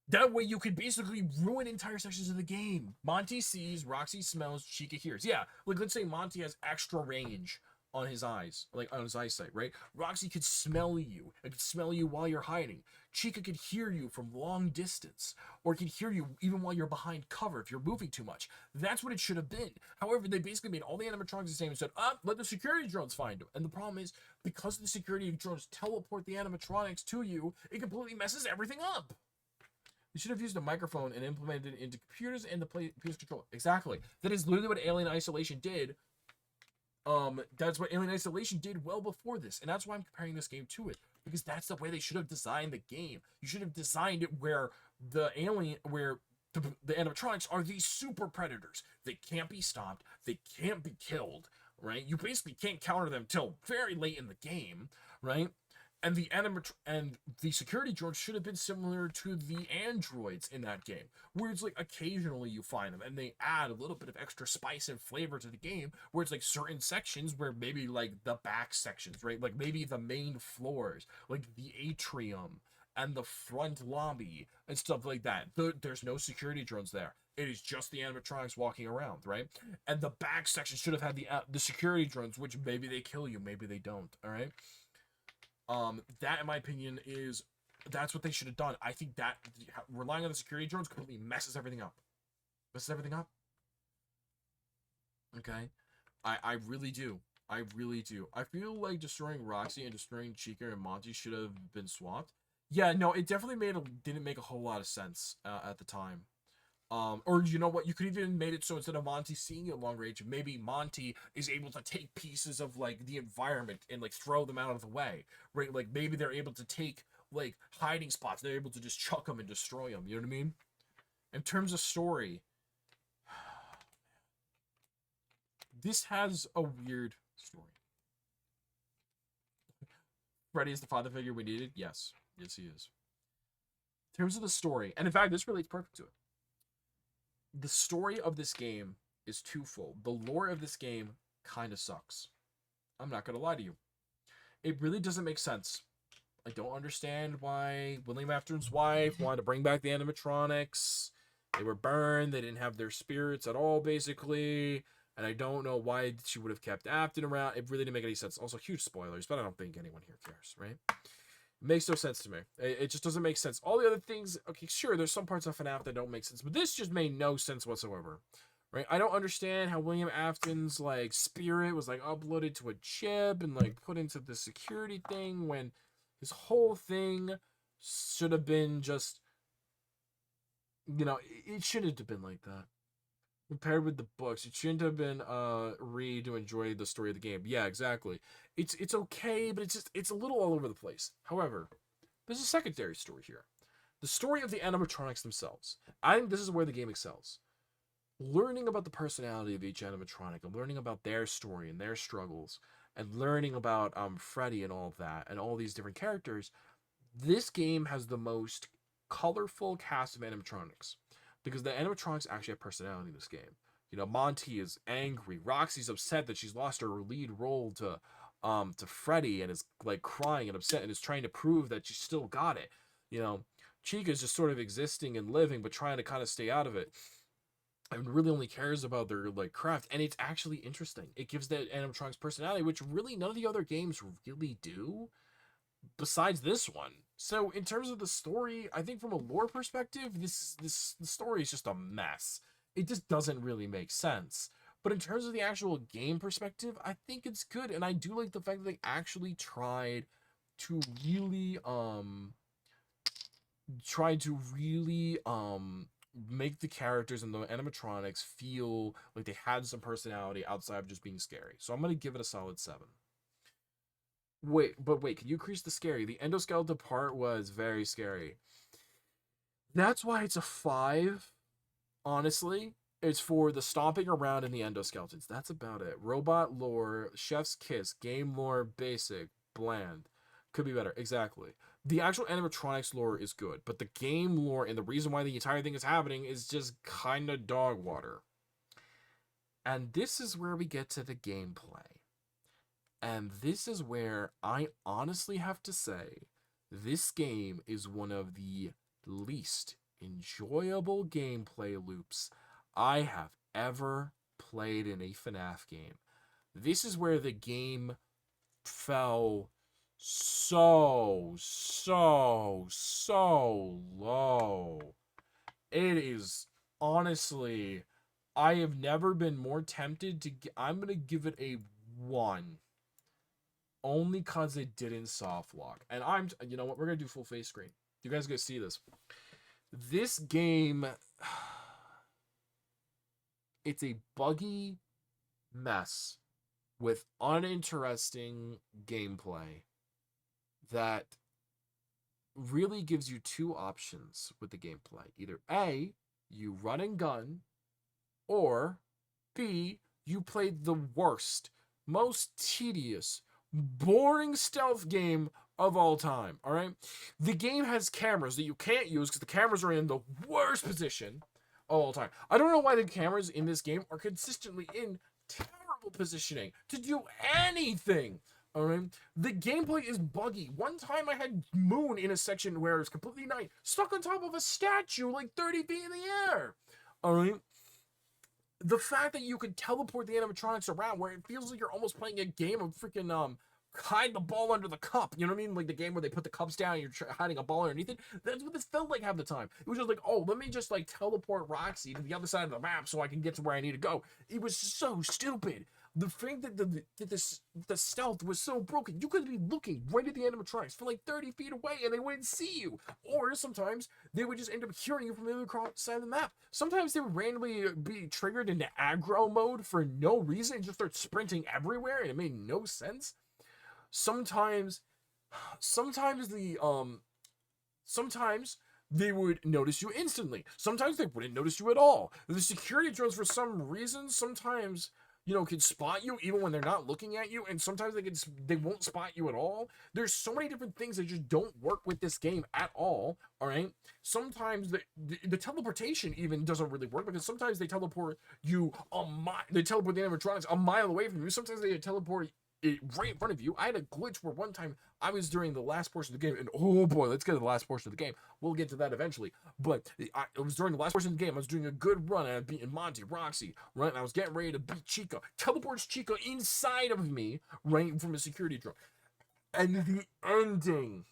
That way you could basically ruin entire sections of the game. Monty sees, Roxy smells, Chica hears. Yeah, like let's say Monty has extra range on his eyes, like on his eyesight, right? Roxy could smell you. It could smell you while you're hiding. Chica could hear you from long distance, or could hear you even while you're behind cover if you're moving too much. That's what it should have been. However, they basically made all the animatronics the same and said, let the security drones find them. And the problem is, because the security drones teleport the animatronics to you, it completely messes everything up. They should have used a microphone and implemented it into computers and the PS controller. Exactly. That is literally what Alien Isolation did. That's what Alien Isolation did well before this. And that's why I'm comparing this game to it. Because that's the way they should have designed the game. You should have designed it where the animatronics are these super predators. They can't be stopped. They can't be killed, right? You basically can't counter them till very late in the game, right? And the security drones should have been similar to the androids in that game, where it's like occasionally you find them and they add a little bit of extra spice and flavor to the game, where it's like certain sections where maybe like the back sections, right? Like maybe the main floors, like the atrium and the front lobby and stuff like that. There's no security drones there. It is just the animatronics walking around, right? And the back section should have had the security drones, which maybe they kill you, maybe they don't, all right? That, in my opinion, that's what they should have done. I think that relying on the security drones completely messes everything up. Okay? I really do. I really do. I feel like destroying Roxy and destroying Chica and Monty should have been swapped. Yeah, no, it definitely didn't make a whole lot of sense at the time. Or you know what, you could even made it so instead of Monty seeing it long range, maybe Monty is able to take pieces of like the environment and like throw them out of the way, right? Like maybe they're able to take like hiding spots, they're able to just chuck them and destroy them, you know what I mean? In terms of story, this has a weird story. Freddy is the father figure we needed? Yes he is. In terms of the story, and in fact this relates perfect to it. The story of this game is twofold. The lore of this game kind of sucks. I'm not going to lie to you. It really doesn't make sense. I don't understand why William Afton's wife wanted to bring back the animatronics. They were burned. They didn't have their spirits at all, basically. And I don't know why she would have kept Afton around. It really didn't make any sense. Also, huge spoilers, but I don't think anyone here cares, right? It makes no sense to me. It just doesn't make sense. All the other things, okay, sure, there's some parts of FNAF that don't make sense, but this just made no sense whatsoever, right? I don't understand how William Afton's, like, spirit was, like, uploaded to a chip and, like, put into the security thing when his whole thing should have been just, you know, it shouldn't have been like that. Compared with the books, it shouldn't have been read to enjoy the story of the game. Yeah, exactly. It's okay, but it's a little all over the place. However, there's a secondary story here. The story of the animatronics themselves. I think this is where the game excels. Learning about the personality of each animatronic and learning about their story and their struggles and learning about Freddy and all of that and all these different characters, this game has the most colorful cast of animatronics. Because the animatronics actually have personality in this game. You know, Monty is angry. Roxy's upset that she's lost her lead role to Freddy and is like crying and upset and is trying to prove that she still got it. You know, Chica's just sort of existing and living but trying to kind of stay out of it. And really only cares about their like craft. And it's actually interesting. It gives the animatronics personality, which really none of the other games really do. Besides this one. So in terms of the story, I think from a lore perspective, the story is just a mess. It just doesn't really make sense. But in terms of the actual game perspective, I think it's good, and I do like the fact that they actually tried to really make the characters and the animatronics feel like they had some personality outside of just being scary. So I'm gonna give it a solid 7. Wait, can you increase the scary? The endoskeleton part was very scary. That's why it's a 5. Honestly, it's for the stomping around and the endoskeletons. That's about it. Robot lore, chef's kiss, game lore, basic, bland. Could be better. Exactly. The actual animatronics lore is good, but the game lore and the reason why the entire thing is happening is just kind of dog water. And this is where we get to the gameplay. And this is where I honestly have to say, this game is one of the least enjoyable gameplay loops I have ever played in a FNAF game. This is where the game fell so low. It is honestly, I have never been more tempted to I'm going to give it a 1. Only because it didn't soft lock. And you know what, we're going to do full face screen. You guys going to see this. This game, it's a buggy mess with uninteresting gameplay that really gives you 2 options with the gameplay. Either A, you run and gun, or B, you played the worst, most tedious, boring stealth game of all time. All right, the game has cameras that you can't use because the cameras are in the worst position of all time. I don't know why the cameras in this game are consistently in terrible positioning to do anything. All right, the gameplay is buggy. One time I had Moon in a section where it was completely night, stuck on top of a statue like 30 feet in the air. All right, the fact that you could teleport the animatronics around where it feels like you're almost playing a game of freaking hide the ball under the cup. You know what I mean? Like the game where they put the cups down and you're hiding a ball underneath it. That's what this felt like half the time. It was just like, oh, let me just like teleport Roxy to the other side of the map so I can get to where I need to go. It was so stupid. The thing that the stealth was so broken, you could be looking right at the animatronics from like 30 feet away and they wouldn't see you. Or sometimes they would just end up hearing you from the other side of the map. Sometimes they would randomly be triggered into aggro mode for no reason and just start sprinting everywhere and it made no sense. Sometimes they would notice you instantly. Sometimes they wouldn't notice you at all. The security drones, for some reason, sometimes can spot you even when they're not looking at you, and sometimes they won't spot you at all. There's so many different things that just don't work with this game at all. All right. Sometimes the teleportation even doesn't really work because sometimes they teleport you they teleport the animatronics a mile away from you. Sometimes they teleport it right in front of you. I had a glitch where one time I was during the last portion of the game, and oh boy, let's get to the last portion of the game. We'll get to that eventually. But it was during the last portion of the game. I was doing a good run, and I was beating Monty, Roxy, right? And I was getting ready to beat Chica. Teleports Chica inside of me, right from a security drone. And the ending.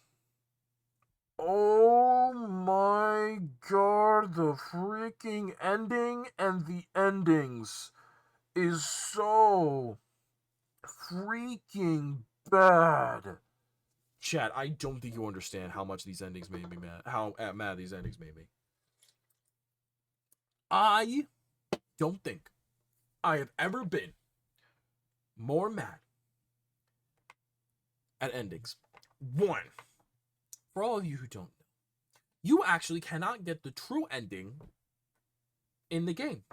Oh my god, the freaking ending and the endings is so freaking bad. Chat, I don't think you understand how much these endings made me mad. How mad these endings made me. I don't think I have ever been more mad at endings. 1, for all of you who don't know, you actually cannot get the true ending in the game,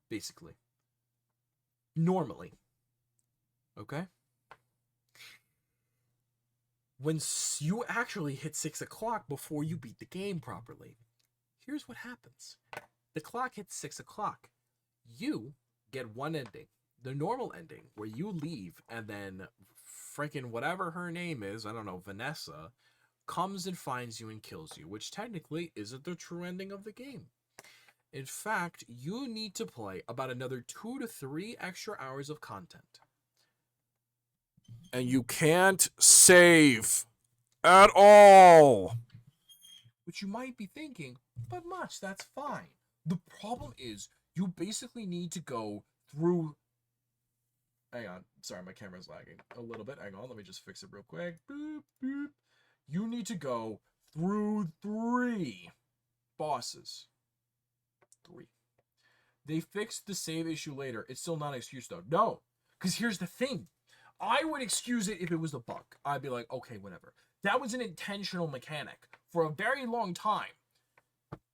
basically. Normally. Okay? When you actually hit 6 o'clock before you beat the game properly, here's what happens. The clock hits 6 o'clock. You get one ending. The normal ending, where you leave and then freaking whatever her name is, I don't know, Vanessa, comes and finds you and kills you, which technically isn't the true ending of the game. In fact, you need to play about another 2 to 3 extra hours of content. And you can't save at all. Which you might be thinking, but much, that's fine. The problem is, you basically need to go through hang on. Sorry, my camera's lagging a little bit. Hang on, let me just fix it real quick. Boop, boop. You need to go through 3 bosses. 3. They fixed the save issue later. It's still not an excuse, though. No, because here's the thing. I would excuse it if it was a bug. I'd be like, okay, whatever. That was an intentional mechanic. For a very long time,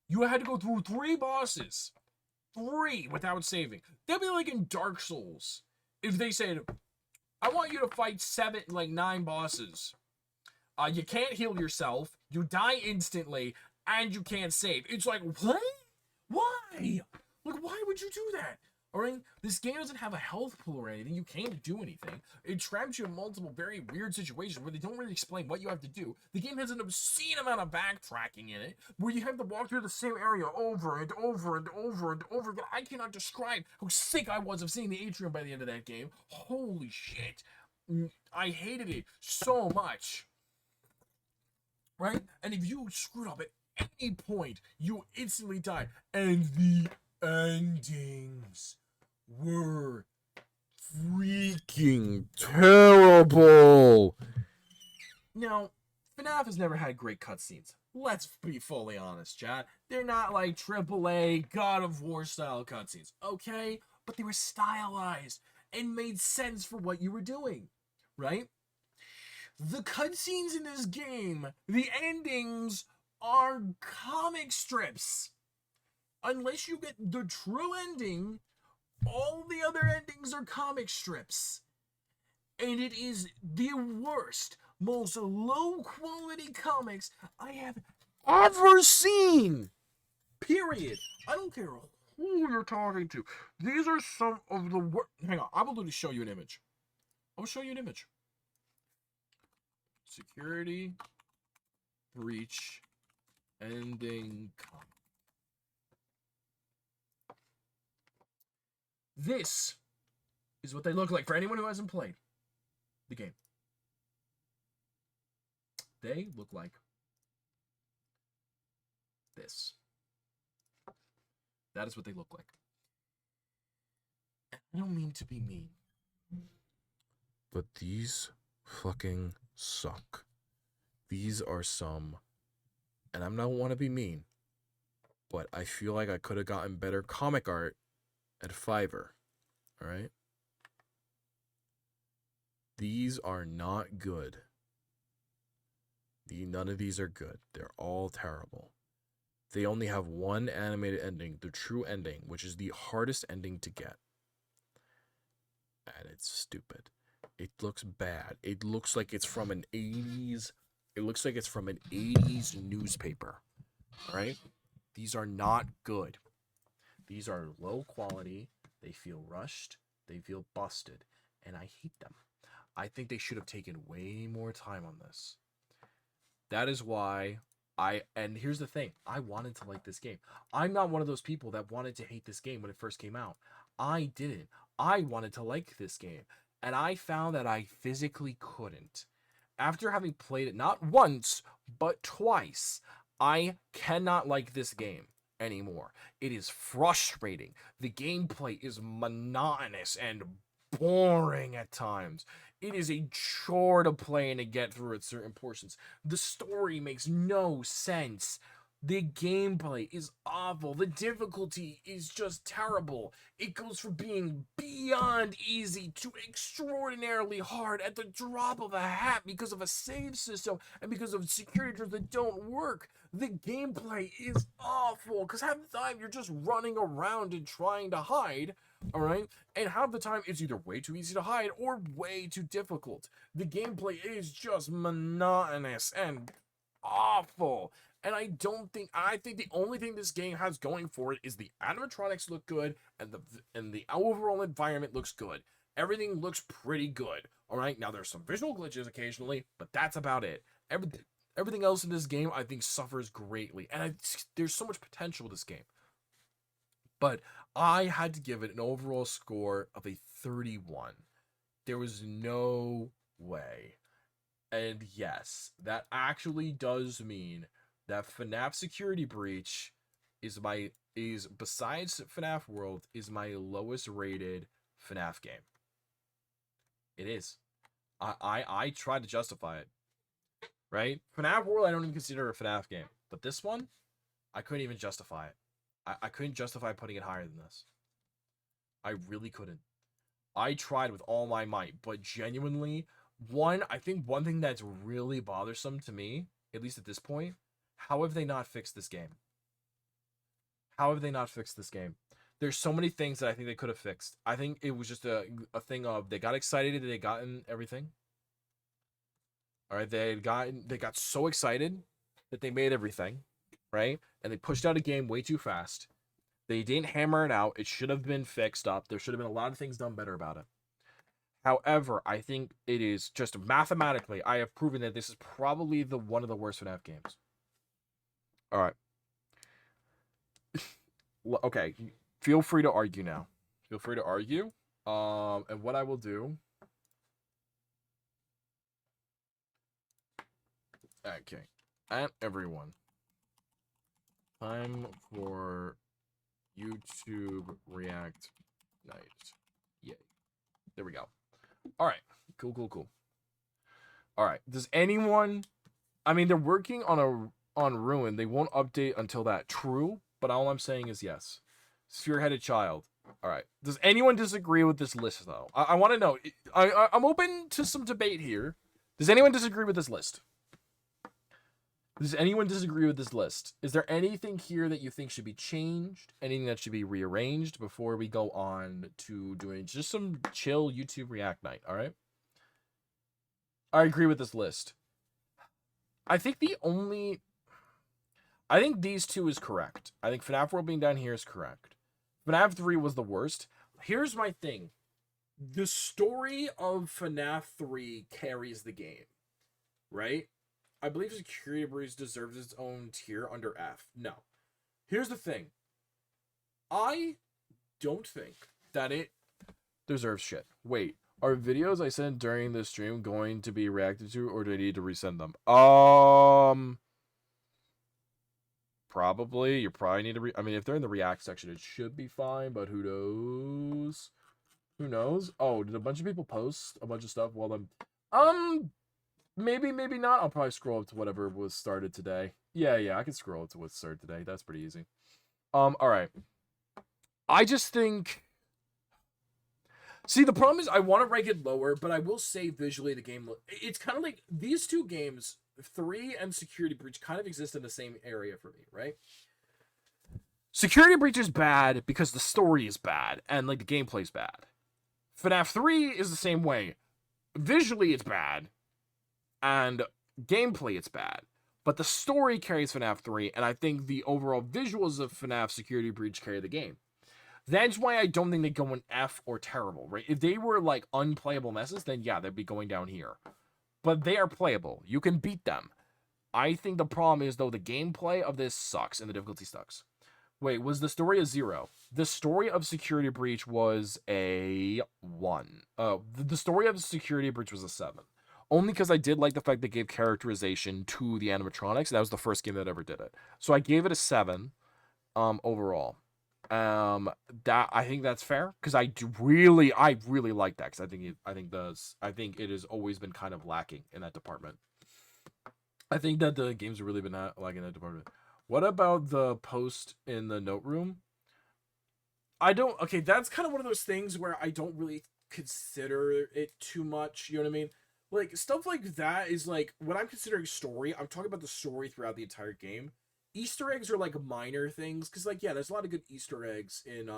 you had to go through 3 bosses. 3 without saving. That'd be like in Dark Souls. If they said, I want you to fight 9 bosses. You can't heal yourself. You die instantly. And you can't save. It's like, what? Why? Like, why would you do that? Alright? This game doesn't have a health pool or anything. You can't do anything. It traps you in multiple very weird situations where they don't really explain what you have to do. The game has an obscene amount of backtracking in it, where you have to walk through the same area over and over and over and over again. I cannot describe how sick I was of seeing the atrium by the end of that game. Holy shit. I hated it so much. Right? And if you screwed up at any point, you instantly die. And the endings were freaking terrible. Now, FNAF has never had great cutscenes. Let's be fully honest, chat. They're not like AAA God of War style cutscenes, okay? But they were stylized and made sense for what you were doing, right? The cutscenes in this game, the endings, are comic strips. Unless you get the true ending, all the other endings are comic strips. And it is the worst, most low-quality comics I have ever seen. Period. I don't care who you're talking to. These are some of the worst. Hang on, I will literally show you an image. I will show you an image. Security breach ending comic. This is what they look like for anyone who hasn't played the game. They look like this. That is what they look like. I don't mean to be mean, but these fucking suck. These are some, and I don't want to be mean, but I feel like I could have gotten better comic art at Fiverr. All right? These are not good. None of these are good. They're all terrible. They only have one animated ending, the true ending, which is the hardest ending to get. And it's stupid. It looks bad. It looks like it's from an 80s. It looks like it's from an 80s newspaper. All right? These are not good. These are low quality. They feel rushed. They feel busted. And I hate them. I think they should have taken way more time on this. That is why and here's the thing. I wanted to like this game. I'm not one of those people that wanted to hate this game when it first came out. I didn't. I wanted to like this game. And I found that I physically couldn't. After having played it not once, but twice, I cannot like this game anymore. It is frustrating. The gameplay is monotonous and boring at times. It is a chore to play and to get through at certain portions. The story makes no sense. The gameplay is awful. The difficulty is just terrible. It goes from being beyond easy to extraordinarily hard at the drop of a hat because of a save system and because of security tools that don't work. The gameplay is awful because half the time you're just running around and trying to hide, all right? And half the time it's either way too easy to hide or way too difficult. The gameplay is just monotonous and awful. And I think the only thing this game has going for it is the animatronics look good and the overall environment looks good. Everything looks pretty good. All right, now there's some visual glitches occasionally, but that's about it. Everything else in this game I think suffers greatly, and there's so much potential in this game. But I had to give it an overall score of a 31. There was no way. And yes, that actually does mean that FNAF Security Breach is besides FNAF World, is my lowest rated FNAF game. It is. I tried to justify it. Right? FNAF World I don't even consider a FNAF game. But this one, I couldn't even justify it. I couldn't justify putting it higher than this. I really couldn't. I tried with all my might, but genuinely, I think one thing that's really bothersome to me, at least at this point, how have they not fixed this game? How have they not fixed this game? There's so many things that I think they could have fixed. I think it was just a thing of they got excited that they gotten everything. All right, they got so excited that they made everything, right? And they pushed out a game way too fast. They didn't hammer it out. It should have been fixed up. There should have been a lot of things done better about it. However, I think it is just mathematically, I have proven that this is probably one of the worst FNAF games. All right. Okay, feel free to argue now. Feel free to argue. And what I will do. Okay, and everyone, time for YouTube React night. Yay. There we go. All right. Cool. All right. Does anyone, I mean, they're working on Ruin. They won't update until that. True, but all I'm saying is yes. Spearheaded child. All right. Does anyone disagree with this list, though? I want to know. I'm open to some debate here. Does anyone disagree with this list? Does anyone disagree with this list? Is there anything here that you think should be changed? Anything that should be rearranged before we go on to doing just some chill YouTube React night, all right? I agree with this list. I think these two is correct. I think FNAF World being down here is correct. FNAF 3 was the worst. Here's my thing. The story of FNAF 3 carries the game, right? I believe Security Breach deserves its own tier under F. No. Here's the thing. I don't think that it deserves shit. Wait, are videos I sent during the stream going to be reacted to, or do I need to resend them? Probably. You probably need to I mean, if they're in the react section, it should be fine, but who knows? Who knows? Oh, did a bunch of people post a bunch of stuff? Well, then, maybe not. I'll probably scroll up to whatever was started today. Yeah, I can scroll up to what started today. That's pretty easy. All right. I just think... See, the problem is I want to rank it lower, but I will say visually the game... It's kind of like these two games, 3 and Security Breach, kind of exist in the same area for me, right? Security Breach is bad because the story is bad, and like the gameplay's bad. FNAF 3 is the same way. Visually, it's bad. And gameplay, it's bad. But the story carries FNAF 3, and I think the overall visuals of FNAF Security Breach carry the game. That's why I don't think they go in F or terrible, right? If they were, like, unplayable messes, then yeah, they'd be going down here. But they are playable. You can beat them. I think the problem is, though, the gameplay of this sucks, and the difficulty sucks. Wait, was the story a 0? The story of Security Breach was a 1. The story of Security Breach was a 7. Only because I did like the fact they gave characterization to the animatronics. That was the first game that ever did it. So I gave it a 7 overall. I think that's fair because I really like that because I think it has always been kind of lacking in that department. I think that the games have really been lacking in that department. What about the post in the note room? Okay, that's kind of one of those things where I don't really consider it too much. You know what I mean? Like, stuff like that is, like, when I'm considering story, I'm talking about the story throughout the entire game. Easter eggs are, like, minor things, because, like, yeah, there's a lot of good Easter eggs in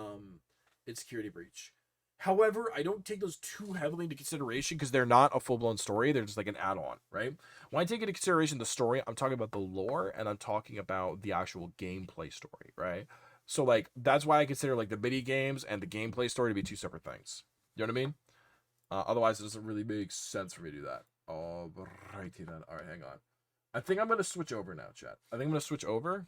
Security Breach. However, I don't take those too heavily into consideration, because they're not a full-blown story, they're just, like, an add-on, right? When I take into consideration the story, I'm talking about the lore, and I'm talking about the actual gameplay story, right? So, like, that's why I consider, like, the mini-games and the gameplay story to be two separate things. You know what I mean? Otherwise, it doesn't really make sense for me to do that. Alrighty then. Alright, hang on. I think I'm going to switch over now, chat. I think I'm going to switch over.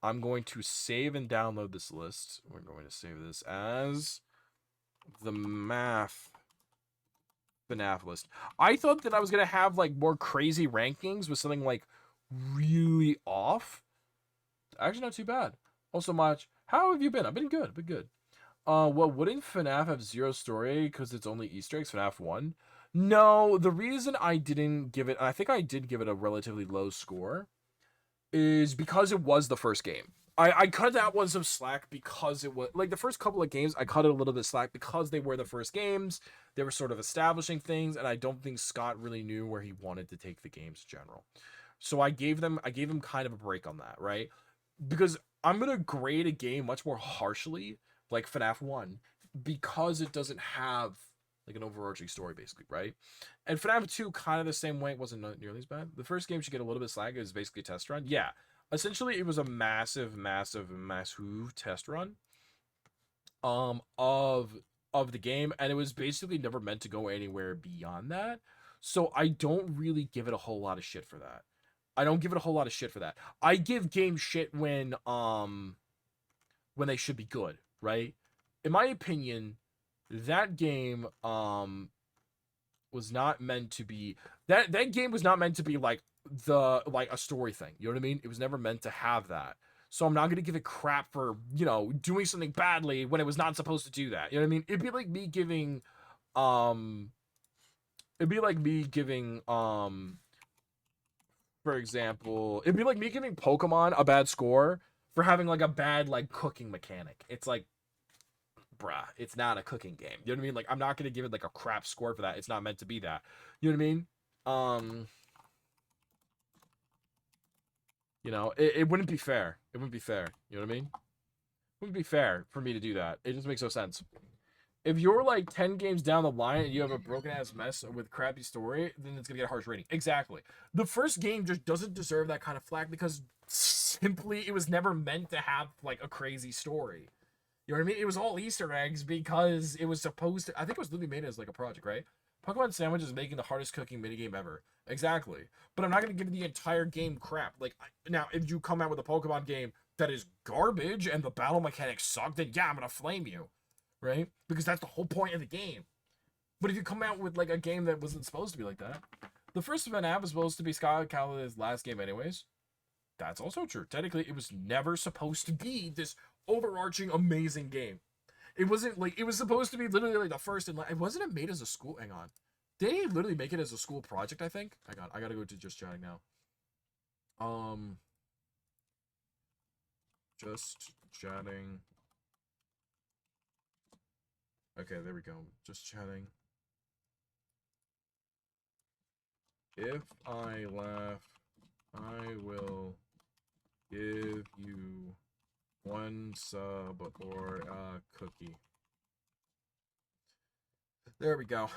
I'm going to save and download this list. We're going to save this as the FNAF list. I thought that I was going to have, like, more crazy rankings with something, like, really off. Actually, not too bad. Also, Mach, how have you been? I've been good. Well, wouldn't FNAF have zero story because it's only Easter eggs, FNAF 1? No, the reason I didn't give it, I think I did give it a relatively low score, is because it was the first game. I cut that one some slack because it was, like, the first couple of games, I cut it a little bit slack because they were the first games. They were sort of establishing things, and I don't think Scott really knew where he wanted to take the games in general. So I gave them kind of a break on that, right? Because I'm gonna grade a game much more harshly, like FNAF 1, because it doesn't have like an overarching story, basically, right? And FNAF 2, kind of the same way, it wasn't nearly as bad. The first game should get a little bit slack. It was basically a test run. Yeah, essentially, it was a massive test run of the game, and it was basically never meant to go anywhere beyond that. So I don't really give it a whole lot of shit for that. I don't give it a whole lot of shit for that. I give games shit when they should be good, right? In my opinion, that game was not meant to be that game was not meant to be like a story thing. You know what I mean? It was never meant to have that. So I'm not gonna give it crap for, you know, doing something badly when it was not supposed to do that. You know what I mean? It'd be like me giving for example, it'd be like me giving Pokemon a bad score for having like a bad like cooking mechanic. It's like, bruh, it's not a cooking game. You know what I mean? Like, I'm not gonna give it like a crap score for that. It's not meant to be that. You know what I mean? You know, it wouldn't be fair. It wouldn't be fair. You know what I mean? It wouldn't be fair for me to do that. It just makes no sense. If you're like 10 games down the line and you have a broken ass mess with crappy story, then it's gonna get a harsh rating. Exactly. The first game just doesn't deserve that kind of flack because simply it was never meant to have like a crazy story. You know what I mean? It was all Easter eggs because it was supposed to. I think it was literally made as like a project, right? Pokemon Sandwich is making the hardest cooking minigame ever. Exactly. But I'm not going to give the entire game crap. Like, now, if you come out with a Pokemon game that is garbage and the battle mechanics suck, then yeah, I'm going to flame you. Right? Because that's the whole point of the game. But if you come out with like a game that wasn't supposed to be like that, the first FNAF was supposed to be Scott Calloway's last game anyways. That's also true. Technically, it was never supposed to be this overarching amazing game. It wasn't like, it was supposed to be literally like the first and it wasn't made as a school. Hang on. Did he literally make it as a school project, I think? Hang on, I gotta go to just chatting now. Just chatting. Okay, there we go. Just chatting. If I laugh, I will give you 1 sub or a cookie. There we go.